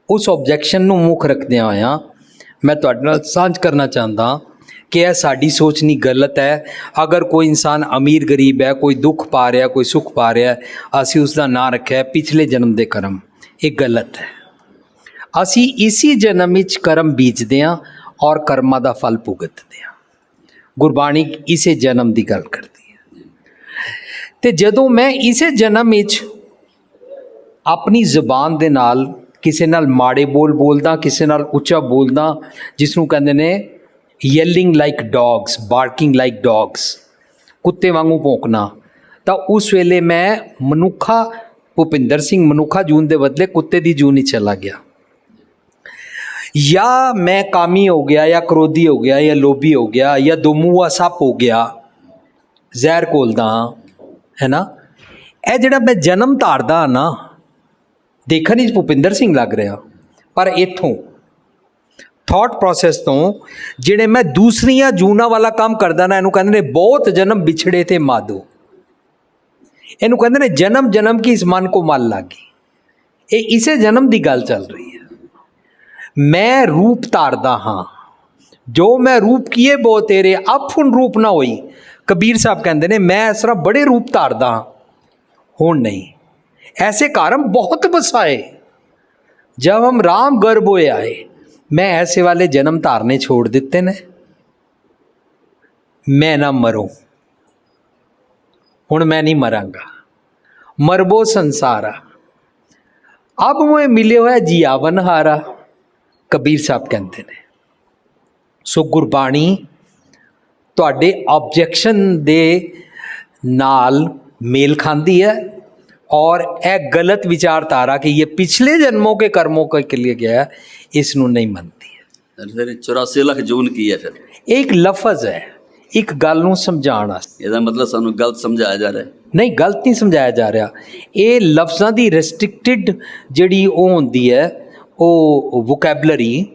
ਉਸ ਆਬਜੈਕਸ਼ਨ ਨੂੰ ਮੁੱਖ ਰੱਖਦਿਆਂ ਹੋਇਆਂ ਮੈਂ ਤੁਹਾਡੇ ਨਾਲ ਸਾਂਝ ਕਰਨਾ ਚਾਹੁੰਦਾ ਕਿ ਇਹ ਸਾਡੀ ਸੋਚ ਨਹੀਂ, ਗਲਤ ਹੈ। ਅਗਰ ਕੋਈ ਇਨਸਾਨ ਅਮੀਰ ਗਰੀਬ ਹੈ, ਕੋਈ ਦੁੱਖ ਪਾ ਰਿਹਾ, ਕੋਈ ਸੁੱਖ ਪਾ ਰਿਹਾ, ਅਸੀਂ ਉਸ ਦਾ ਨਾਂ ਰੱਖਿਆ ਪਿਛਲੇ ਜਨਮ ਦੇ ਕਰਮ, ਇਹ ਗਲਤ ਹੈ। ਅਸੀਂ ਇसी ਜਨਮ ਵਿੱਚ ਕਰਮ ਬੀਜਦੇ ਹਾਂ ਔਰ ਕਰਮਾਂ ਦਾ ਫਲ ਭੁਗਤਦੇ ਹਾਂ। ਗੁਰਬਾਣੀ ਇਸੇ ਜਨਮ ਦੀ ਗੱਲ ਕਰਦੀ ਹੈ। ਤੇ ਜਦੋਂ ਮੈਂ ਇਸੇ ਜਨਮ ਵਿੱਚ ਆਪਣੀ ਜ਼ੁਬਾਨ ਦੇ ਨਾਲ ਕਿਸੇ ਨਾਲ ਮਾੜੇ ਬੋਲ ਬੋਲਦਾ, ਕਿਸੇ ਨਾਲ ਉੱਚਾ ਬੋਲਦਾ, ਜਿਸ ਨੂੰ ਕਹਿੰਦੇ ਨੇ ਯੈਲਿੰਗ like dogs, barking like dogs, ਕੁੱਤੇ ਵਾਂਗੂ ਭੌਂਕਣਾ, ਤਾਂ ਉਸ ਵੇਲੇ ਮੈਂ ਮਨੁੱਖਾ ਭੁਪਿੰਦਰ ਸਿੰਘ ਮਨੁੱਖਾ ਜੂਨ ਦੇ ਬਦਲੇ ਕੁੱਤੇ ਦੀ ਜੂਨ ਹੀ ਚਲਾ ਗਿਆ। या मैं कामी हो गया, या क्रोधी हो गया, या लोभी हो गया, या दोमुआ सप हो गया, ਜ਼ਹਿਰ ਘੋਲਦਾ ਹੈ ਨਾ। ਇਹ ਜਿਹੜਾ ਮੈਂ ਜਨਮ ਧਾਰਦਾ ਹਾਂ ਨਾ, ਦੇਖਣ ਵਿੱਚ ਭੁਪਿੰਦਰ ਸਿੰਘ ਲੱਗ ਰਿਹਾ, ਪਰ ਇੱਥੋਂ ਥਾਟ ਪ੍ਰੋਸੈਸ ਤੋਂ ਜਿਹੜੇ ਮੈਂ ਦੂਸਰੀਆਂ ਜੂਨਾਂ ਵਾਲਾ ਕੰਮ ਕਰਦਾ ਨਾ, ਇਹਨੂੰ ਕਹਿੰਦੇ ਨੇ ਬਹੁਤ ਜਨਮ ਵਿਛੜੇ ਤੇ ਮਾਦੋ। ਇਹਨੂੰ ਕਹਿੰਦੇ ਨੇ ਜਨਮ ਜਨਮ ਕੀ ਇਸ ਮਨ ਕੋ ਮਲ ਲੱਗੀ। ਇਹ ਇਸੇ ਜਨਮ ਦੀ ਗੱਲ ਚੱਲ ਰਹੀ ਹੈ। मैं रूप धारदा हाँ, जो मैं रूप किए बो तेरे अफुन रूप ना होई। कबीर साहब कहते ने मैं इस तरह बड़े रूप धारदा हाँ, हुण नहीं। ऐसे कारण बहुत बसाए, जब हम राम गर्भ होए आए, मैं ऐसे वाले जन्म धारने छोड़ दिते ने। मैं ना मरूं, हुण मैं नहीं मरांगा, मरबो संसारा, अब मुझे मिले हुआ जियावन हारा। कबीर साहब कहते हैं। सो गुरबाणी तुहाडे ऑब्जेक्शन दे नाल मेल खाती है, और यह गलत विचारधारा कि ये पिछले जन्मों के कर्मों के लिए गया है, इसनों नहीं मनती है। फिर 84 ਲੱਖ ਜੂਨ ਕੀ ਹੈ? ਫਿਰ एक लफज है, एक गल नूं समझाउण वास्ते। ਇਹਦਾ ਮਤਲਬ ਸਾਨੂੰ ਗਲਤ ਸਮਝਾਇਆ ਜਾ ਰਿਹਾ ਹੈ। नहीं, गलत नहीं समझाया जा रहा। ये लफ्ज़ों की रिस्ट्रिक्टिड जिहड़ी ਉਹ ਹੁੰਦੀ है, ਉਹ ਵੋਕੈਬਲਰੀ,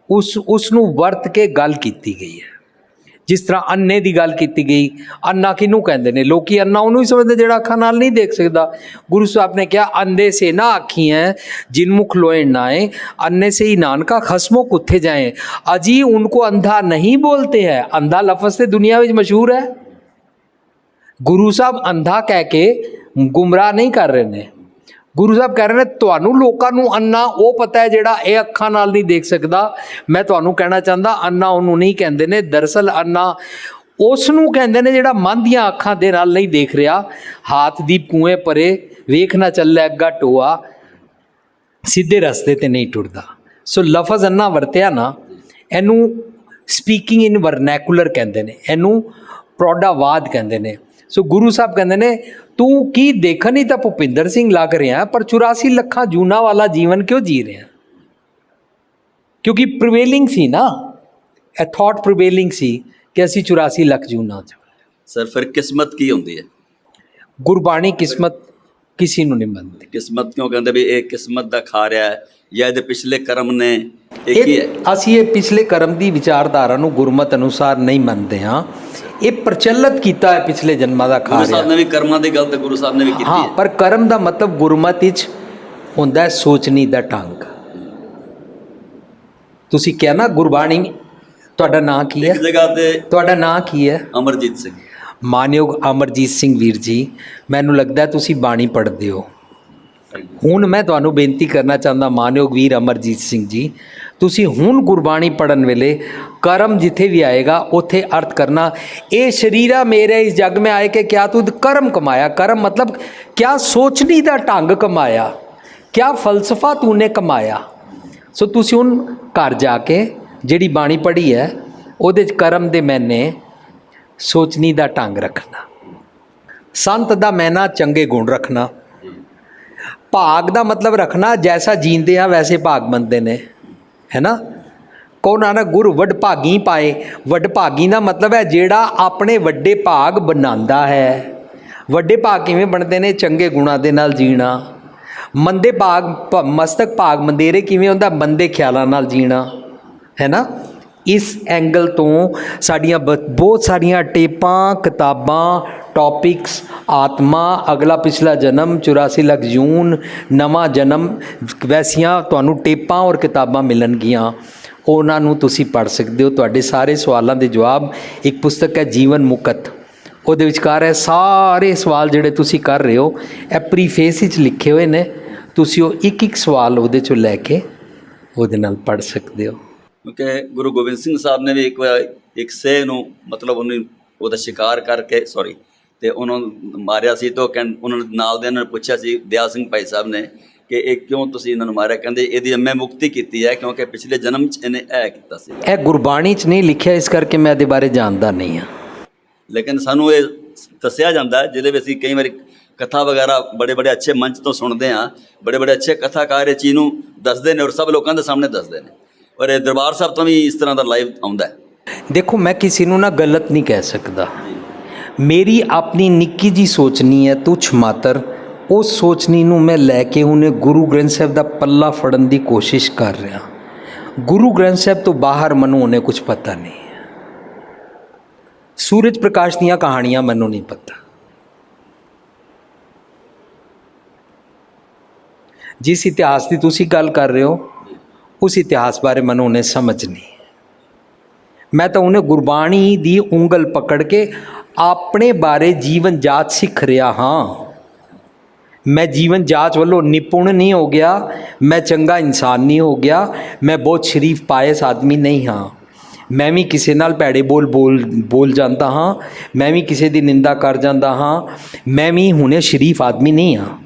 ਉਸ ਨੂੰ ਵਰਤ ਕੇ ਗੱਲ ਕੀਤੀ ਗਈ ਹੈ। ਜਿਸ ਤਰ੍ਹਾਂ ਅੰਨੇ ਦੀ ਗੱਲ ਕੀਤੀ ਗਈ। ਅੰਨਾ ਕਿਹਨੂੰ ਕਹਿੰਦੇ ਨੇ? ਲੋਕੀ ਅੰਨਾ ਉਹਨੂੰ ਹੀ ਸਮਝਦੇ ਜਿਹੜਾ ਅੱਖਾਂ ਨਾਲ ਨਹੀਂ ਦੇਖ ਸਕਦਾ। ਗੁਰੂ ਸਾਹਿਬ ਨੇ ਕਿਹਾ ਅੰਧੇ ਸੇ ਨਾ ਆਖੀਆਂ जिन मुख लोए नाए, अन्ने से ही नानका खसमों कुत्थे जाएं, अजी उनको अंधा नहीं बोलते हैं। अंधा लफ्ज़ से दुनिया में मशहूर है। गुरु साहब अंधा कह के गुमराह नहीं कर रहे ने। गुरु साहब कह रहे हैं ਤੁਹਾਨੂੰ ਲੋਕਾਂ ਨੂੰ ਅੰਨਾ ਉਹ ਪਤਾ ਹੈ ਜਿਹੜਾ ਇਹ ਅੱਖਾਂ ਨਾਲ ਨਹੀਂ ਦੇਖ ਸਕਦਾ। ਮੈਂ ਤੁਹਾਨੂੰ ਕਹਿਣਾ ਚਾਹੁੰਦਾ ਅੰਨਾ ਉਹਨੂੰ ਨਹੀਂ ਕਹਿੰਦੇ ਨੇ, ਦਰਅਸਲ ਅੰਨਾ ਉਸ ਨੂੰ ਕਹਿੰਦੇ ਨੇ ਜਿਹੜਾ ਮਨ ਦੀਆਂ ਅੱਖਾਂ ਦੇ ਨਾਲ ਨਹੀਂ ਦੇਖ ਰਿਹਾ। ਹਾਥ ਦੀ ਕੂਏ ਪਰੇ ਵੇਖ ਨਾ ਚੱਲੇ ਅੱਗਾ ਟੋਆ, ਸਿੱਧੇ ਰਸਤੇ ਤੇ ਨਹੀਂ ਟੁਰਦਾ। ਸੋ ਲਫ਼ਜ਼ ਅੰਨਾ ਵਰਤਿਆ ਨਾ, ਇਹਨੂੰ ਸਪੀਕਿੰਗ ਇਨ ਵਰਨੈਕੂਲਰ ਕਹਿੰਦੇ ਨੇ, ਇਹਨੂੰ ਪ੍ਰੋਡਾਵਾਦ ਕਹਿੰਦੇ ਨੇ। ਸੋ ਗੁਰੂ ਸਾਹਿਬ ਕਹਿੰਦੇ ਨੇ तू की देखन ही तो भुपिंदर सिंह लग रहा है, पर 84 ਲੱਖਾਂ जूना वाला जीवन क्यों जी रहे हैं? क्योंकि प्रिवेलिंग सी ना, ए थॉट प्रिवेलिंग सी कि असी 84 ਲੱਖ जूना। ਸਰ ਫਿਰ ਕਿਸਮਤ ਕੀ ਹੁੰਦੀ ਹੈ? गुरबाणी किस्मत किसी ਨੂੰ नहीं मनती। ਕਿਸਮਤ ਕਿਉਂ ਕਹਿੰਦੇ ਵੀ ਇਹ ਕਿਸਮਤ ਦਾ ਖਾ ਰਿਹਾ ਹੈ ਜਾਂ ਇਹਦੇ ਪਿਛਲੇ ਕਰਮ ਨੇ? ਇਹ ਕੀ ਹੈ? ਅਸੀਂ ਇਹ ਪਿਛਲੇ ਕਰਮ ਦੀ ਵਿਚਾਰਧਾਰਾ ਨੂੰ ਗੁਰਮਤ ਅਨੁਸਾਰ ਨਹੀਂ ਮੰਨਦੇ ਹਾਂ। ਇਹ ਪ੍ਰਚਲਿਤ ਕੀਤਾ ਹੈ ਪਿਛਲੇ ਜਨਮਾਂ ਦਾ ਖਾ ਰਿਹਾ। ਗੁਰੂ ਸਾਹਿਬ ਨੇ ਵੀ ਕਰਮਾਂ ਦੀ ਗੱਲ ਤਾਂ ਗੁਰੂ ਸਾਹਿਬ ਨੇ ਵੀ ਕੀਤੀ ਹੈ। ਹਾਂ, ਪਰ ਕਰਮ ਦਾ ਮਤਲਬ ਗੁਰਮਤ ਵਿੱਚ ਹੁੰਦਾ ਹੈ ਸੋਚਣੀ ਦਾ ਢੰਗ। ਤੁਸੀਂ ਕਿਹਾ ਨਾ ਗੁਰਬਾਣੀ, ਤੁਹਾਡਾ ਨਾਂ ਕੀ ਹੈ? ਇੱਕ ਜਗ੍ਹਾ ਤੇ ਤੁਹਾਡਾ ਨਾਂ ਕੀ ਹੈ? ਅਮਰਜੀਤ ਸਿੰਘ। ਮਾਨਯੋਗ ਅਮਰਜੀਤ ਸਿੰਘ ਵੀਰ ਜੀ, ਮੈਨੂੰ ਲੱਗਦਾ ਤੁਸੀਂ ਬਾਣੀ ਪੜ੍ਹਦੇ ਹੋ। ਹੁਣ ਮੈਂ ਤੁਹਾਨੂੰ ਬੇਨਤੀ ਕਰਨਾ ਚਾਹੁੰਦਾ ਮਾਨਯੋਗ ਵੀਰ ਅਮਰਜੀਤ ਸਿੰਘ ਜੀ, ਤੁਸੀਂ ਹੁਣ ਗੁਰਬਾਣੀ ਪੜ੍ਹਨ ਵੇਲੇ ਕਰਮ ਜਿੱਥੇ ਵੀ ਆਏਗਾ ਉੱਥੇ ਅਰਥ ਕਰਨਾ, ਇਹ ਸ਼ਰੀਰਾ ਮੇਰੇ ਇਸ ਜਗ में आए के क्या तू कर्म कमाया। कर्म मतलब क्या सोचनी ਦਾ ਢੰਗ ਕਮਾਇਆ, क्या फलसफा तूने कमाया। ਸੋ ਤੁਸੀਂ ਹੁਣ ਘਰ ਜਾ ਕੇ ਜਿਹੜੀ ਬਾਣੀ ਪੜ੍ਹੀ ਹੈ ਉਹਦੇ 'ਚ ਕਰਮ ਦੇ ਮੈਨੇ ਸੋਚਣੀ ਦਾ ਢੰਗ ਰੱਖਣਾ, ਸੰਤ ਦਾ ਮੈਨਾ ਚੰਗੇ ਗੁਣ ਰੱਖਣਾ, ਭਾਗ ਦਾ ਮਤਲਬ ਰੱਖਣਾ ਜੈਸਾ ਜੀਂਦੇ ਆ ਵੈਸੇ ਭਾਗ ਬੰਦੇ ਨੇ, ਹੈ ਨਾ। ਕਹੋ ਨਾਨਕ ਗੁਰ ਵਡਭਾਗੀ ਪਾਏ। ਵਡਭਾਗੀ ਦਾ ਮਤਲਬ ਹੈ ਜਿਹੜਾ ਆਪਣੇ ਵੱਡੇ ਭਾਗ ਬਣਾਉਂਦਾ ਹੈ। ਵੱਡੇ ਭਾਗ ਕਿਵੇਂ ਬਣਦੇ ਨੇ? ਚੰਗੇ ਗੁਣਾਂ ਦੇ ਨਾਲ ਜੀਣਾ। ਮੰਦੇ ਭਾਗ ਮਸਤਕ ਭਾਗ ਮੰਦੇਰੇ ਕਿਵੇਂ ਹੁੰਦਾ? ਮੰਦੇ ਖਿਆਲਾਂ ਨਾਲ ਜੀਣਾ, ਹੈ ਨਾ। ਇਸ ਐਂਗਲ ਤੋਂ ਸਾਡੀਆਂ ਬਹੁਤ ਸਾਰੀਆਂ ਟੇਪਾਂ, ਕਿਤਾਬਾਂ, ਟੌਪਿਕਸ, ਆਤਮਾ, ਅਗਲਾ ਪਿਛਲਾ ਜਨਮ, 84 ਲੱਖ ਜੂਨ, ਨਵਾਂ ਜਨਮ, ਵੈਸੀਆਂ ਤੁਹਾਨੂੰ ਟੇਪਾਂ ਔਰ ਕਿਤਾਬਾਂ ਮਿਲਣਗੀਆਂ। ਉਹਨਾਂ ਨੂੰ ਤੁਸੀਂ ਪੜ੍ਹ ਸਕਦੇ ਹੋ। ਤੁਹਾਡੇ ਸਾਰੇ ਸਵਾਲਾਂ ਦੇ ਜਵਾਬ ਇੱਕ ਪੁਸਤਕ ਹੈ ਜੀਵਨ ਮੁਕਤ, ਉਹਦੇ ਵਿਚਕਾਰ ਹੈ ਸਾਰੇ ਸਵਾਲ ਜਿਹੜੇ ਤੁਸੀਂ ਕਰ ਰਹੇ ਹੋ, ਇਹ ਪ੍ਰੀਫੇਸ ਵਿੱਚ ਲਿਖੇ ਹੋਏ ਨੇ। ਤੁਸੀਂ ਉਹ ਇੱਕ ਇੱਕ ਸਵਾਲ ਉਹਦੇ 'ਚੋਂ ਲੈ ਕੇ ਉਹਦੇ ਨਾਲ ਪੜ੍ਹ ਸਕਦੇ ਹੋ। ਕਿਉਂਕਿ ਗੁਰੂ ਗੋਬਿੰਦ ਸਿੰਘ ਸਾਹਿਬ ਨੇ ਵੀ ਇੱਕ ਵਾਰ ਇੱਕ ਸੇਹ ਨੂੰ ਮਤਲਬ ਉਹਨੂੰ ਉਹਦਾ ਸ਼ਿਕਾਰ ਕਰਕੇ ਤੇ ਉਹਨਾਂ ਨੂੰ ਮਾਰਿਆ ਸੀ। ਤਾਂ ਉਹਨਾਂ ਨੂੰ ਨਾਲ ਦੇ ਨੇ ਪੁੱਛਿਆ ਸੀ ਦਿਆਲ ਸਿੰਘ ਭਾਈ ਸਾਹਿਬ ਨੇ ਕਿ ਇਹ ਕਿਉਂ ਤੁਸੀਂ ਇਹਨਾਂ ਨੂੰ ਮਾਰਿਆ? ਕਹਿੰਦੇ ਇਹਦੀ ਮੈਂ ਮੁਕਤੀ ਕੀਤੀ ਹੈ ਕਿਉਂਕਿ ਪਿਛਲੇ ਜਨਮ 'ਚ ਇਹਨੇ ਇਹ ਕੀਤਾ ਸੀ। ਇਹ ਗੁਰਬਾਣੀ 'ਚ ਨਹੀਂ ਲਿਖਿਆ, ਇਸ ਕਰਕੇ ਮੈਂ ਇਹਦੇ ਬਾਰੇ ਜਾਣਦਾ ਨਹੀਂ ਹਾਂ। ਲੇਕਿਨ ਸਾਨੂੰ ਇਹ ਦੱਸਿਆ ਜਾਂਦਾ ਹੈ, ਜਿਹਦੇ ਵਿੱਚ ਅਸੀਂ ਕਈ ਵਾਰੀ ਕਥਾ ਵਗੈਰਾ ਬੜੇ ਅੱਛੇ ਮੰਚ ਤੋਂ ਸੁਣਦੇ ਹਾਂ, ਬੜੇ ਅੱਛੇ ਕਥਾਕਾਰ ਇਹ ਚੀਜ਼ ਨੂੰ ਦੱਸਦੇ ਨੇ ਔਰ ਸਭ ਲੋਕਾਂ ਦੇ ਸਾਹਮਣੇ ਦੱਸਦੇ ਨੇ। ਔਰ ਇਹ ਦਰਬਾਰ ਸਾਹਿਬ ਤੋਂ ਵੀ ਇਸ ਤਰ੍ਹਾਂ ਦਾ ਲਾਈਵ ਆਉਂਦਾ ਹੈ। ਦੇਖੋ, ਮੈਂ ਕਿਸੇ ਨੂੰ ਨਾ ਗਲਤ ਨਹੀਂ ਕਹਿ ਸਕਦਾ। ਮੇਰੀ ਆਪਣੀ ਨਿੱਕੀ ਜੀ ਸੋਚਣੀ ਹੈ, ਤੁਛ ਮਾਤਰ। ਉਸ ਸੋਚਣੀ ਨੂੰ ਮੈਂ ਲੈ ਕੇ ਉਹਨੇ ਗੁਰੂ ਗ੍ਰੰਥ ਸਾਹਿਬ ਦਾ ਪੱਲਾ ਫੜਨ ਦੀ ਕੋਸ਼ਿਸ਼ ਕਰ ਰਿਹਾ। ਗੁਰੂ ਗ੍ਰੰਥ ਸਾਹਿਬ ਤੋਂ ਬਾਹਰ ਮੈਨੂੰ ਉਹਨੇ ਕੁਝ ਪਤਾ ਨਹੀਂ। ਸੂਰਜ ਪ੍ਰਕਾਸ਼ ਦੀਆਂ ਕਹਾਣੀਆਂ ਮੈਨੂੰ ਨਹੀਂ ਪਤਾ। ਜਿਸ ਇਤਿਹਾਸ ਦੀ ਤੁਸੀਂ ਗੱਲ ਕਰ ਰਹੇ ਹੋ, ਉਸ ਇਤਿਹਾਸ ਬਾਰੇ ਮੈਨੂੰ ਉਹਨੇ ਸਮਝ ਨਹੀਂ। ਮੈਂ ਤਾਂ ਉਹਨੇ ਗੁਰਬਾਣੀ ਦੀ ਉਂਗਲ ਪਕੜ ਕੇ ਆਪਣੇ ਬਾਰੇ ਜੀਵਨ ਜਾਂਚ ਸਿੱਖ ਰਿਹਾ ਹਾਂ। ਮੈਂ ਜੀਵਨ ਜਾਂਚ ਵੱਲੋਂ ਨਿਪੁੰਨ ਨਹੀਂ ਹੋ ਗਿਆ, ਮੈਂ ਚੰਗਾ ਇਨਸਾਨ ਨਹੀਂ ਹੋ ਗਿਆ, ਮੈਂ ਬਹੁਤ ਸ਼ਰੀਫ ਪਾਇਸ ਆਦਮੀ ਨਹੀਂ ਹਾਂ। ਮੈਂ ਵੀ ਕਿਸੇ ਨਾਲ ਭੈੜੇ ਬੋਲ ਜਾਂਦਾ ਹਾਂ, ਮੈਂ ਵੀ ਕਿਸੇ ਦੀ ਨਿੰਦਾ ਕਰ ਜਾਂਦਾ ਹਾਂ। ਮੈਂ ਵੀ ਹੁਣੇ ਸ਼ਰੀਫ ਆਦਮੀ ਨਹੀਂ ਹਾਂ।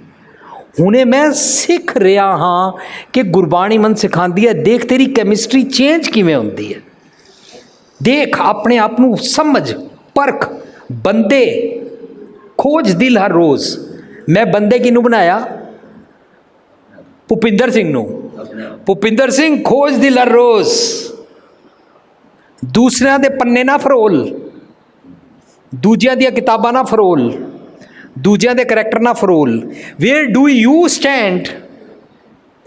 ਹੁਣੇ ਮੈਂ ਸਿੱਖ ਰਿਹਾ ਹਾਂ ਕਿ ਗੁਰਬਾਣੀ ਮਨ ਸਿਖਾਉਂਦੀ ਹੈ, ਦੇਖ ਤੇਰੀ ਕੈਮਿਸਟਰੀ ਚੇਂਜ ਕਿਵੇਂ ਹੁੰਦੀ ਹੈ। ਦੇਖ, ਆਪਣੇ ਆਪ ਨੂੰ ਸਮਝ, ਪਰਖ, ਬੰਦੇ ਖੋਜ ਦਿਲ ਹਰ ਰੋਜ਼। ਮੈਂ ਬੰਦੇ ਕਿਹਨੂੰ ਬਣਾਇਆ? ਭੁਪਿੰਦਰ ਸਿੰਘ ਨੂੰ। ਭੁਪਿੰਦਰ ਸਿੰਘ ਖੋਜ ਦਿਲ ਹਰ ਰੋਜ਼। ਦੂਸਰਿਆਂ ਦੇ ਪੰਨੇ ਨਾ ਫਰੋਲ, ਦੂਜਿਆਂ ਦੀਆਂ ਕਿਤਾਬਾਂ ਨਾ ਫਰੋਲ, ਦੂਜਿਆਂ ਦੇ ਕਰੈਕਟਰ ਨਾ ਫਰੋਲ। Where do you stand?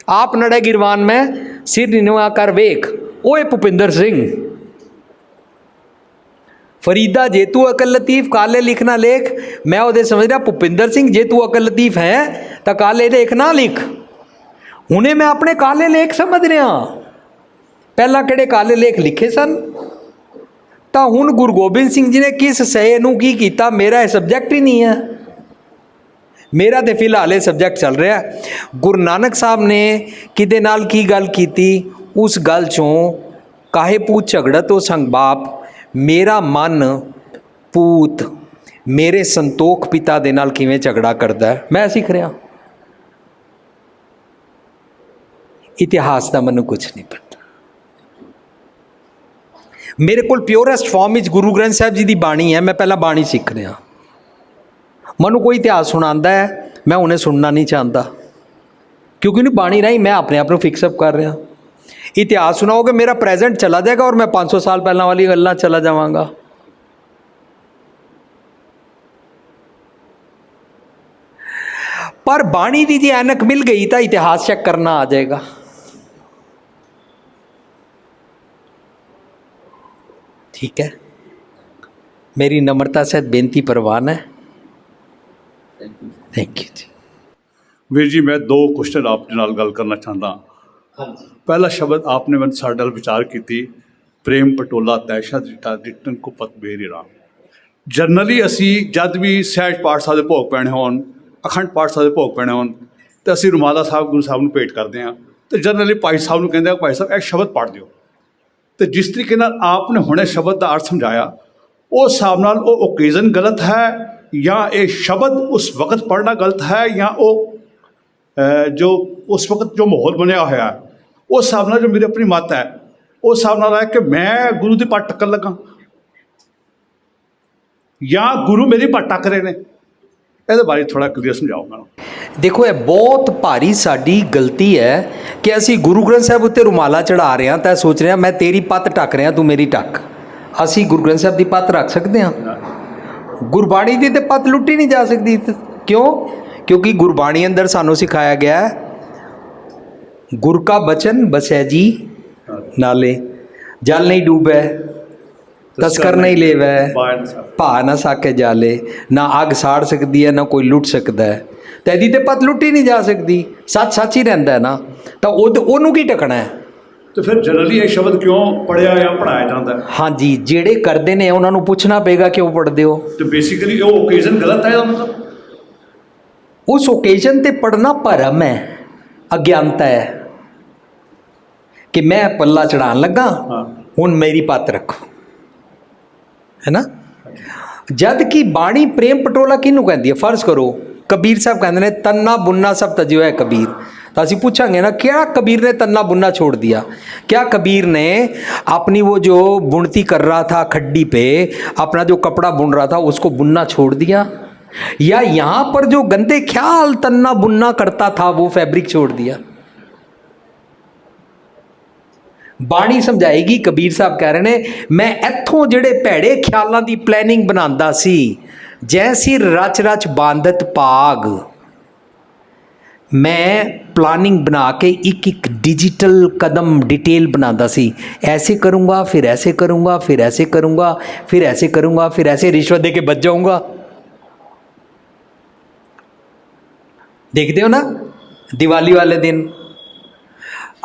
ਆਪ ਨੜੇ ਗਿਰਵਾਨ ਮੈਂ ਸਿਰ ਨਿਨਵਾ ਕਰ ਵੇਖ। ਓਏ ਭੁਪਿੰਦਰ ਸਿੰਘ। ਫਰੀਦਾ ਜੇ ਤੂੰ ਅਕਲ ਲਤੀਫ ਕਾਲੇ ਲਿਖਣਾ ਲੇਖ। ਮੈਂ ਉਹਦੇ ਸਮਝ ਰਿਹਾ ਭੁਪਿੰਦਰ ਸਿੰਘ ਜੇ ਤੂੰ ਅਕਲ ਲਤੀਫ ਹੈ ਤਾਂ ਕਾਲੇ ਲੇਖ ਨਾ ਲਿਖ। ਹੁਣੇ ਮੈਂ ਆਪਣੇ ਕਾਲੇ ਲੇਖ ਸਮਝ ਰਿਹਾ। ਪਹਿਲਾਂ ਕਿਹੜੇ ਕਾਲੇ ਲੇਖ ਲਿਖੇ ਸਨ? ਤਾਂ ਹੁਣ ਗੁਰੂ ਗੋਬਿੰਦ ਸਿੰਘ ਜੀ ਨੇ ਕਿਸ ਸਹਿ ਨੂੰ ਕੀ ਕੀਤਾ? ਮੇਰਾ ਇਹ ਸਬਜੈਕਟ ਹੀ ਨਹੀਂ ਹੈ। ਮੇਰਾ ਤੇ ਫਿਲਹਾਲ ਇਹ ਸਬਜੈਕਟ ਚੱਲ ਰਿਹਾ। ਗੁਰੂ ਨਾਨਕ ਸਾਹਿਬ ਨੇ ਕਿਹਦੇ ਨਾਲ ਕੀ ਗੱਲ ਕੀਤੀ? ਉਸ ਗੱਲ 'ਚੋਂ ਕਾਹੇ ਪੂਤ ਝਗੜਾ ਤੋਂ ਸੰਗ ਬਾਪ, ਮੇਰਾ ਮਨ ਪੂਤ ਮੇਰੇ ਸੰਤੋਖ ਪਿਤਾ ਦੇ ਨਾਲ ਕਿਵੇਂ ਝਗੜਾ ਕਰਦਾ ਹੈ, ਮੈਂ ਸਿੱਖ ਰਿਹਾ। ਇਤਿਹਾਸ ਦਾ ਮੈਨੂੰ ਕੁਝ ਨਹੀਂ ਪਤਾ। ਮੇਰੇ ਕੋਲ ਪਿਓਰੈਸਟ ਫਾਰਮ ਵਿੱਚ ਗੁਰੂ ਗ੍ਰੰਥ ਸਾਹਿਬ ਜੀ ਦੀ ਬਾਣੀ ਹੈ। ਮੈਂ ਪਹਿਲਾਂ ਬਾਣੀ ਸਿੱਖ ਰਿਹਾ। ਮੈਨੂੰ ਕੋਈ ਇਤਿਹਾਸ ਸੁਣਾਉਂਦਾ ਹੈ, ਮੈਂ ਉਹਨੇ ਸੁਣਨਾ ਨਹੀਂ ਚਾਹੁੰਦਾ, ਕਿਉਂਕਿ ਉਹਨੂੰ ਬਾਣੀ ਰਾਹੀਂ ਮੈਂ ਆਪਣੇ ਆਪ ਨੂੰ ਫਿਕਸਅਪ ਕਰ ਰਿਹਾ। ਇਤਿਹਾਸ ਸੁਣਾਓਗੇ, ਮੇਰਾ ਪ੍ਰੈਜ਼ੈਂਟ ਚਲਾ ਜਾਏਗਾ ਔਰ ਮੈਂ 500 ਸਾਲ ਪਹਿਲਾਂ ਵਾਲੀ ਗੱਲਾਂ ਚਲਾ ਜਾਵਾਂਗਾ। ਪਰ ਬਾਣੀ ਦੀ ਜੇ ਐਨਕ ਮਿਲ ਗਈ ਤਾਂ ਇਤਿਹਾਸ ਚੈੱਕ ਕਰਨਾ ਆ ਜਾਏਗਾ। ਠੀਕ ਹੈ, ਮੇਰੀ ਨਮਰਤਾ ਸਹਿਤ ਬੇਨਤੀ ਪ੍ਰਵਾਨ ਹੈ। ਥੈਂਕ ਯੂ ਜੀ। ਵੀਰ ਜੀ, ਮੈਂ ਦੋ ਕੁਐਸਚਨ ਆਪ ਨਾਲ ਗੱਲ ਕਰਨਾ ਚਾਹੁੰਦਾ। ਪਹਿਲਾ ਸ਼ਬਦ ਆਪਨੇ ਮੈਨੂੰ ਸਾਡੇ ਨਾਲ ਵਿਚਾਰ ਕੀਤੀ, ਪ੍ਰੇਮ ਪਟੋਲਾ ਤੈਸ਼ਾ ਰਿਟਨ ਕੋ ਪਤ ਬੇਰੀ ਰਾਮ। ਜਨਰਲੀ ਅਸੀਂ ਜਦ ਵੀ ਸਹਿਜ ਪਾਠ ਸਾਹਿਬ ਦੇ ਭੋਗ ਪੈਣੇ ਹੋਣ, ਅਖੰਡ ਪਾਠ ਸਾਹਿਬ ਦੇ ਭੋਗ ਪੈਣੇ ਹੋਣ, ਤਾਂ ਅਸੀਂ ਰੁਮਾਲਾ ਸਾਹਿਬ ਗੁਰੂ ਸਾਹਿਬ ਨੂੰ ਭੇਟ ਕਰਦੇ ਹਾਂ। ਅਤੇ ਜਨਰਲੀ ਭਾਈ ਸਾਹਿਬ ਨੂੰ ਕਹਿੰਦੇ ਆ, ਭਾਈ ਸਾਹਿਬ ਇਹ ਸ਼ਬਦ ਪੜ੍ਹ ਦਿਓ। ਅਤੇ ਜਿਸ ਤਰੀਕੇ ਨਾਲ ਆਪ ਨੇ ਹੁਣੇ ਸ਼ਬਦ ਦਾ ਅਰਥ ਸਮਝਾਇਆ, ਉਸ ਹਿਸਾਬ ਨਾਲ ਉਹ ਓਕੇਜ਼ਨ ਗਲਤ ਹੈ ਜਾਂ ਇਹ ਸ਼ਬਦ ਉਸ ਵਕਤ ਪੜ੍ਹਨਾ ਗਲਤ ਹੈ, ਜਾਂ ਉਹ ਜੋ ਉਸ ਵਕਤ ਜੋ ਮਾਹੌਲ ਬਣਿਆ ਹੋਇਆ ਉਸ ਹਿਸਾਬ ਨਾਲ ਜੋ ਮੇਰੀ ਆਪਣੀ ਮੱਤ ਹੈ, ਉਸ ਹਿਸਾਬ ਨਾਲ ਹੈ ਕਿ ਮੈਂ ਗੁਰੂ ਦੀ ਪੱਟ ਟੱਕਣ ਲੱਗਾ ਜਾਂ ਗੁਰੂ ਮੇਰੀ ਪੱਟ ਟੱਕ ਰਹੇ ਨੇ। ਇਹਦੇ ਬਾਰੇ ਥੋੜ੍ਹਾ ਕਲੀਅਰ ਸਮਝਾਓ ਮੈਨੂੰ। ਦੇਖੋ, ਇਹ ਬਹੁਤ ਭਾਰੀ ਸਾਡੀ ਗਲਤੀ ਹੈ ਕਿ ਅਸੀਂ ਗੁਰੂ ਗ੍ਰੰਥ ਸਾਹਿਬ ਉੱਤੇ ਰੁਮਾਲਾ ਚੜ੍ਹਾ ਰਹੇ ਹਾਂ ਤਾਂ ਸੋਚ ਰਹੇ ਹਾਂ ਮੈਂ ਤੇਰੀ ਪੱਤ ਟੱਕ ਰਿਹਾ, ਤੂੰ ਮੇਰੀ ਟੱਕ। ਅਸੀਂ ਗੁਰੂ ਗ੍ਰੰਥ ਸਾਹਿਬ ਦੀ ਪੱਤ ਰੱਖ ਸਕਦੇ ਹਾਂ? ਗੁਰਬਾਣੀ ਦੀ ਤੇ ਪੱਤ ਲੁੱਟੀ ਨਹੀਂ ਜਾ ਸਕਦੀ। ਕਿਉਂ? ਕਿਉਂਕਿ ਗੁਰਬਾਣੀ ਅੰਦਰ ਸਾਨੂੰ ਸਿਖਾਇਆ ਗਿਆ ਹੈ, ਗੁਰ ਕਾ ਬਚਨ ਬਸੈ ਜੀ ਨਾਲੇ, ਜਲ ਨਹੀਂ ਡੂਬੈ ਤਸਕਰ ਨਹੀਂ ਲੈਵੈ, ਭਾ ਨਾ ਸਾਕੇ ਜਾਲੇ। ਨਾ ਅੱਗ ਸਾੜ ਸਕਦੀ ਹੈ, ਨਾ ਕੋਈ ਲੁੱਟ ਸਕਦਾ ਹੈ। ਤਾਂ ਇਹਦੀ ਤੇ ਪੱਤ ਲੁੱਟੀ ਨਹੀਂ ਜਾ ਸਕਦੀ। ਸੱਚ ਸੱਚ ਹੀ ਰਹਿੰਦਾ ਹੈ ਨਾ, ਤਾਂ ਉਹਨੂੰ ਕੀ ਟਕਣਾ ਹੈ? ਤੇ ਫਿਰ ਜਨਰਲੀ ਇਹ ਸ਼ਬਦ ਕਿਉਂ ਪੜ੍ਹਿਆ ਜਾਂ ਪੜ੍ਹਾਇਆ ਜਾਂਦਾ ਹੈ? ਹਾਂਜੀ, ਜਿਹੜੇ ਕਰਦੇ ਨੇ ਉਹਨਾਂ ਨੂੰ ਪੁੱਛਣਾ ਪਏਗਾ ਕਿਉਂ ਪੜ੍ਹਦੇ ਹੋ। ਤੇ ਬੇਸਿਕਲੀ ਉਹ ਓਕੇਜ਼ਨ ਗਲਤ ਹੈ ਇਹਦਾ ਮਤਲਬ? ਉਸ ਓਕੇਜ਼ਨ ਤੇ ਪੜ੍ਹਨਾ ਭਰਮ ਹੈ, ਅਗਿਆਨਤਾ ਹੈ। कि मैं पल्ला चढ़ान लगा, हाँ। हुण मेरी पत रखो, है ना। जद कि बाणी प्रेम पटोला किनू कहती है? फर्ज करो कबीर साहब कहते ने तन्ना बुनना सब तजियो है कबीर, तो असी पूछांगे ना क्या कबीर ने तन्ना बुनना छोड़ दिया? क्या कबीर ने अपनी वो जो बुनती कर रहा था खड्डी पे, अपना जो कपड़ा बुन रहा था उसको बुनना छोड़ दिया? या यहाँ पर जो गंदे ख्याल तन्ना बुनना करता था वो फैब्रिक छोड़ दिया? बाणी समझाएगी, कबीर साहब कह रहे ने मैं इत्थों ਜਿਹੜੇ ਭੈੜੇ ਖਿਆਲਾਂ ਦੀ ਪਲੈਨਿੰਗ ਬਣਾਉਂਦਾ ਸੀ, ਜੈਸੀ ਰਚ ਰਚ ਬਾਂਧਤ ਭਾਗ, मैं प्लानिंग बना के एक एक डिजिटल कदम डिटेल बनाता सी, ऐसे करूँगा फिर ऐसे करूँगा फिर ऐसे करूँगा फिर ऐसे करूँगा फिर ऐसे रिश्वत दे के बच जाऊँगा। देखते हो ना दिवाली वाले दिन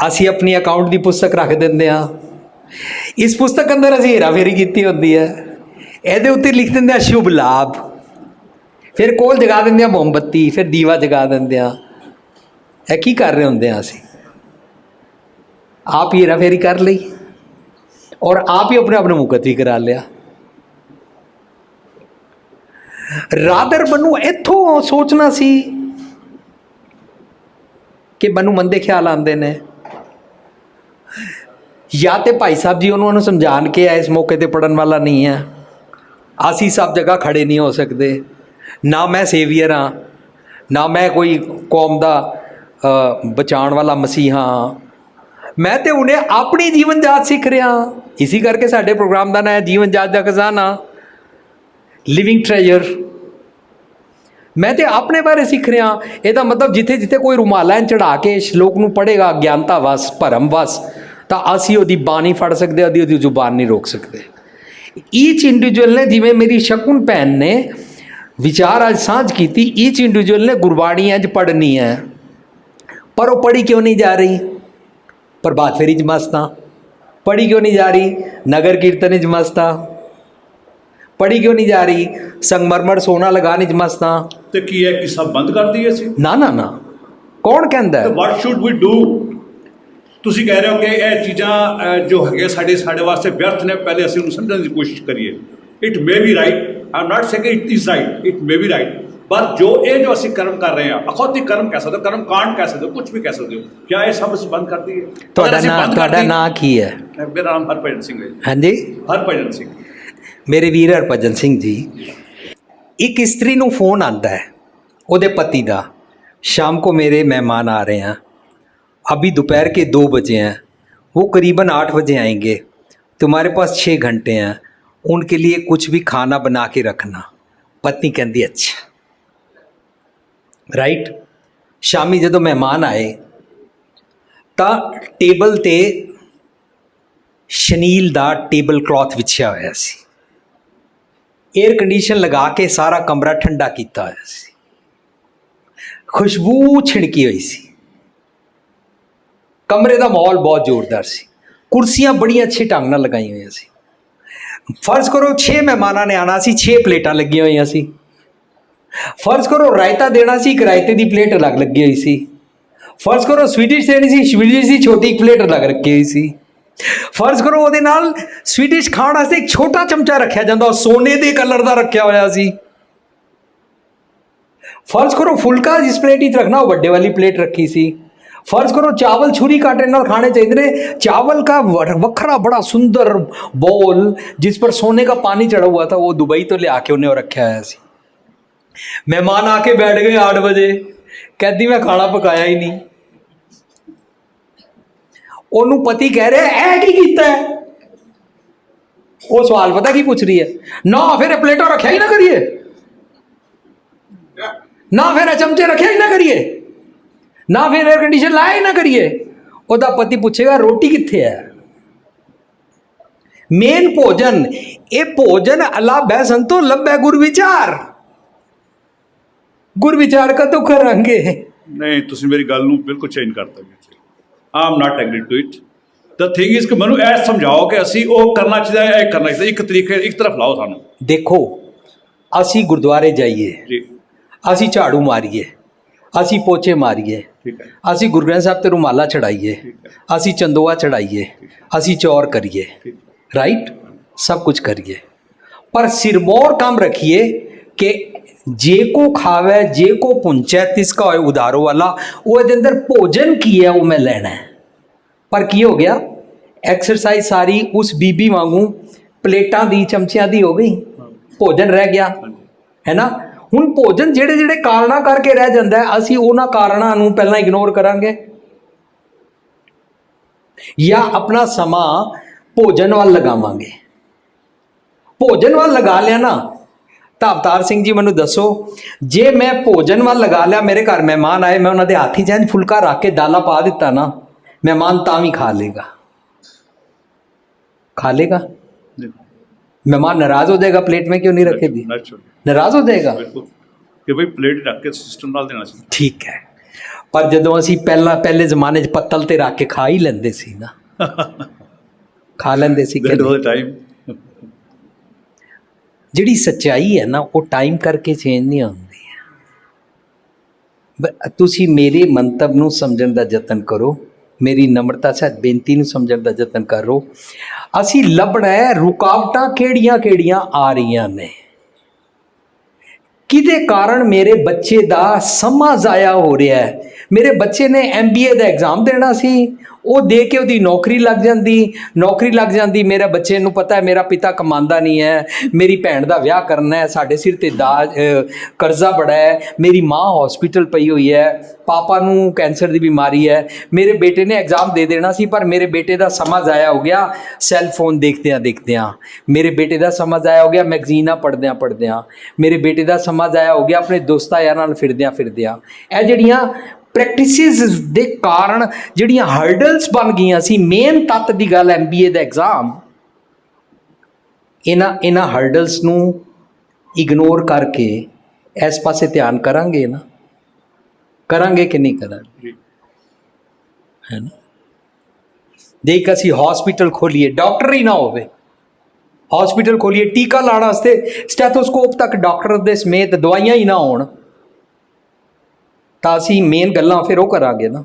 असी अपनी अकाउंट की पुस्तक रख देंगे हाँ, इस पुस्तक अंदर असी हेरा फेरी की होती है, ये उत्ते लिख देंगे शुभ लाभ, फिर कोल जगा देंगे मोमबत्ती, फिर दीवा जगा देंगे। ਇਹ ਕੀ ਕਰ ਰਹੇ ਹੁੰਦੇ ਆ ਅਸੀਂ? ਆਪ ਹੀ हेरा फेरी कर ली और आप ही अपने आप ਨੂੰ ਮੁਕਤ ਵੀ ਕਰਾ ਲਿਆ। ਰਾਦਰ ਮੈਨੂੰ ਇੱਥੋਂ ਸੋਚਣਾ ਸੀ ਕਿ ਮੈਨੂੰ ਮੰਦੇ ਖਿਆਲ ਆਉਂਦੇ ਨੇ, ਜਾਂ ਤੇ ਭਾਈ ਸਾਹਿਬ ਜੀ ਉਹਨਾਂ ਨੂੰ ਸਮਝਾਣ ਕੇ ਇਸ ਮੌਕੇ ਤੇ ਪੜਨ ਵਾਲਾ ਨਹੀਂ ਹੈ, ਅਸੀਂ ਸਭ ਜਗ੍ਹਾ ਖੜੇ ਨਹੀਂ ਹੋ ਸਕਦੇ, ਨਾ ਮੈਂ ਸੇਵੀਅਰ ਹਾਂ, ਨਾ ਮੈਂ ਕੋਈ ਕੌਮ ਦਾ बचाने वाला मसीहा, मैं तो उन्हें अपनी जीवन जाच सीख रहा। इसी करके साडे प्रोग्राम का नाम है जीवन जाच का खजाना, लिविंग ट्रेजर। मैं तो अपने बारे सीख रहा। यदा मतलब जिथे जिथे कोई रुमाला चढ़ा के श्लोक नूं पढ़ेगा ज्ञानता वस भरम वस, तो असी उहदी बाणी फड़ सकते, उहदी जुबान नहीं रोक सकते। ईच इंडिविजुअल ने, जिवें मेरी शकुन भैन ने विचार अज साझ की, ईच इंडिविजुअल ने गुरबाणी अज पढ़नी है, पर वो पढ़ी क्यों नहीं जा रही? प्रभात फेरी च मस्त हाँ, पढ़ी क्यों नहीं जा रही? नगर कीर्तन च मस्त हाँ, पढ़ी क्यों नहीं जा रही? संगमरमर सोना लगाने च मस्त हाँ। ਤੇ ਕੀ ਹੈ ਕਿ ਸਭ ਬੰਦ ਕਰ ਦਈਏ ਅਸੀਂ? ना ना ना, कौन कहता है? ਵਾਟ ਸ਼ੁੱਡ ਵੀ ਡੂ? ਤੁਸੀਂ ਕਹਿ ਰਹੇ ਹੋ ਕਿ ਇਹ ਚੀਜ਼ਾਂ ਜੋ ਹੈਗੇ ਸਾਡੇ ਵਾਸਤੇ ਵਿਅਰਥ ਨੇ, ਪਹਿਲੇ ਅਸੀਂ ਉਹਨੂੰ ਸਮਝਣ ਦੀ ਕੋਸ਼ਿਸ਼ ਕਰੀਏ। It may be right, I am not saying it is right, it may be right, पर जो ਅਸੀਂ कर्म कर रहे हैं, अखौती कर्म कह सकते हो, कर्म कांड कह सकते हो, कुछ भी कह सकते हो, क्या ये सब ਅਸੀਂ ਬੰਦ ਕਰ ਦਈਏ? ਤੁਹਾਡਾ ਨਾਂ ਕੀ ਹੈ? ਮੇਰਾ ਨਾਮ ਹਰਭਜਨ ਸਿੰਘ ਹੈ। ਹਾਂਜੀ, ਹਰਭਜਨ ਸਿੰਘ। मेरे वीर हरभजन सिंह जी, एक स्त्री ਨੂੰ फोन आता है ਉਹਦੇ पति का, शाम को मेरे मेहमान आ रहे हैं, अभी दोपहर के 2 बजे हैं, वो करीबन 8 बजे आएंगे, तुम्हारे पास 6 घंटे हैं, उनके लिए कुछ भी खाना बना के रखना। पत्नी कहती अच्छा राइट। शामी जदों मेहमान आए तो टेबल ते शनील दा टेबल क्लॉथ विछया होया सी, एयर कंडीशन लगा के सारा कमरा ठंडा किया होया सी, खुशबू छिड़की हुई सी, कमरे का माहौल बहुत जोरदार सी, कुर्सियां बड़ी अच्छे ढंग नाल लगाई हुई सी। फर्ज करो 6 मेहमानां ने आना सी, 6 प्लेटां लगी हुई सी। फर्ज करो रायता देना सी, एक रायते की प्लेट अलग लगी हुई सी। फर्ज करो स्वीटिश देनी सी, स्वीटिश की छोटी प्लेट अलग रखी हुई सी। फर्ज करो ਉਹਦੇ ਨਾਲ स्वीटिश खाण वास्ते एक छोटा चमचा रखा जाता, सोने के कलर का रखा होया सी। फर्ज करो फुलका जिस प्लेट ही रखना वो बड़े वाली प्लेट रखी सी। फर्ज करो चावल छुरी कांटे नाल खाने चाहिए ने, चावल का वखरा बड़ा सुंदर बोल जिस पर सोने का पानी चढ़ा हुआ था, वो दुबई तो ले आके उन्हें रखा है सी। मेहमान आके बैठ गए 8 बजे, कहती मैं खाना पकाया ही नहीं। ओनू पति कह रहे ऐ की कीता है? वो सवाल पता की पूछ रही है, ना फिर प्लेटों रखा ही ना करिए, ना फिर चमचे रखे ही ना करिए, ना फिर एयर कंडीशन लाया ही ना करिए। ओदा पति पूछेगा रोटी कित्थे है? मेन भोजन, ये भोजन अलाभ है संतो लभ है गुर विचार, गुर विचार का तो करांगे नहीं। ਤੁਸੀਂ ਮੇਰੀ ਗੱਲ ਨੂੰ ਬਿਲਕੁਲ ਚੇਂਜ ਕਰਤਾ ਜੀ। I am not agree to it. The thing is ਕਿ ਮੈਨੂੰ ਇਹ ਸਮਝਾਓ ਕਿ ਅਸੀਂ ਉਹ ਕਰਨਾ ਚਾਹੀਦਾ, ਇਹ ਕਰਨਾ ਚਾਹੀਦਾ, ਇੱਕ ਤਰੀਕੇ ਇੱਕ ਤਰਫ ਲਾਓ ਸਾਨੂੰ। देखो ਅਸੀਂ ਗੁਰਦੁਆਰੇ ਜਾਈਏ ਜੀ, ਅਸੀਂ ਝਾੜੂ ਮਾਰੀਏ, ਅਸੀਂ ਪੋਚੇ ਮਾਰੀਏ, ਠੀਕ ਹੈ ਅਸੀਂ ਗੁਰੂ ਗ੍ਰੰਥ ਸਾਹਿਬ ਤੇ ਰੁਮਾਲਾ ਚੜਾਈਏ, ਅਸੀਂ ਚੰਦੋਆ ਚੜਾਈਏ, ਅਸੀਂ ਚੌਰ ਕਰੀਏ, ਰਾਈਟ, सब कुछ करिए, पर सिरमौर काम रखिए कि जे को खावे जे को पुंचै तिसका होए उधारो वाला। वो इहदे अंदर भोजन की है वो मैं लेना है, पर की हो गया एक्सरसाइज सारी उस बीबी वांगू प्लेटां दी चमचियां दी हो गई, भोजन रह गया है ना। हुण भोजन ਜਿਹੜੇ ਜਿਹੜੇ ਕਾਰਨਾਂ ਕਰਕੇ ਰਹਿ ਜਾਂਦਾ ਹੈ, ਅਸੀਂ ਉਹਨਾਂ ਕਾਰਨਾਂ ਨੂੰ ਪਹਿਲਾਂ ਇਗਨੋਰ ਕਰਾਂਗੇ ਜਾਂ ਆਪਣਾ ਸਮਾਂ ਭੋਜਨ ਵੱਲ ਲਗਾਵਾਂਗੇ। ਭੋਜਨ ਵੱਲ ਲਗਾ ਲਿਆ ਨਾ ਤਾਂ ਅਵਤਾਰ ਸਿੰਘ ਜੀ ਮੈਨੂੰ ਦੱਸੋ, ਜੇ ਮੈਂ ਭੋਜਨ ਵੱਲ ਲਗਾ ਲਿਆ, ਮੇਰੇ ਘਰ ਮਹਿਮਾਨ ਆਏ, ਮੈਂ ਉਹਨਾਂ ਦੇ ਹੱਥ 'ਚ ਇੰਝ ਫੁਲਕਾ ਰੱਖ ਕੇ ਦਾਲਾਂ ਪਾ ਦਿੱਤਾ ਨਾ, ਮਹਿਮਾਨ ਤਾਂ ਵੀ ਖਾ ਲੇਗਾ, खा लेगा। मेहमान नाराज हो जाएगा, प्लेट में क्यों नहीं रखे दी, नाराज हो जाएगा कि भाई प्लेट रख के सिस्टम नाल देना चाहिए। ठीक है, पर ਜਦੋਂ ਅਸੀਂ पहले ਜ਼ਮਾਨੇ 'ਚ ਪੱਤਲ ਤੇ ਰੱਖ ਕੇ ਖਾ ਹੀ ਲੈਂਦੇ ਸੀ ਨਾ, ਖਾ ਲੈਂਦੇ ਸੀ। ਜਿਹੜੀ ਸੱਚਾਈ ਹੈ ਨਾ ਉਹ ਟਾਈਮ ਕਰਕੇ ਚੇਂਜ ਨਹੀਂ ਹੁੰਦੀ ਹੈ। ਤੁਸੀਂ ਮੇਰੇ ਮੰਤਵ ਨੂੰ ਸਮਝਣ ਦਾ ਯਤਨ ਕਰੋ, ਮੇਰੀ ਨਮਰਤਾ ਸਹਿਤ ਬੇਨਤੀ ਨੂੰ ਸਮਝਣ ਦਾ ਯਤਨ ਕਰੋ। ਅਸੀਂ ਲੱਭਣਾ ਹੈ ਰੁਕਾਵਟਾਂ ਕਿਹੜੀਆਂ ਕਿਹੜੀਆਂ ਆ ਰਹੀਆਂ ਨੇ, ਕਿਹਦੇ ਕਾਰਨ ਮੇਰੇ ਬੱਚੇ ਦਾ ਸਮਾਂ ਜ਼ਾਇਆ ਹੋ ਰਿਹਾ ਹੈ। ਮੇਰੇ ਬੱਚੇ ਨੇ MBA ਦਾ ਐਗਜ਼ਾਮ ਦੇਣਾ ਸੀ, ਉਹ ਦੇ ਕੇ ਉਹਦੀ ਨੌਕਰੀ ਲੱਗ ਜਾਂਦੀ। ਮੇਰੇ ਬੱਚੇ ਨੂੰ ਪਤਾ ਹੈ ਮੇਰਾ ਪਿਤਾ ਕਮਾਉਂਦਾ ਨਹੀਂ ਹੈ, ਮੇਰੀ ਭੈਣ ਦਾ ਵਿਆਹ ਕਰਨਾ ਹੈ, ਸਾਡੇ ਸਿਰ ਤੇ ਕਰਜ਼ਾ ਬੜਾ ਹੈ, ਮੇਰੀ ਮਾਂ ਹਸਪੀਟਲ ਪਈ ਹੋਈ ਹੈ, ਪਾਪਾ ਨੂੰ ਕੈਂਸਰ ਦੀ ਬਿਮਾਰੀ ਹੈ। ਮੇਰੇ ਬੇਟੇ ਨੇ ਐਗਜ਼ਾਮ ਦੇ ਦੇਣਾ ਸੀ, ਪਰ ਮੇਰੇ ਬੇਟੇ ਦਾ ਸਮਾਂ ਜ਼ਾਇਆ ਹੋ ਗਿਆ ਸੈੱਲ ਫੋਨ ਦੇਖਦਿਆਂ। ਮੇਰੇ ਬੇਟੇ ਦਾ ਸਮਾਂ ਜ਼ਾਇਆ ਹੋ ਗਿਆ ਮੈਗਜ਼ੀਨਾਂ ਪੜ੍ਹਦਿਆਂ। ਮੇਰੇ ਬੇਟੇ ਦਾ ਸਮਾਂ ਜ਼ਾਇਆ ਹੋ ਗਿਆ ਆਪਣੇ ਦੋਸਤਾਂ ਯਾਰਾਂ ਨਾਲ ਫਿਰਦਿਆਂ। ਇਹ ਜਿਹੜੀਆਂ ਪ੍ਰੈਕਟਿਸਿਸ ਦੇ ਕਾਰਨ ਜਿਹੜੀਆਂ ਹਰਡਲਸ ਬਣ ਗਈਆਂ ਸੀ, ਮੇਨ ਤੱਤ ਦੀ ਗੱਲ MBA ਦਾ ਐਗਜ਼ਾਮ, ਇਹਨਾਂ ਹਰਡਲਸ ਨੂੰ ਇਗਨੋਰ ਕਰਕੇ ਇਸ ਪਾਸੇ ਧਿਆਨ ਕਰਾਂਗੇ ਨਾ, ਕਰਾਂਗੇ ਕਿ ਨਹੀਂ ਕਰਾਂਗੇ, ਹੈ ਨਾ। ਦੇਖ ਅਸੀਂ ਹਸਪੀਟਲ ਖੋਲੀਏ, ਡਾਕਟਰ ਹੀ ਨਾ ਹੋਵੇ, ਹਸਪੀਟਲ ਖੋਲੀਏ ਟੀਕਾ ਲਾਉਣ ਵਾਸਤੇ ਸਟੈਥੋਸਕੋਪ ਤੱਕ ਡਾਕਟਰ ਦੇ ਸਮੇਤ ਦਵਾਈਆਂ ਹੀ ਨਾ ਹੋਣ, ਤਾਂ ਅਸੀਂ ਮੇਨ ਗੱਲਾਂ ਫਿਰ ਉਹ ਕਰਾਂਗੇ ਨਾ,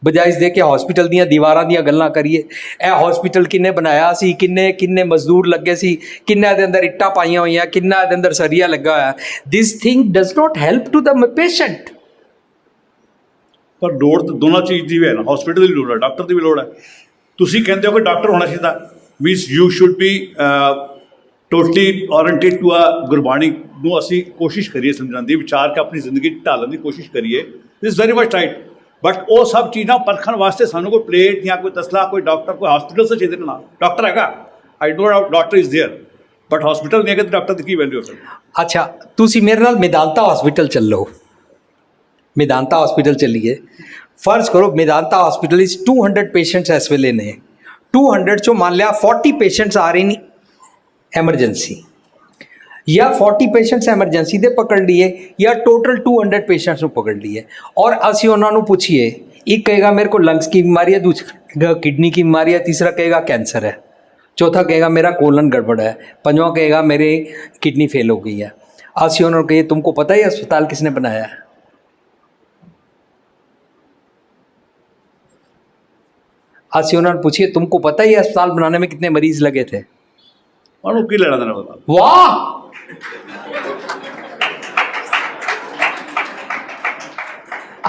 ਬਜਾਏ ਇਸ ਦੇ ਕਿ ਹਸਪੀਟਲ ਦੀਆਂ ਦੀਵਾਰਾਂ ਦੀਆਂ ਗੱਲਾਂ ਕਰੀਏ। ਇਹ ਹਸਪੀਟਲ ਕਿੰਨੇ ਬਣਾਇਆ ਸੀ, ਕਿੰਨੇ ਮਜ਼ਦੂਰ ਲੱਗੇ ਸੀ, ਕਿੰਨਾ ਦੇ ਅੰਦਰ ਇੱਟਾਂ ਪਾਈਆਂ ਹੋਈਆਂ, ਕਿੰਨਾ ਦੇ ਅੰਦਰ ਸਰੀਆ ਲੱਗਾ ਹੋਇਆ। This thing does not help to the patient. ਪਰ ਲੋੜ ਤਾਂ ਦੋਨਾਂ ਚੀਜ਼ ਦੀ ਵੀ ਹੈ ਨਾ, ਹਸਪੀਟਲ ਦੀ ਲੋੜ ਹੈ, ਡਾਕਟਰ ਦੀ ਵੀ ਲੋੜ ਹੈ। ਤੁਸੀਂ ਕਹਿੰਦੇ ਹੋ ਕਿ ਡਾਕਟਰ ਹੋਣਾ ਚਾਹੀਦਾ, means you should be totally oriented to Gurbani ਨੂੰ ਅਸੀਂ ਕੋਸ਼ਿਸ਼ ਕਰੀਏ ਸਮਝਣ ਦੀ, ਵਿਚਾਰ ਕੇ ਆਪਣੀ ਜ਼ਿੰਦਗੀ ਢਾਲਣ ਦੀ ਕੋਸ਼ਿਸ਼ ਕਰੀਏ। ਦਿਸ ਵੈਰੀ ਮਚ ਰਾਈਟ, ਬਟ ਉਹ ਸਭ ਚੀਜ਼ਾਂ ਪਰਖਣ ਵਾਸਤੇ ਸਾਨੂੰ ਕੋਈ ਪਲੇਟ ਜਾਂ ਕੋਈ ਤਸਲਾ, ਕੋਈ ਡਾਕਟਰ, ਕੋਈ ਹਸਪੀਟਲ ਸੇ ਚਾਹੀਦੇ ਨਾ। ਡਾਕਟਰ ਹੈਗਾ, I don't doctor is there, but hospital ਨਹੀਂ ਹੈਗਾ ਤਾਂ ਡਾਕਟਰ ਦੀ ਕੀ ਵੈਲਿਊ ਹੈ। ਅੱਛਾ, ਤੁਸੀਂ ਮੇਰੇ ਨਾਲ ਮੈਦਾਂਤਾ ਹਸਪੀਟਲ ਚੱਲੋ, ਮੈਦਾਂਤਾ ਹਸਪੀਟਲ ਚੱਲੀਏ। ਫਰਜ਼ ਕਰੋ ਮੈਦਾਂਤਾ ਹਸਪੀਟਲ ਵਿੱਚ 200 ਪੇਸ਼ੈਂਟਸ ਇਸ ਵੇਲੇ ਨੇ, 200 ਚੋਂ ਮੰਨ ਲਿਆ 40 ਪੇਸ਼ੈਂਟਸ ਆ ਰਹੇ ਨੇ ਐਮਰਜੈਂਸੀ, या 40 पेशेंट्स एमरजेंसी दे पकड़ लिए या टोटल 200 पेशेंट्स ਨੂੰ ਪਕੜ लिए, और ਅਸੀਂ ਉਹਨਾਂ ਨੂੰ ਪੁੱਛੀਏ, ਇੱਕ ਕਹੇਗਾ ਮੇਰੇ को लंग्स की बीमारी है, दूसरा किडनी की बीमारी है, तीसरा कहेगा कैंसर है, चौथा कहेगा मेरा कोलन गड़बड़ है, पंजवां कहेगा मेरे किडनी फेल हो गई है। ਅਸੀਂ ਉਹਨਾਂ ਨੂੰ कहिए तुमको पता है अस्पताल किसने बनाया है? ਅਸੀਂ ਉਹਨਾਂ ਨੂੰ ਪੁੱਛੀਏ तुमको पता है अस्पताल बनाने में कितने मरीज लगे थे? ਉਹਨੂੰ ਕੀ ਲੈਣਾ ਦੇਣਾ ਉਹਦਾ? वाह,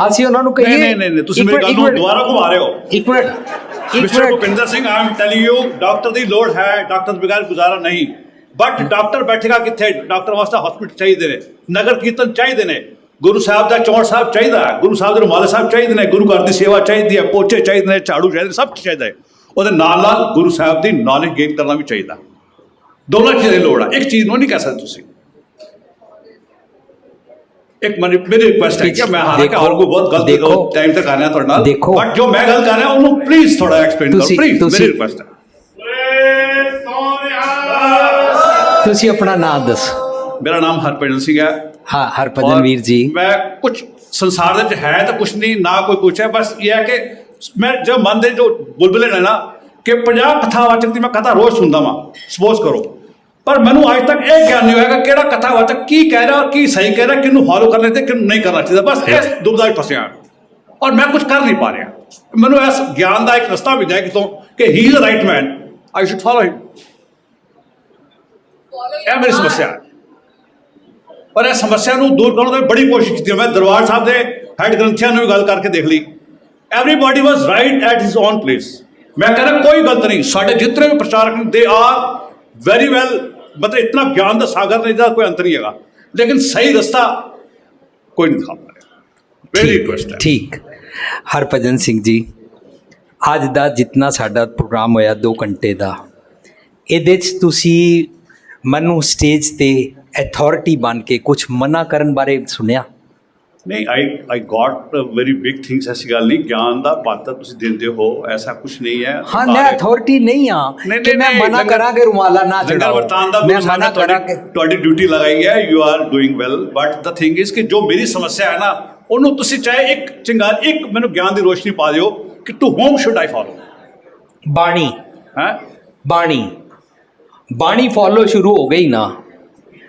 ਅਸੀਂ ਉਹਨਾਂ ਨੂੰ ਕਹੀਏ ਨਹੀਂ ਤੁਸੀਂ ਮੇਰੀ ਗੱਲ ਨੂੰ ਦੁਬਾਰਾ ਘੁਮਾ ਰਹੇ ਹੋ। ਇੱਕ minute mister Bhupinder Singh, I am telling you, doctor ਦੀ ਲੋੜ ਹੈ, ਡਾਕਟਰ ਤੋਂ ਬਗੈਰ ਗੁਜ਼ਾਰਾ ਨਹੀਂ। ਬਟ ਡਾਕਟਰ ਬੈਠੇਗਾ ਕਿੱਥੇ? ਡਾਕਟਰ ਵਾਸਤੇ ਹਸਪੀਟਲ ਚਾਹੀਦੇ ਨੇ, ਨਗਰ ਕੀਰਤਨ ਚਾਹੀਦੇ ਨੇ, ਗੁਰੂ ਸਾਹਿਬ ਦਾ ਚੌਂੜ ਸਾਹਿਬ ਚਾਹੀਦਾ ਹੈ, ਗੁਰੂ ਸਾਹਿਬ ਦੇ ਰੁਮਾਲੇ ਸਾਹਿਬ ਚਾਹੀਦੇ ਨੇ, ਗੁਰੂ ਘਰ ਦੀ ਸੇਵਾ ਚਾਹੀਦੀ ਹੈ, ਪੋਚੇ ਚਾਹੀਦੇ ਨੇ, ਝਾੜੂ ਚਾਹੀਦੇ, ਸਭ ਕੁਛ ਚਾਹੀਦਾ ਹੈ। ਉਹਦੇ ਨਾਲ ਨਾਲ ਗੁਰੂ ਸਾਹਿਬ ਦੀ ਨੌਲੇਜ ਗੇਨ ਕਰਨਾ ਵੀ ਚਾਹੀਦਾ। ਦੋਨਾਂ ਚੀਜ਼ਾਂ ਦੀ ਲੋੜ ਹੈ, ਇੱਕ ਚੀਜ਼ ਨੂੰ ਨਹੀਂ ਕਹਿ ਸਕਦੇ ਤੁਸੀਂ। ਇੱਕ ਮੇਰੀ ਰਿਕੁਐਸਟ ਹੈ ਕਿ ਮੈਂ ਹਾਲਾਂਕਿ ਹੋਰ ਕੋਈ ਬਹੁਤ ਗਲਤ ਟਾਈਮ ਤੱਕ ਆ ਰਿਹਾ ਤੁਹਾਡੇ ਨਾਲ, ਬਟ ਜੋ ਮੈਂ ਗੱਲ ਕਰ ਰਿਹਾ ਉਹਨੂੰ ਪਲੀਜ਼ ਥੋੜਾ ਐਕਸਪਲੇਨ ਕਰੋ, ਪਲੀਜ਼, ਮੇਰੀ ਰਿਕੁਐਸਟ ਹੈ। ਤੁਸੀਂ ਆਪਣਾ ਨਾਮ ਦੱਸੋ। ਮੇਰਾ ਨਾਮ ਹਰਭਜਨ ਸਿੰਘ ਹੈ। ਹਾਂ, ਹਰਭਜਨ ਵੀਰ ਜੀ। ਮੈਂ ਕੁਛ ਸੰਸਾਰ ਦੇ ਵਿੱਚ ਹੈ ਤਾਂ ਕੁਛ ਨਹੀਂ, ਨਾ ਕੋਈ ਕੁਛ ਹੈ, ਬਸ ਇਹ ਹੈ ਕਿ ਮੈਂ ਜੋ ਮਨ ਦੇ ਜੋ ਬੁਲਬੁਲੇ ਨੇ ਨਾ, ਕਿ 50 ਕਥਾਵਾਚਕ ਦੀ ਮੈਂ ਕਥਾ ਰੋਜ਼ ਸੁਣਦਾ ਵਾਂ, ਸਪੋਜ਼ ਕਰੋ, ਪਰ ਮੈਨੂੰ ਅੱਜ ਤੱਕ ਇਹ ਗਿਆਨ ਨਹੀਂ ਹੋਇਆ ਕਿ ਕਿਹੜਾ ਕਥਾਵਾਚਕ ਕੀ ਕਹਿ ਰਿਹਾ ਔਰ ਕੀ ਸਹੀ ਕਹਿ ਰਿਹਾ, ਕਿਹਨੂੰ ਫੋਲੋ ਕਰਨਾ ਚਾਹੀਦਾ, ਕਿਹਨੂੰ ਨਹੀਂ ਕਰਨਾ ਚਾਹੀਦਾ। ਬਸ ਇਸ ਦੁਬਿਧਾ ਵਿੱਚ ਫਸਿਆ। ਔਰ ਮੈਂ ਕੁਝ ਕਰ ਨਹੀਂ ਪਾ ਰਿਹਾ, ਮੈਨੂੰ ਇਸ ਗਿਆਨ ਦਾ ਇੱਕ ਰਸਤਾ ਮਿਲਿਆ ਕਿਤੋਂ ਕਿ he is the right man, I should follow him. ਇਹ ਮੇਰੀ ਸਮੱਸਿਆ ਹੈ, ਪਰ ਇਹ ਸਮੱਸਿਆ ਨੂੰ ਦੂਰ ਕਰਨ ਦੀ ਬੜੀ ਕੋਸ਼ਿਸ਼ ਕੀਤੀ। ਮੈਂ ਦਰਬਾਰ ਸਾਹਿਬ ਦੇ ਹੈਡ ਗ੍ਰੰਥੀਆਂ ਨੂੰ ਵੀ ਗੱਲ ਕਰਕੇ ਦੇਖ ਲਈ, everybody was right at his own place. ਮੈਂ ਕਹਿ ਰਿਹਾ ਕੋਈ ਗਲਤ ਨਹੀਂ, ਸਾਡੇ ਜਿਤਨੇ ਵੀ ਪ੍ਰਚਾਰਕ ਨੇ ਦੇ ਆਰ ਵੈਰੀ ਵੈਲ, ਮਤਲਬ ਇਤਨਾ ਗਿਆਨ ਦਾ ਸਾਗਰ ਨੇ ਜਿਹਦਾ ਕੋਈ ਅੰਤ ਨਹੀਂ ਹੈਗਾ, ਲੇਕਿਨ ਸਹੀ ਰਸਤਾ ਕੋਈ ਨਹੀਂ ਦਿਖਾ ਪਾ ਰਿਹਾ। ਵੈਰੀ ਰਿਕੁਐਸਟ ਹੈ। ਠੀਕ। ਹਰਭਜਨ ਸਿੰਘ ਜੀ, ਅੱਜ ਦਾ ਜਿੰਨਾ ਸਾਡਾ ਪ੍ਰੋਗਰਾਮ ਹੋਇਆ 2 ਘੰਟੇ ਦਾ, ਇਹਦੇ 'ਚ ਤੁਸੀਂ ਮੈਨੂੰ ਸਟੇਜ ਤੇ ਅਥਾਰਟੀ ਬਣ ਕੇ ਕੁਝ ਮਨਾ ਕਰਨ ਬਾਰੇ ਸੁਣਿਆ? ਨਹੀਂ, ਆਈ ਗॉट ਵੈਰੀ ਬਿਗ ਥਿੰਗਸ। ਐਸੀ ਗੱਲ ਨਹੀਂ, ਗਿਆਨ ਦਾ ਪਾਤਰ ਤੁਸੀਂ ਦਿੰਦੇ ਹੋ, ਐਸਾ ਕੁਝ ਨਹੀਂ ਹੈ। ਹਾਂ, ਮੈਂ ਅਥਾਰਟੀ ਨਹੀਂ ਹਾਂ ਕਿ ਮੈਂ ਮਨਾ ਕਰਾਂ ਕਿ ਰੁਮਾਲਾ ਨਾ ਚੜਾਓ। ਵਰਤਾਨ ਦਾ ਮੈਂ ਮਨਾ ਕਰਾਂ ਕਿ ਤੁਹਾਡੀ ਡਿਊਟੀ ਲਗਾਈ ਹੈ, you are doing well, but the thing is ਕਿ ਜੋ ਮੇਰੀ ਸਮੱਸਿਆ ਹੈ ਨਾ, ਉਹਨੂੰ ਤੁਸੀਂ ਚਾਹੇ ਇੱਕ ਮੈਨੂੰ ਗਿਆਨ ਦੀ ਰੋਸ਼ਨੀ ਪਾ ਦਿਓ ਕਿ to whom should I follow. ਬਾਣੀ ਹੈ बाणी फॉलो शुरू हो गई ना।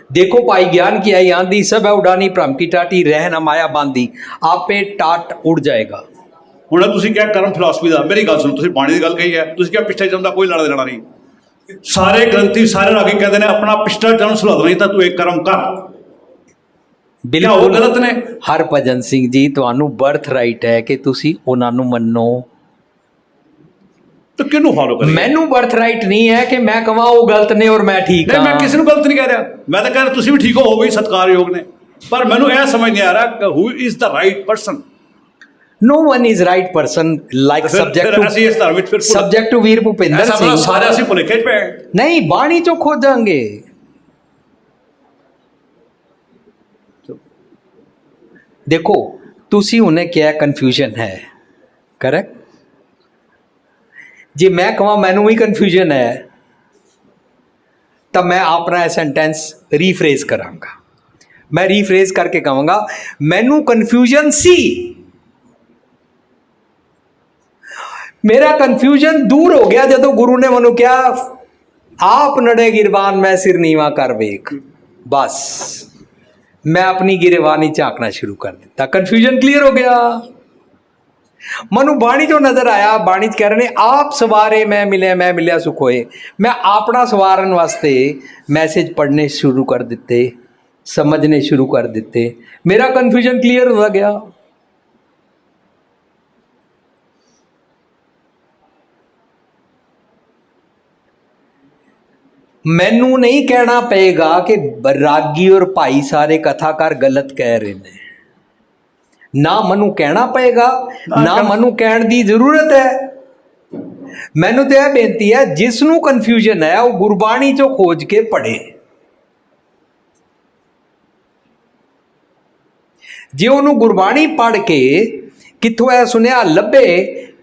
देखो पाई ज्ञान की आई आंधी, सब है उड़ानी भ्रम की टाटी, रह न माया बांधी, आपे टाट उड़ जाएगा। ਹੁਣ ਤੁਸੀਂ ਕਿਹਾ ਕਰਮ ਫਿਲਾਸਫੀ ਦਾ, ਮੇਰੀ ਗੱਲ ਸੁਣੋ, ਤੁਸੀਂ ਬਾਣੀ ਦੀ ਗੱਲ ਕਹੀ ਹੈ, ਤੁਸੀਂ ਕਿਹਾ ਪਿਛਲੇ ਜਨਮ ਦਾ ਕੋਈ ਲੈਣਾ ਦੇਣਾ ਨਹੀਂ। ਸਾਰੇ ਗ੍ਰੰਥੀ ਸਾਰੇ ਰਾਗੀ ਕਹਿੰਦੇ ਨੇ ਆਪਣਾ ਪਿਛਲਾ ਜਨਮ ਸੁਧਾਰ ਨਹੀਂ ਤਾਂ ਤੂੰ ਇੱਕ ਕਰਮ ਕਰ। ਬਿਲਕੁਲ ਗਲਤ ਨੇ। ਹਰਭਜਨ ਸਿੰਘ ਜੀ, ਤੁਹਾਨੂੰ ਬਰਥ ਰਾਈਟ ਹੈ ਕਿ ਤੁਸੀਂ ਉਹਨਾਂ ਨੂੰ ਮੰਨੋ। तो किनू फॉलो करें? मैनू बर्थ राइट नहीं है कि मैं कਹਾਂ वो गलत ने और मैं ठीक नहीं, हाँ। मैं किसी को गलत नहीं कह रहा, मैं तो कह रहा तुसी भी ठीक हो भी सत्कारयोग ने, पर मैनू यह समझ नहीं आ रहा who is the right person. No one is right person like subject to वीर भूपिंदर सिंह। सारे ਅਸੀਂ ਭੁਲੇਖੇ ਚ ਪਏ। नहीं, बाणी चो खोजांगे। देखो तुसी उन्हें क्या कन्फ्यूजन है, करेक्ट? जे मैं कਹਾਂ मैनू ही कन्फ्यूजन है तो मैं अपना सेंटेंस रीफ्रेज करांगा। मैं रीफ्रेज करके कहूँगा मैनू कन्फ्यूजन सी, मेरा कन्फ्यूजन दूर हो गया जदों गुरु ने मैनू क्या आप नड़े गिरबान मैं सिर नीवा कर वेख। बस मैं अपनी गिरबानी झांकना शुरू कर दिता, कन्फ्यूजन क्लियर हो गया। मनु बाणी जो नजर आया, बाणी कह रहे ने आप सवारे मैं मिलिया सुख होए। मैं अपना सवारन वास्ते मैसेज पढ़ने शुरू कर दिते, समझने शुरू कर दिते, मेरा कन्फ्यूजन क्लियर हो गया। मैनू नहीं कहना पेगा कि रागी और भाई सारे कथाकार गलत कह रहे हैं, ना मनु कहना पेगा, ना मनु कहने की जरूरत है। मैनू तो यह बेनती है जिसनू कन्फ्यूजन है वो गुरबाणी चो खोज के पढ़े। जे उन्होंने गुरबाणी पढ़ के कितों यह सुनिया लभे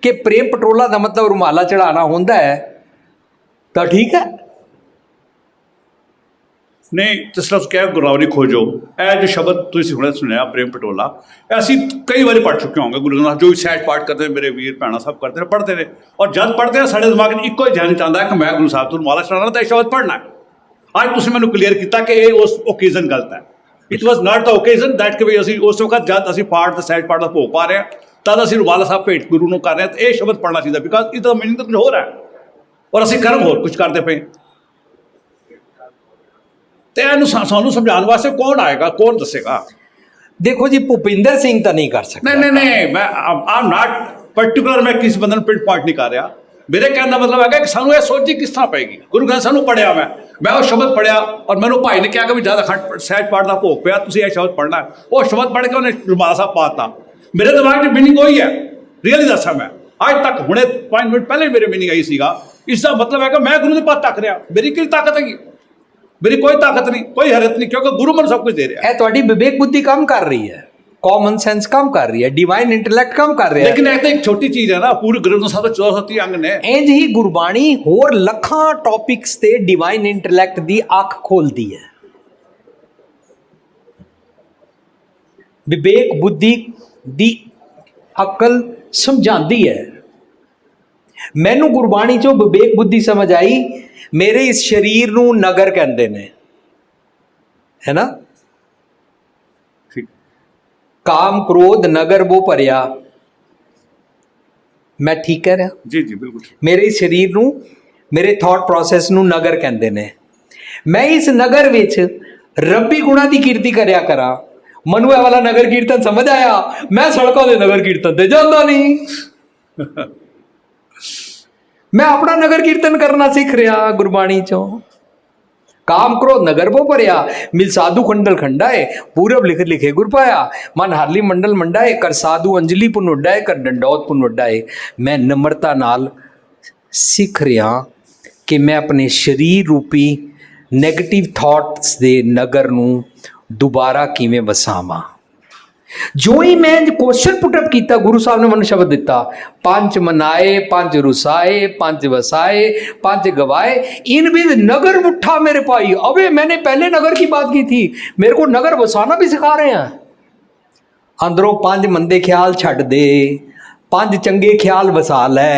कि प्रेम पटोला का मतलब रुमाला चढ़ाना होंदा है तो ठीक है। नहीं जिस तरह क्या गुरबाणी खोजो, यह जो शब्द तुम सुनिया प्रेम पटोला, ऐसी कई बार पढ़ चुके होंगे। गुरु ग्रंथ जो भी सहज पाठ करते हैं, मेरे वीर भैन सब करते हैं, पढ़ते हैं, और जब पढ़ते हैं साढ़े दिमाग में इको ही ध्यान चाहता है कि मैं गुरु साहब माला चढ़ाना तो यह शब्द पढ़ना है। अज तुम मैंने क्लीयर किया कि ये उस ओकेजन गलत है। It was not the occasion that कि भी असी उस वक्त जब असी पाठ सहज पाठ का भोग पा रहे हैं तद असी रुमाला साहब भेंट गुरु को कर रहे हैं, तो यह शब्द पढ़ना चाहिए, बिकॉज इसका मीनिंग तो कुछ हो रहा है और असी कर्म होर कुछ करते पे। सानू समझाने वास्ते कौन आएगा, कौन दसेगा? देखो जी, भूपिंदर सिंह तो नहीं कर सकता। नहीं मैं आई एम नॉट पर्टिकुलर, मैं किसी बंदे पिंट पॉइंट नहीं कर रहा। मेरे कहने का मतलब है कि सानू यह सोची किस तरह पेगी। गुरु ग्रंथ सानू पढ़िया, मैं वो शब्द पढ़िया और मैंने भाई ने कहा कि ज़्यादा खंड सहज पाठ का भोग पिया, तुम यह शब्द पढ़ना है। वो शब्द पढ़ के उन्हें रुमाला साहब पाता। मेरे दिमाग में मीनिंग वही है, रियली दसा मैं अज तक हुणे 5 मिनट पहले मेरे मीनिंग आई सीगा। इसका मतलब है कि मैं गुरु के पास तक रहा, मेरी की ताकत है, मेरी कोई ताकत नहीं, कोई हरत नहीं, क्योंकि गुरु मैंने सब कुछ दे रहा है। थोड़ी विवेक बुद्धि कम कर रही है, कॉमन सेंस कम कर रही है, डिवाइन इंटेलेक्ट कम कर रहा है। लेकिन यह तो एक छोटी चीज है ना, पूरे ग्रंथ साहब 1430 अंग ने। इंज ही गुरबाणी होर लखां टॉपिक्स ते डिवाइन इंटेलेक्ट दी अख खोलती है, विवेक बुद्धि दी अकल समझाती है। मैनू गुरबाणी चो विवेक बुद्धि समझ आई, मेरे इस शरीर नू नगर कहंदे ने, है ना? काम क्रोध नगर वो भरिया, ਮੈਂ ਠੀਕ ਕਹਿ ਰਿਹਾ? ਜੀ ਜੀ ਬਿਲਕੁਲ ਠੀਕ। ਮੇਰੇ ਸਰੀਰ ਨੂੰ, ਮੇਰੇ ਥਾਟ ਪ੍ਰੋਸੈਸ ਨੂੰ ਨਗਰ ਕਹਿੰਦੇ ਨੇ। ਮੈਂ ਇਸ ਨਗਰ ਵਿੱਚ ਰੱਬੀ ਗੁਣਾਂ ਦੀ ਕੀਰਤੀ ਕਰਿਆ ਕਰਾਂ। ਮੈਨੂੰ ਇਹ ਵਾਲਾ ਨਗਰ ਕੀਰਤਨ ਸਮਝ ਆਇਆ, ਮੈਂ ਸੜਕਾਂ ਦੇ ਨਗਰ ਕੀਰਤਨ ਤੇ ਜਾਂਦਾ ਨਹੀਂ। ਮੈਂ ਆਪਣਾ ਨਗਰ ਕੀਰਤਨ ਕਰਨਾ ਸਿੱਖ ਰਿਹਾ ਗੁਰਬਾਣੀ ਚੋਂ। काम क्रोध नगर वो भरिया, मिल साधु खंडल खंडाए, पूरब लिख लिखे गुर पाया, मन हारली मंडल मंडाए, कर साधु अंजलि पुन उड्डाए, कर डंडौत पुन उड्डाए। मैं नम्रता नाल सिख रहा कि मैं अपने शरीर रूपी नैगेटिव थॉट्स दे नगर नूं दोबारा किवें वसावां। जो ही मैं क्वेश्चन पुटअप किया, गुरु साहब ने मैंने शब्द दिता, पंच मनाए पंच रुसाए पंच वसाए पंच गवाए, इन भी नगर उठा मेरे भाई। अबे मैंने पहले नगर की बात की थी, मेरे को नगर वसाना भी सिखा रहे हैं। अंदरों पांच मंदे ख्याल छड़ दे, पांच चंगे ख्याल वसा लै,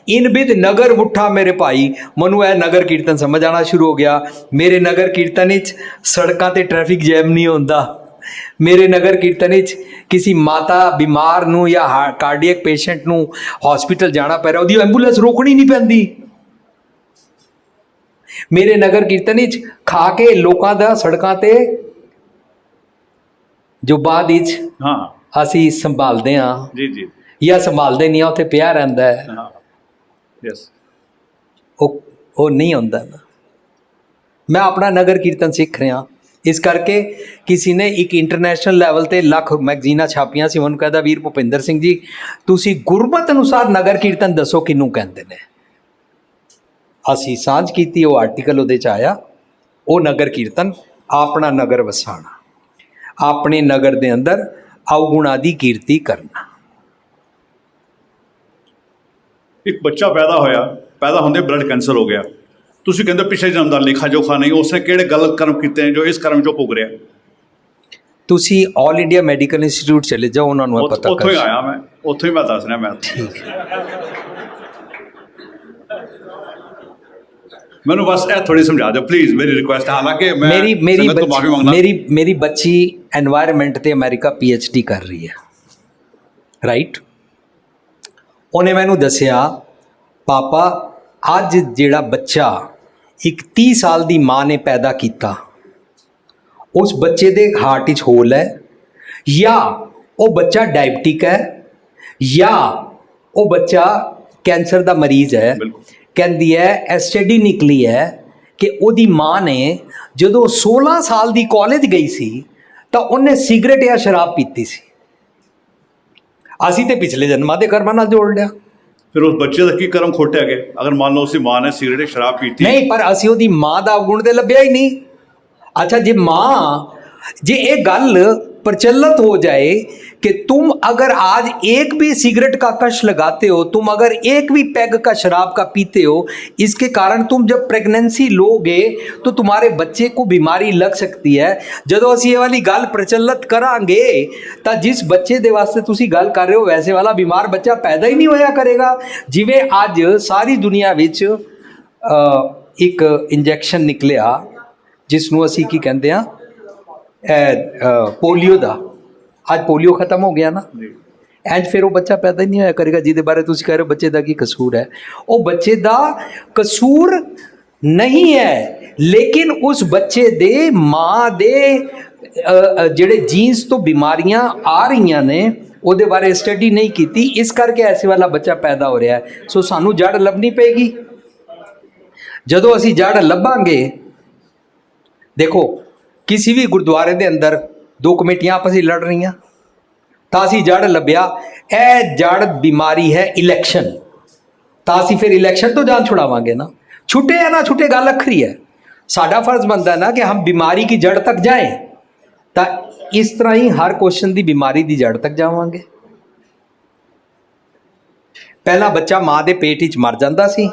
इन बिद नगर उठा मेरे भाई। मनु यह नगर कीर्तन समझ आना शुरू हो गया। मेरे नगर कीर्तन सड़कों ते ट्रैफिक जैम नहीं होता। मेरे नगर कीर्तन किसी माता बीमार नूं या कार्डियक पेशेंट नूं हॉस्पिटल जाना पै रहा, उसकी एंबूलेंस रोकनी नहीं पैंदी। मेरे नगर कीर्तन खा के लोगों का सड़कों ते जो बाद हाँ असी संभालते हाँ जी जी या संभालते नहीं, उत्थे पिया रहिंदा है, हाँ यस वो नहीं होंदा ना। मैं अपना नगर कीर्तन सीख रहा। इस करके किसी ने एक इंटरनेशनल लैवल ते लख मैगजीनां छापियां सी, उन्होंने कहता वीर भुपिंदर सिंह जी तुसी गुरमत अनुसार नगर कीर्तन दसो किनू कहंदे ने। असी सांझ कीती, वो आर्टिकल उहदे च आया। वो नगर कीर्तन अपना नगर वसाना, अपने नगर दे अंदर अवगुणा दी कीर्ति करना। एक बच्चा पैदा होया, पैदा होंदे ब्लड कैंसर हो गया, ਤੁਸੀਂ ਕਹਿੰਦੇ ਪਿਛਲੇ ਜਨਮ ਦਾ ਲੇਖਾ ਜੋਖਾ ਨਹੀਂ, ਉਸਨੇ ਕਿਹੜੇ ਗਲਤ ਕਰਮ ਕੀਤੇ ਨੇ ਜੋ ਇਸ ਕਰਮ ਚੋਂ ਭੁਗ ਰਿਹਾ। ਤੁਸੀਂ ਆਲ ਇੰਡੀਆ ਮੈਡੀਕਲ ਇੰਸਟੀਚਿਊਟ ਚਲੇ ਜਾਓ, ਉਹਨਾਂ ਨੂੰ ਪਤਾ ਉੱਥੋਂ ਹੀ ਆਇਆ ਮੈਂ, ਉੱਥੋਂ ਹੀ ਮੈਂ ਦੱਸ ਰਿਹਾ। ਮੈਂ ਠੀਕ ਮੈਨੂੰ ਬਸ ਇਹ ਥੋੜੀ ਸਮਝਾ ਦਿਓ ਪਲੀਜ਼, ਮੇਰੀ ਰਿਕੁਐਸਟ। ਹਾਲਾਂਕਿ ਮੈਂ ਸੰਗਤ ਤੋਂ ਮਾਫੀ ਮੰਗਦਾ। ਮੇਰੀ ਬੱਚੀ এনवायरमेंट ਤੇ ਅਮਰੀਕਾ PhD ਕਰ ਰਹੀ ਹੈ, ਰਾਈਟ। ਉਹਨੇ ਮੈਨੂੰ ਦੱਸਿਆ ਪਾਪਾ ਅੱਜ ਜਿਹੜਾ ਬੱਚਾ ਇੱਕ 30 ਸਾਲ ਦੀ ਮਾਂ ਨੇ ਪੈਦਾ ਕੀਤਾ, ਉਸ ਬੱਚੇ ਦੇ ਹਾਰਟ 'ਚ ਹੋਲ ਹੈ, ਜਾਂ ਉਹ ਬੱਚਾ ਡਾਇਬਟਿਕ ਹੈ, ਜਾਂ ਉਹ ਬੱਚਾ ਕੈਂਸਰ ਦਾ ਮਰੀਜ਼ ਹੈ। ਕਹਿੰਦੀ ਹੈ ਇਹ ਸਟੱਡੀ ਨਿਕਲੀ ਹੈ ਕਿ ਉਹਦੀ ਮਾਂ ਨੇ ਜਦੋਂ 16 ਸਾਲ ਦੀ ਕਾਲਜ ਗਈ ਸੀ ਤਾਂ ਉਹਨੇ ਸਿਗਰਟ ਜਾਂ ਸ਼ਰਾਬ ਪੀਤੀ ਸੀ। ਅਸੀਂ ਤੇ ਪਿਛਲੇ ਜਨਮਾਂ ਦੇ ਕਰਮਾਂ ਨਾਲ ਜੋੜ ਲਿਆ। ਫਿਰ ਉਸ ਬੱਚੇ ਦਾ ਕੀ ਕਰਮ ਖੋਟਿਆ ਗਿਆ? ਅਗਰ ਮੰਨ ਲਓ ਉਸਦੀ ਮਾਂ ਨੇ ਸਿਗਰਟ ਸ਼ਰਾਬ ਪੀਤੀ, ਨਹੀਂ, ਪਰ ਅਸੀਂ ਉਹਦੀ ਮਾਂ ਦਾ ਅਵਗੁਣ ਤੇ ਲੱਭਿਆ ਹੀ ਨਹੀਂ। अच्छा जे ये गल प्रचलित हो जाए कि तुम अगर आज एक भी सिगरेट का कश लगाते हो, तुम अगर एक भी पैग का शराब का पीते हो, इसके कारण तुम जब प्रेगनेंसी लोगे तो तुम्हारे बच्चे को बीमारी लग सकती है। जदों असीं ये वाली गल प्रचलित करांगे तो जिस बच्चे दे वास्ते तुसीं गल कर रहे हो वैसे वाला बीमार बच्चा पैदा ही नहीं होया करेगा। जिवें अज सारी दुनिया विच एक इंजैक्शन निकलिया जिसनों असीं की कहंदे आ पोलियो दा, आज पोलियो खत्म हो गया ना, एंड फिर वो बच्चा पैदा ही नहीं होया करेगा जिहदे बारे तुसीं कह रहे हो बच्चे दा की कसूर है। वो बच्चे दा कसूर नहीं है, लेकिन उस बच्चे दे माँ दे जिहड़े जीन्स तो बीमारियां आ रही ने ਉਹਦੇ बारे स्टडी नहीं की, इस करके ऐसे वाला बच्चा पैदा हो रहा है। सो सानू जड़ लभनी पेगी। जदों असीं जड़ लभांगे, देखो किसी भी गुरुद्वारे के अंदर दो कमेटियां आपस में लड़ रही, तो असीं जड़ लभ्या ए जड़ बीमारी है इलैक्शन, तो असीं फिर इलैक्शन तो जान छुड़ावांगे ना। छुटे या ना छुटे गल अखरी है। साडा फर्ज बनता है ना कि हम बीमारी की जड़ तक जाएं, तो इस तरह ही हर क्वेश्चन की बीमारी की जड़ तक जावांगे। पहला बच्चा माँ के पेट विच मर जाता सी,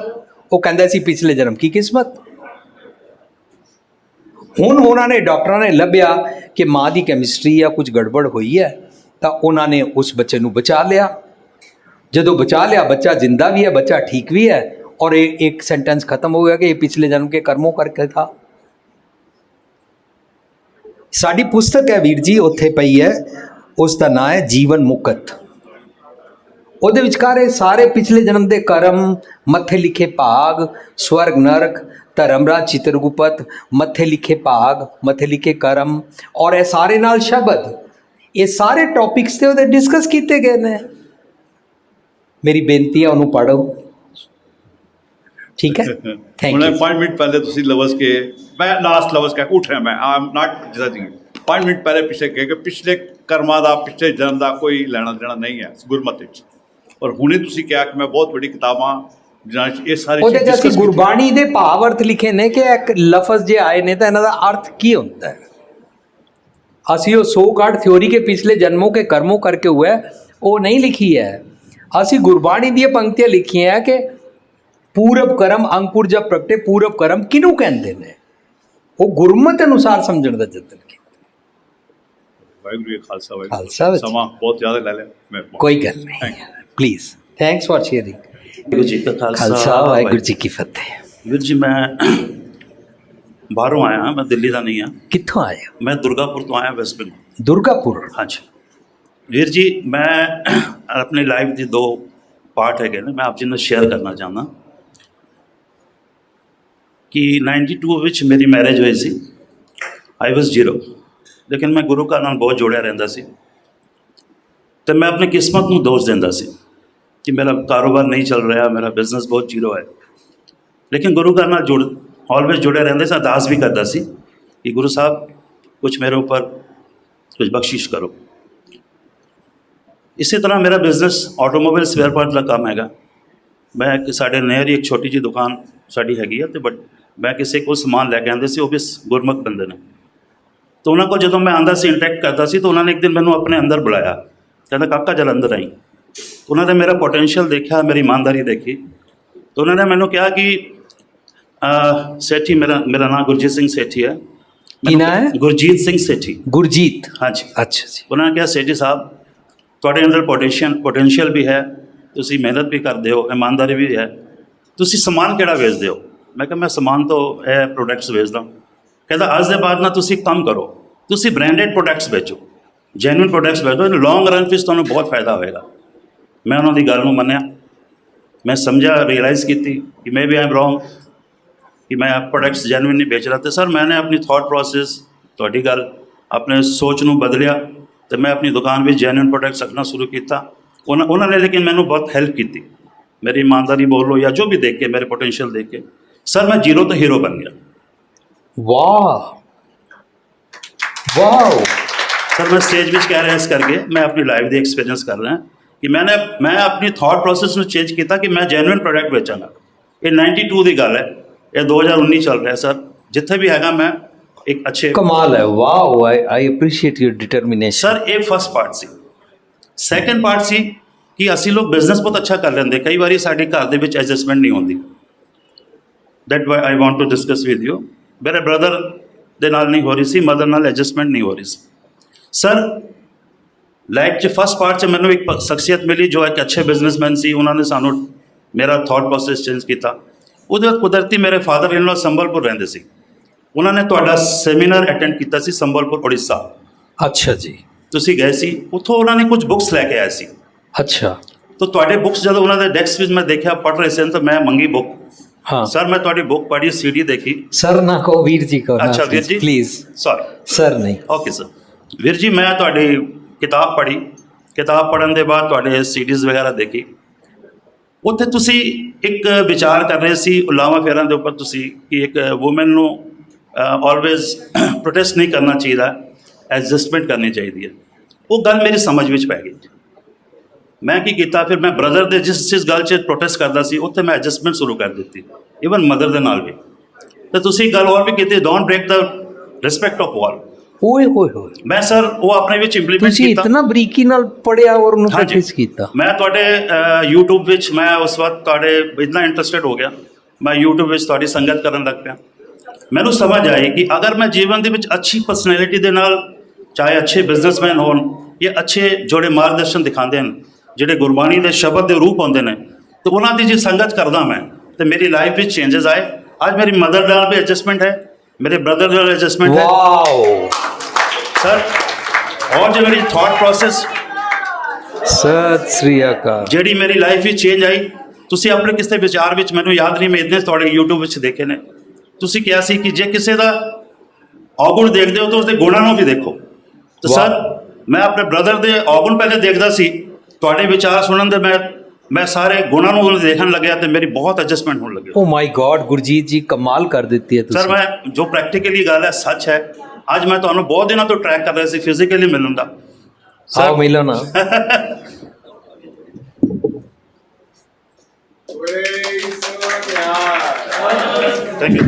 वो कहंदा सी पिछले जन्म की किस्मत। हुण उन्होंने डॉक्टरों ने लभ्या कि माँ की कैमिस्ट्री या कुछ गड़बड़ हुई है, तो उन्होंने उस बच्चे को बचा लिया। जदों बचा लिया, बच्चा जिंदा भी है, बच्चा ठीक भी है, और एक सेंटेंस खत्म हो गया कि ये पिछले जन्म के कर्मों करके था। साडी पुस्तक है वीर जी, उत्थे पई है, उसका नाम है जीवन मुकत। ਉਹਦੇ ਵਿਚਕਾਰ ਇਹ ਸਾਰੇ ਪਿਛਲੇ ਜਨਮ ਦੇ ਕਰਮ, ਮੱਥੇ ਲਿਖੇ ਭਾਗ, ਸਵਰਗ ਨਰਕ, ਧਰਮਰਾਜ ਚਿਤਰਗੁਪਤ, ਮੱਥੇ ਲਿਖੇ ਭਾਗ, ਮੱਥੇ ਲਿਖੇ ਕਰਮ, ਔਰ ਇਹ ਸਾਰੇ ਨਾਲ ਸ਼ਬਦ, ਇਹ ਸਾਰੇ ਟੌਪਿਕਸ ਤੇ ਉਹਦੇ ਡਿਸਕਸ ਕੀਤੇ ਗਏ ਨੇ। ਮੇਰੀ ਬੇਨਤੀ ਹੈ ਉਹਨੂੰ ਪੜ੍ਹੋ, ਠੀਕ ਹੈ। ਥੈਂਕ ਹੁਣੇ ਯੂ। 5 ਮਿੰਟ ਪਹਿਲੇ ਤੁਸੀਂ ਲਫ਼ਜ਼ ਕੇ, ਮੈਂ ਲਾਸਟ ਲਫ਼ਜ਼ ਕਹਿ ਕੇ ਉੱਠ ਰਿਹਾ, ਮੈਂ ਆਈ ਐਮ ਨਾਟ ਜਜਿੰਗ। 5 ਮਿੰਟ ਪਹਿਲੇ ਪਿੱਛੇ ਕਹੇ ਕਿ ਪਿਛਲੇ ਕਰਮਾਂ ਦਾ, ਪਿਛਲੇ ਜਨਮ ਦਾ ਕੋਈ ਲੈਣਾ ਦੇਣਾ ਨਹੀਂ ਹੈ ਗੁਰਮਤਿ ਵਿੱਚ। ਔਰ ਹੁਣੇ ਤੁਸੀਂ ਕਿਹਾ ਕਿ ਮੈਂ ਬਹੁਤ ਵੱਡੀ ਕਿਤਾਬਾਂ ਜਿਨ੍ਹਾਂ 'ਚ ਇਹ ਸਾਰੀ ਉਹਦੇ 'ਚ ਅਸੀਂ discuss ਕੀਤੀ। ਗੁਰਬਾਣੀ ਦੇ ਭਾਵ ਅਰਥ ਲਿਖੇ ਨੇ ਕਿ ਇੱਕ ਲਫ਼ਜ਼ ਜੇ ਆਏ ਨੇ ਤਾਂ ਇਹਨਾਂ ਦਾ ਅਰਥ ਕੀ ਹੁੰਦਾ ਹੈ। ਅਸੀਂ ਉਹ 100 ਕਾਰਡ ਥਿयोरी के पिछले जन्मों के कर्मों करके हुआ है वो नहीं लिखी है। ਅਸੀਂ ਗੁਰਬਾਣੀ ਦੀਆਂ ਪੰਕਤੀਆਂ ਲਿਖੀਆਂ ਹੈ ਕਿ ਪੂਰਬ ਕਰਮ ਅੰਕੁਰ ਜਬ ਪ੍ਰਗਟੇ, ਪੂਰਬ ਕਰਮ ਕਿਹਨੂੰ ਕਹਿੰਦੇ ਨੇ, ਉਹ ਗੁਰਮਤਿ ਅਨੁਸਾਰ ਸਮਝਣ ਦਾ ਯਤਨ ਕੀਤਾ। ਵਾਹਿਗੁਰੂ ਜੀ ਕਾ ਖਾਲਸਾ, ਖਾਲਸਾ ਵਾਹਿਗੁਰੂ ਵਿੱਚ। ਸਮਾਂ ਬਹੁਤ ਜ਼ਿਆਦਾ ਲੈ ਲਿਆ ਮੈਂ। ਕੋਈ ਗੱਲ ਨਹੀਂ, please, thanks for sharing. Waheguru ji ਕਾ ਖਾਲਸਾ ਵਾਹਿਗੁਰੂ ਜੀ ਕੀ ਫਤਿਹ। ਵੀਰ ਜੀ ਮੈਂ ਬਾਹਰੋਂ ਆਇਆ ਹਾਂ, ਮੈਂ ਦਿੱਲੀ ਦਾ ਨਹੀਂ ਹਾਂ, ਕਿੱਥੋਂ ਆਏ ਹੋ? ਮੈਂ ਦੁਰਗਾਪੁਰ ਤੋਂ ਆਇਆ, ਵੈਸਟ ਬੰਗਾਲ। ਦੁਰਗਾਪੁਰ। ਹਾਂਜੀ ਵੀਰ ਜੀ, ਮੈਂ ਆਪਣੀ ਲਾਈਫ ਦੇ 2 ਪਾਰਟ ਹੈਗੇ ਨੇ, ਮੈਂ ਆਪ ਜੀ ਨਾਲ ਸ਼ੇਅਰ ਕਰਨਾ ਚਾਹੁੰਦਾ ਕਿ 92 ਵਿੱਚ ਮੇਰੀ ਮੈਰਿਜ ਹੋਈ ਸੀ। ਆਈ ਵਾਸ 0, ਲੇਕਿਨ ਮੈਂ ਗੁਰੂ ਘਰ ਨਾਲ ਬਹੁਤ ਜੁੜਿਆ ਰਹਿੰਦਾ ਸੀ ਅਤੇ ਮੈਂ ਆਪਣੀ ਕਿਸਮਤ ਨੂੰ ਦੋਸ਼ ਦਿੰਦਾ ਸੀ ਕਿ ਮੇਰਾ ਕਾਰੋਬਾਰ ਨਹੀਂ ਚੱਲ ਰਿਹਾ, ਮੇਰਾ ਬਿਜ਼ਨਸ ਬਹੁਤ 0 ਹੈ। ਲੇਕਿਨ ਗੁਰੂ ਘਰ ਨਾਲ ਆਲਵੇਜ਼ ਜੁੜਿਆ ਰਹਿੰਦੇ ਸੀ, ਅਰਦਾਸ ਵੀ ਕਰਦਾ ਸੀ ਕਿ ਗੁਰੂ ਸਾਹਿਬ ਕੁਛ ਮੇਰੇ ਉੱਪਰ ਕੁਛ ਬਖਸ਼ਿਸ਼ ਕਰੋ। ਇਸੇ ਤਰ੍ਹਾਂ ਮੇਰਾ ਬਿਜ਼ਨਸ ਆਟੋਮੋਬਾਈਲ ਸਪੇਅਰ ਪਾਰਟ ਦਾ ਕੰਮ ਹੈਗਾ। ਮੈਂ ਸਾਡੇ ਨਹਿਰ ਹੀ ਇੱਕ ਛੋਟੀ ਜਿਹੀ ਦੁਕਾਨ ਸਾਡੀ ਹੈਗੀ ਆ, ਅਤੇ ਬਟ ਮੈਂ ਕਿਸੇ ਕੋਲ ਸਮਾਨ ਲੈ ਕੇ ਆਉਂਦੇ ਸੀ, ਉਹ ਵੀ ਗੁਰਮੁਖ ਬੰਦੇ ਨੇ। ਤਾਂ ਉਹਨਾਂ ਕੋਲ ਜਦੋਂ ਮੈਂ ਆਉਂਦਾ ਸੀ, ਇੰਟਰੈਕਟ ਕਰਦਾ ਸੀ, ਤਾਂ ਉਹਨਾਂ ਨੇ ਇੱਕ ਦਿਨ ਮੈਨੂੰ ਆਪਣੇ ਅੰਦਰ ਬੁਲਾਇਆ, ਕਹਿੰਦਾ ਕਾਕਾ ਜਲ ਅੰਦਰ ਆਈ। ਉਹਨਾਂ ਨੇ ਮੇਰਾ ਪੋਟੈਂਸ਼ੀਅਲ ਦੇਖਿਆ, ਮੇਰੀ ਇਮਾਨਦਾਰੀ ਦੇਖੀ, ਤਾਂ ਉਹਨਾਂ ਨੇ ਮੈਨੂੰ ਕਿਹਾ ਕਿ ਸੇਠੀ, ਮੇਰਾ ਨਾਮ ਗੁਰਜੀਤ ਸਿੰਘ ਸੇਠੀ ਹੈ। ਕੀ ਨਾਂ ਹੈ? ਗੁਰਜੀਤ ਸਿੰਘ ਸੇਠੀ। ਗੁਰਜੀਤ। ਹਾਂਜੀ। ਅੱਛਾ ਜੀ। ਉਹਨਾਂ ਨੇ ਕਿਹਾ ਸੇਠੀ ਸਾਹਿਬ ਤੁਹਾਡੇ ਅੰਦਰ ਪੋਟੈਂਸ਼ੀਅਲ ਵੀ ਹੈ, ਤੁਸੀਂ ਮਿਹਨਤ ਵੀ ਕਰਦੇ ਹੋ, ਇਮਾਨਦਾਰੀ ਵੀ ਹੈ, ਤੁਸੀਂ ਸਮਾਨ ਕਿਹੜਾ ਵੇਚਦੇ ਹੋ? ਮੈਂ ਕਿਹਾ ਮੈਂ ਸਮਾਨ ਤੋਂ ਇਹ ਪ੍ਰੋਡਕਟਸ ਵੇਚਦਾ। ਕਹਿੰਦਾ ਅੱਜ ਦੇ ਬਾਅਦ ਨਾ ਤੁਸੀਂ ਕੰਮ ਕਰੋ, ਤੁਸੀਂ ਬ੍ਰਾਂਡਡ ਪ੍ਰੋਡਕਟਸ ਵੇਚੋ, ਜੈਨੂਇਨ ਪ੍ਰੋਡਕਟਸ ਵੇਚੋ, ਲੌਂਗ ਰਨ ਵਿੱਚ ਤੁਹਾਨੂੰ ਬਹੁਤ ਫਾਇਦਾ ਹੋਏਗਾ। ਮੈਂ ਉਹਨਾਂ ਦੀ ਗੱਲ ਨੂੰ ਮੰਨਿਆ, ਮੈਂ ਸਮਝਿਆ, ਰਿਅਲਾਈਜ਼ ਕੀਤੀ ਕਿ ਮੈਂ ਵੀ ਆਈ ਐਮ ਰੋਂਗ, ਕਿ ਮੈਂ ਪ੍ਰੋਡਕਟਸ ਜੈਨੂਇਨ ਨਹੀਂ ਵੇਚ ਰਿਹਾ। ਅਤੇ ਸਰ ਮੈंने ਆਪਣੀ ਥਾਟ ਪ੍ਰੋਸੈਸ, ਤੁਹਾਡੀ ਗੱਲ, ਆਪਣੇ ਸੋਚ ਨੂੰ ਬਦਲਿਆ ਅਤੇ ਮੈਂ ਆਪਣੀ ਦੁਕਾਨ ਵਿੱਚ ਜੈਨੂਇਨ ਪ੍ਰੋਡਕਟਸ ਰੱਖਣਾ ਸ਼ੁਰੂ ਕੀਤਾ। ਉਹਨਾਂ ਨੇ ਲੇਕਿਨ ਮੈਨੂੰ ਬਹੁਤ ਹੈਲਪ ਕੀਤੀ, ਮੇਰੀ ਇਮਾਨਦਾਰੀ ਬੋਲ ਲਓ ਜਾਂ ਜੋ ਵੀ ਦੇਖ ਕੇ, ਮੇਰੇ ਪੋਟੈਂਸ਼ੀਅਲ ਦੇਖ ਕੇ। ਸਰ ਮੈਂ 0 ਤੋਂ ਹੀਰੋ ਬਣ ਗਿਆ। ਵਾਹ ਵਾਓ। ਸਰ ਮੈਂ ਸਟੇਜ ਵਿੱਚ ਕਹਿ ਰਿਹਾ ਇਸ ਕਰਕੇ, ਮੈਂ ਆਪਣੀ ਲਾਈਫ ਦੀ ਐਕਸਪੀਰੀਅੰਸ ਕਰ ਰਿਹਾ ਕਿ ਮੈਂ ਆਪਣੀ ਥਾਟ ਪ੍ਰੋਸੈਸ ਨੂੰ ਚੇਂਜ ਕੀਤਾ ਕਿ ਮੈਂ ਜੈਨੂਇਨ ਪ੍ਰੋਡਕਟ ਵੇਚਾਂਗਾ। ਇਹ 92 ਦੀ ਗੱਲ ਹੈ, ਇਹ 2019 ਚੱਲ ਰਿਹਾ। ਸਰ ਜਿੱਥੇ ਵੀ ਹੈਗਾ ਮੈਂ ਇੱਕ ਅੱਛੇ, ਕਮਾਲ ਹੈ। Wow, I appreciate your determination. Sir ਇਹ ਫਸਟ ਪਾਰਟ ਸੀ। ਸੈਕੰਡ ਪਾਰਟ ਸੀ ਕਿ ਅਸੀਂ ਲੋਕ ਬਿਜ਼ਨਸ ਬਹੁਤ ਅੱਛਾ ਕਰ ਲੈਂਦੇ, ਕਈ ਵਾਰੀ ਸਾਡੇ ਘਰ ਦੇ ਵਿੱਚ ਐਡਜਸਟਮੈਂਟ ਨਹੀਂ ਹੁੰਦੀ। That why I want to discuss with you. ਮੇਰੇ ਬ੍ਰਦਰ ਦੇ ਨਾਲ ਨਹੀਂ ਹੋ ਰਹੀ ਸੀ, ਮਦਰ ਨਾਲ ਐਡਜਸਟਮੈਂਟ ਨਹੀਂ ਹੋ ਰਹੀ ਸੀ। ਸਰ ਲਾਈਫ 'ਚ ਫਸਟ ਪਾਰਟ 'ਚ ਮੈਨੂੰ ਇੱਕ ਸ਼ਖਸੀਅਤ ਮਿਲੀ ਜੋ ਇੱਕ ਅੱਛੇ ਬਿਜ਼ਨਸਮੈਨ ਸੀ, ਉਹਨਾਂ ਨੇ ਸਾਨੂੰ ਮੇਰਾ ਥਾਟ ਪ੍ਰੋਸੈਸ ਚੇਂਜ ਕੀਤਾ। ਉਹਦੇ ਬਾਅਦ ਕੁਦਰਤੀ ਮੇਰੇ ਫਾਦਰ ਇਨ ਲਾਅ ਸੰਬਲਪੁਰ ਰਹਿੰਦੇ ਸੀ, ਉਹਨਾਂ ਨੇ ਤੁਹਾਡਾ ਸੈਮੀਨਾਰ ਅਟੈਂਡ ਕੀਤਾ ਸੀ ਸੰਬਲਪੁਰ ਉੜੀਸਾ। ਅੱਛਾ ਜੀ। ਤੁਸੀਂ ਗਏ ਸੀ, ਉੱਥੋਂ ਉਹਨਾਂ ਨੇ ਕੁਝ ਬੁੱਕਸ ਲੈ ਕੇ ਆਏ ਸੀ। ਅੱਛਾ। ਤਾਂ ਤੁਹਾਡੇ ਬੁੱਕਸ ਜਦੋਂ ਉਹਨਾਂ ਦੇ ਡੈਸਕ ਵਿੱਚ ਮੈਂ ਦੇਖਿਆ ਪੜ੍ਹ ਰਹੇ ਸਨ, ਤਾਂ ਮੈਂ ਮੰਗੀ ਬੁੱਕ। ਹਾਂ ਸਰ ਮੈਂ ਤੁਹਾਡੀ ਬੁੱਕ ਪੜ੍ਹੀ, CD ਦੇਖੀ। ਸਰ ਨਾ ਕਹੋ, ਵੀਰ ਜੀ ਕਹੋ। ਅੱਛਾ ਵੀਰ ਜੀ, ਪਲੀਜ਼। ਸੌਰੀ ਸਰ ਨਹੀਂ। Okay sir. ਵੀਰ ਜੀ ਮੈਂ ਤੁਹਾਡੀ ਕਿਤਾਬ ਪੜ੍ਹੀ, ਕਿਤਾਬ ਪੜ੍ਹਨ ਦੇ ਬਾਅਦ ਤੁਹਾਡੇ CDs ਵਗੈਰਾ ਦੇਖੀ। ਉੱਥੇ ਤੁਸੀਂ ਇੱਕ ਵਿਚਾਰ ਕਰ ਰਹੇ ਸੀ ਉਲਾਮਾ ਫੇਰਾਂ ਦੇ ਉੱਪਰ, ਤੁਸੀਂ ਕਿ ਇੱਕ ਵੂਮਨ ਨੂੰ ਆਲਵੇਜ਼ ਪ੍ਰੋਟੈਸਟ ਨਹੀਂ ਕਰਨਾ ਚਾਹੀਦਾ, ਐਡਜਸਟਮੈਂਟ ਕਰਨੀ ਚਾਹੀਦੀ ਹੈ। ਉਹ ਗੱਲ ਮੇਰੀ ਸਮਝ ਵਿੱਚ ਪੈ ਗਈ। ਮੈਂ ਕੀ ਕੀਤਾ, ਫਿਰ ਮੈਂ ਬ੍ਰਦਰ ਦੇ ਜਿਸ ਗੱਲ 'ਚ ਪ੍ਰੋਟੈਸਟ ਕਰਦਾ ਸੀ, ਉੱਥੇ ਮੈਂ ਐਡਜਸਟਮੈਂਟ ਸ਼ੁਰੂ ਕਰ ਦਿੱਤੀ, ਈਵਨ ਮਦਰ ਦੇ ਨਾਲ ਵੀ। ਅਤੇ ਤੁਸੀਂ ਗੱਲ ਹੋਰ ਵੀ ਕੀਤੀ, don't break the respect of wall. ਓਏ ਹੋਏ ਹੋਏ। ਮੈਂ ਸਰ ਉਹ ਆਪਣੇ ਵਿੱਚ ਇੰਪਲੀਮੈਂਟ ਤੁਸੀਂ ਕੀਤਾ। ਇਤਨਾ ਬਰੀਕੀ ਨਾਲ ਪੜਿਆ ਔਰ ਉਹਨੂੰ ਹਾਂਜੀ। ਪ੍ਰੈਕਟਿਸ ਕੀਤਾ। ਮੈਂ ਤੁਹਾਡੇ YouTube ਵਿੱਚ, ਮੈਂ ਉਸ ਵਕਤ ਤੁਹਾਡੇ ਇਤਨਾ ਇੰਟਰਸਟਿਡ ਹੋ ਗਿਆ, ਮੈਂ YouTube ਵਿੱਚ ਤੁਹਾਡੀ ਸੰਗਤ ਕਰਨ ਲੱਗ ਪਿਆ। ਮੈਨੂੰ ਸਮਝ ਆਈ ਕਿ ਅਗਰ ਮੈਂ ਜੀਵਨ ਦੇ ਵਿੱਚ ਅੱਛੀ ਪਰਸਨੈਲਿਟੀ ਦੇ ਨਾਲ, ਚਾਹੇ ਅੱਛੇ ਬਿਜ਼ਨਸਮੈਨ ਹੋਣ ਜਾਂ ਅੱਛੇ ਜਿਹੜੇ ਮਾਰਗਦਰਸ਼ਨ ਦਿਖਾਉਂਦੇ ਹਨ, ਜਿਹੜੇ ਗੁਰਬਾਣੀ ਦੇ ਸ਼ਬਦ ਦੇ ਰੂਪ ਹੁੰਦੇ ਨੇ, ਤਾਂ ਉਹਨਾਂ ਦੀ ਜੇ ਸੰਗਤ ਕਰਦਾ ਮੈਂ, ਤਾਂ ਮੇਰੀ ਲਾਈਫ ਵਿੱਚ ਚੇਂਜਸ ਆਏ। ਅੱਜ ਮੇਰੀ ਮਦਰ ਨਾਲ ਵੀ ਐਡਜਸਟਮੈਂਟ ਹੈ, ਮੇਰੇ ਬ੍ਰਦਰ ਨਾਲ ਐਡਜਸਟਮੈਂਟ ਹੈ। ਵਾਓ सर और जो मेरी थॉट प्रोसेस ਸਤਿ ਸ੍ਰੀ ਅਕਾਲ। ਜਿਹੜੀ ਮੇਰੀ ਲਾਈਫ ਵਿੱਚ ਚੇਂਜ ਆਈ, ਤੁਸੀਂ ਆਪਣੇ ਕਿਸੇ ਵਿਚਾਰ ਵਿੱਚ, ਮੈਨੂੰ ਯਾਦ ਨਹੀਂ, ਮੈਂ ਇਤਨੇ ਤੁਹਾਡੇ YouTube ਵਿੱਚ ਦੇਖੇ ਨੇ, ਤੁਸੀਂ ਕਿਹਾ ਸੀ ਕਿ ਜੇ ਕਿਸੇ ਦਾ ਔਗੁਣ ਦੇਖਦੇ ਹੋ ਤਾਂ ਉਸਦੇ ਗੁਣਾਂ ਨੂੰ ਵੀ ਦੇਖੋ। ਤਾਂ ਵਾਹ। ਸਰ ਮੈਂ ਆਪਣੇ ਬ੍ਰਦਰ ਦੇ ਔਗੁਣ ਪਹਿਲੇ ਦੇਖਦਾ ਸੀ, ਤੁਹਾਡੇ ਵਿਚਾਰ ਸੁਣਨ ਦੇ ਮੈਂ ਸਾਰੇ ਗੁਣਾਂ ਨੂੰ ਦੇਖਣ ਲੱਗਿਆ ਤੇ ਮੇਰੀ ਬਹੁਤ ਐਡਜਸਟਮੈਂਟ ਹੋਣ ਲੱਗੀ। ਓ ਮਾਈ ਗॉड, ਗੁਰਜੀਤ ਜੀ ਕਮਾਲ ਕਰ ਦਿੱਤੀ ਹੈ ਸਰ ਤੁਸੀਂ। ਮੈਂ ਜੋ ਪ੍ਰੈਕਟੀਕਲੀ ਗੱਲ ਹੈ ਸੱਚ ਹੈ। ਅੱਜ ਮੈਂ ਤੁਹਾਨੂੰ ਬਹੁਤ ਦਿਨਾਂ ਤੋਂ ਟਰੈਕ ਕਰ ਰਿਹਾ ਸੀ ਫਿਜ਼ੀਕਲੀ ਮਿਲਣ ਦਾ। ਆਓ ਮਿਲੋ ਨਾ। Thank you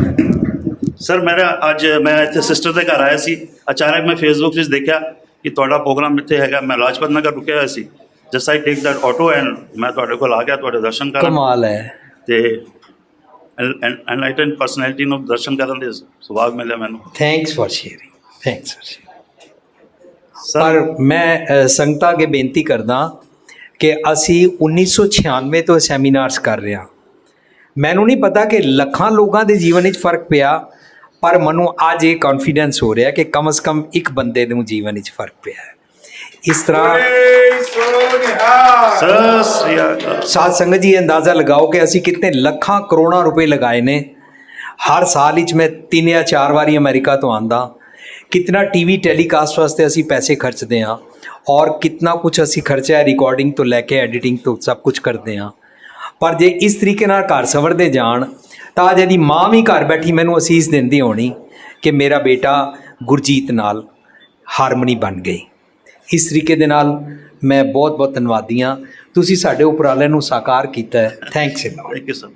sir. ਅੱਜ ਮੈਂ ਇੱਥੇ ਸਿਸਟਰ ਦੇ ਘਰ ਆਇਆ ਸੀ, ਅਚਾਨਕ ਮੈਂ ਫੇਸਬੁੱਕ ਵਿੱਚ ਦੇਖਿਆ ਕਿ ਤੁਹਾਡਾ ਪ੍ਰੋਗਰਾਮ ਇੱਥੇ ਹੈਗਾ। ਮੈਂ ਲਾਜਪਤ ਨਗਰ ਰੁਕਿਆ ਹੋਇਆ ਸੀ, just I take that auto and ਮੈਂ ਤੁਹਾਡੇ ਕੋਲ ਆ ਗਿਆ ਤੁਹਾਡੇ ਦਰਸ਼ਨ ਕਰਨ। ਕਮਾਲ ਹੈ। ਤੇ ਐਨਲਾਈਟਨ ਪਰਸਨੈਲਿਟੀ ਨੂੰ ਦਰਸ਼ਨ ਕਰਨ ਦੇ ਸੁਭਾਗ ਮਿਲਿਆ ਮੈਨੂੰ। Thanks for sharing, thanks for sharing. Sir ਪਰ ਮੈਂ ਸੰਗਤਾਂ ਅੱਗੇ ਬੇਨਤੀ ਕਰਦਾ ਕਿ ਅਸੀਂ 1996 ਤੋਂ ਸੈਮੀਨਾਰਸ ਕਰ ਰਹੇ ਹਾਂ। ਮੈਨੂੰ ਨਹੀਂ ਪਤਾ ਕਿ ਲੱਖਾਂ ਲੋਕਾਂ ਦੇ ਜੀਵਨ ਵਿੱਚ ਫਰਕ ਪਿਆ, ਪਰ ਮੈਨੂੰ ਅੱਜ ਇਹ ਕੌਨਫੀਡੈਂਸ ਹੋ ਰਿਹਾ ਕਿ ਕਮ ਸੇ ਕਮ ਇੱਕ ਬੰਦੇ ਨੂੰ ਜੀਵਨ ਵਿੱਚ ਫਰਕ ਪਿਆ ਹੈ। ਇਸ ਤਰ੍ਹਾਂ ਸਤਿ ਸ੍ਰੀ ਅਕਾਲ। ਸਾਧ ਸੰਗਤ ਜੀ ਅੰਦਾਜ਼ਾ ਲਗਾਓ ਕਿ ਅਸੀਂ ਕਿਤਨੇ ਲੱਖਾਂ ਕਰੋੜਾਂ ਰੁਪਏ ਲਗਾਏ ਨੇ। ਹਰ ਸਾਲ ਵਿੱਚ ਮੈਂ 3 ਜਾਂ 4 ਵਾਰੀ ਅਮਰੀਕਾ ਤੋਂ ਆਉਂਦਾ। ਕਿਤਨਾ ਟੀਵੀ ਟੈਲੀਕਾਸਟ ਵਾਸਤੇ ਅਸੀਂ ਪੈਸੇ ਖਰਚਦੇ ਹਾਂ ਔਰ ਕਿਤਨਾ ਕੁਝ ਅਸੀਂ ਖਰਚਿਆ ਰਿਕਾਰਡਿੰਗ ਤੋਂ ਲੈ ਕੇ ਐਡੀਟਿੰਗ ਤੋਂ ਸਭ ਕੁਝ ਕਰਦੇ ਹਾਂ। ਪਰ ਜੇ ਇਸ ਤਰੀਕੇ ਨਾਲ ਘਰ ਸੰਵਰਦੇ ਜਾਣ ਤਾਂ ਅੱਜ ਇਹਦੀ ਮਾਂ ਵੀ ਘਰ ਬੈਠੀ ਮੈਨੂੰ ਅਸੀਸ ਦਿੰਦੀ ਹੋਣੀ ਕਿ ਮੇਰਾ ਬੇਟਾ ਗੁਰਜੀਤ ਨਾਲ ਹਾਰਮਨੀ ਬਣ ਗਈ। ਇਸ ਤਰੀਕੇ ਦੇ ਨਾਲ ਮੈਂ ਬਹੁਤ ਬਹੁਤ ਧੰਨਵਾਦੀ ਹਾਂ। ਤੁਸੀਂ ਸਾਡੇ ਉਪਰਾਲੇ ਨੂੰ ਸਾਕਾਰ ਕੀਤਾ ਹੈ। ਥੈਂਕਸ। Thank you sir.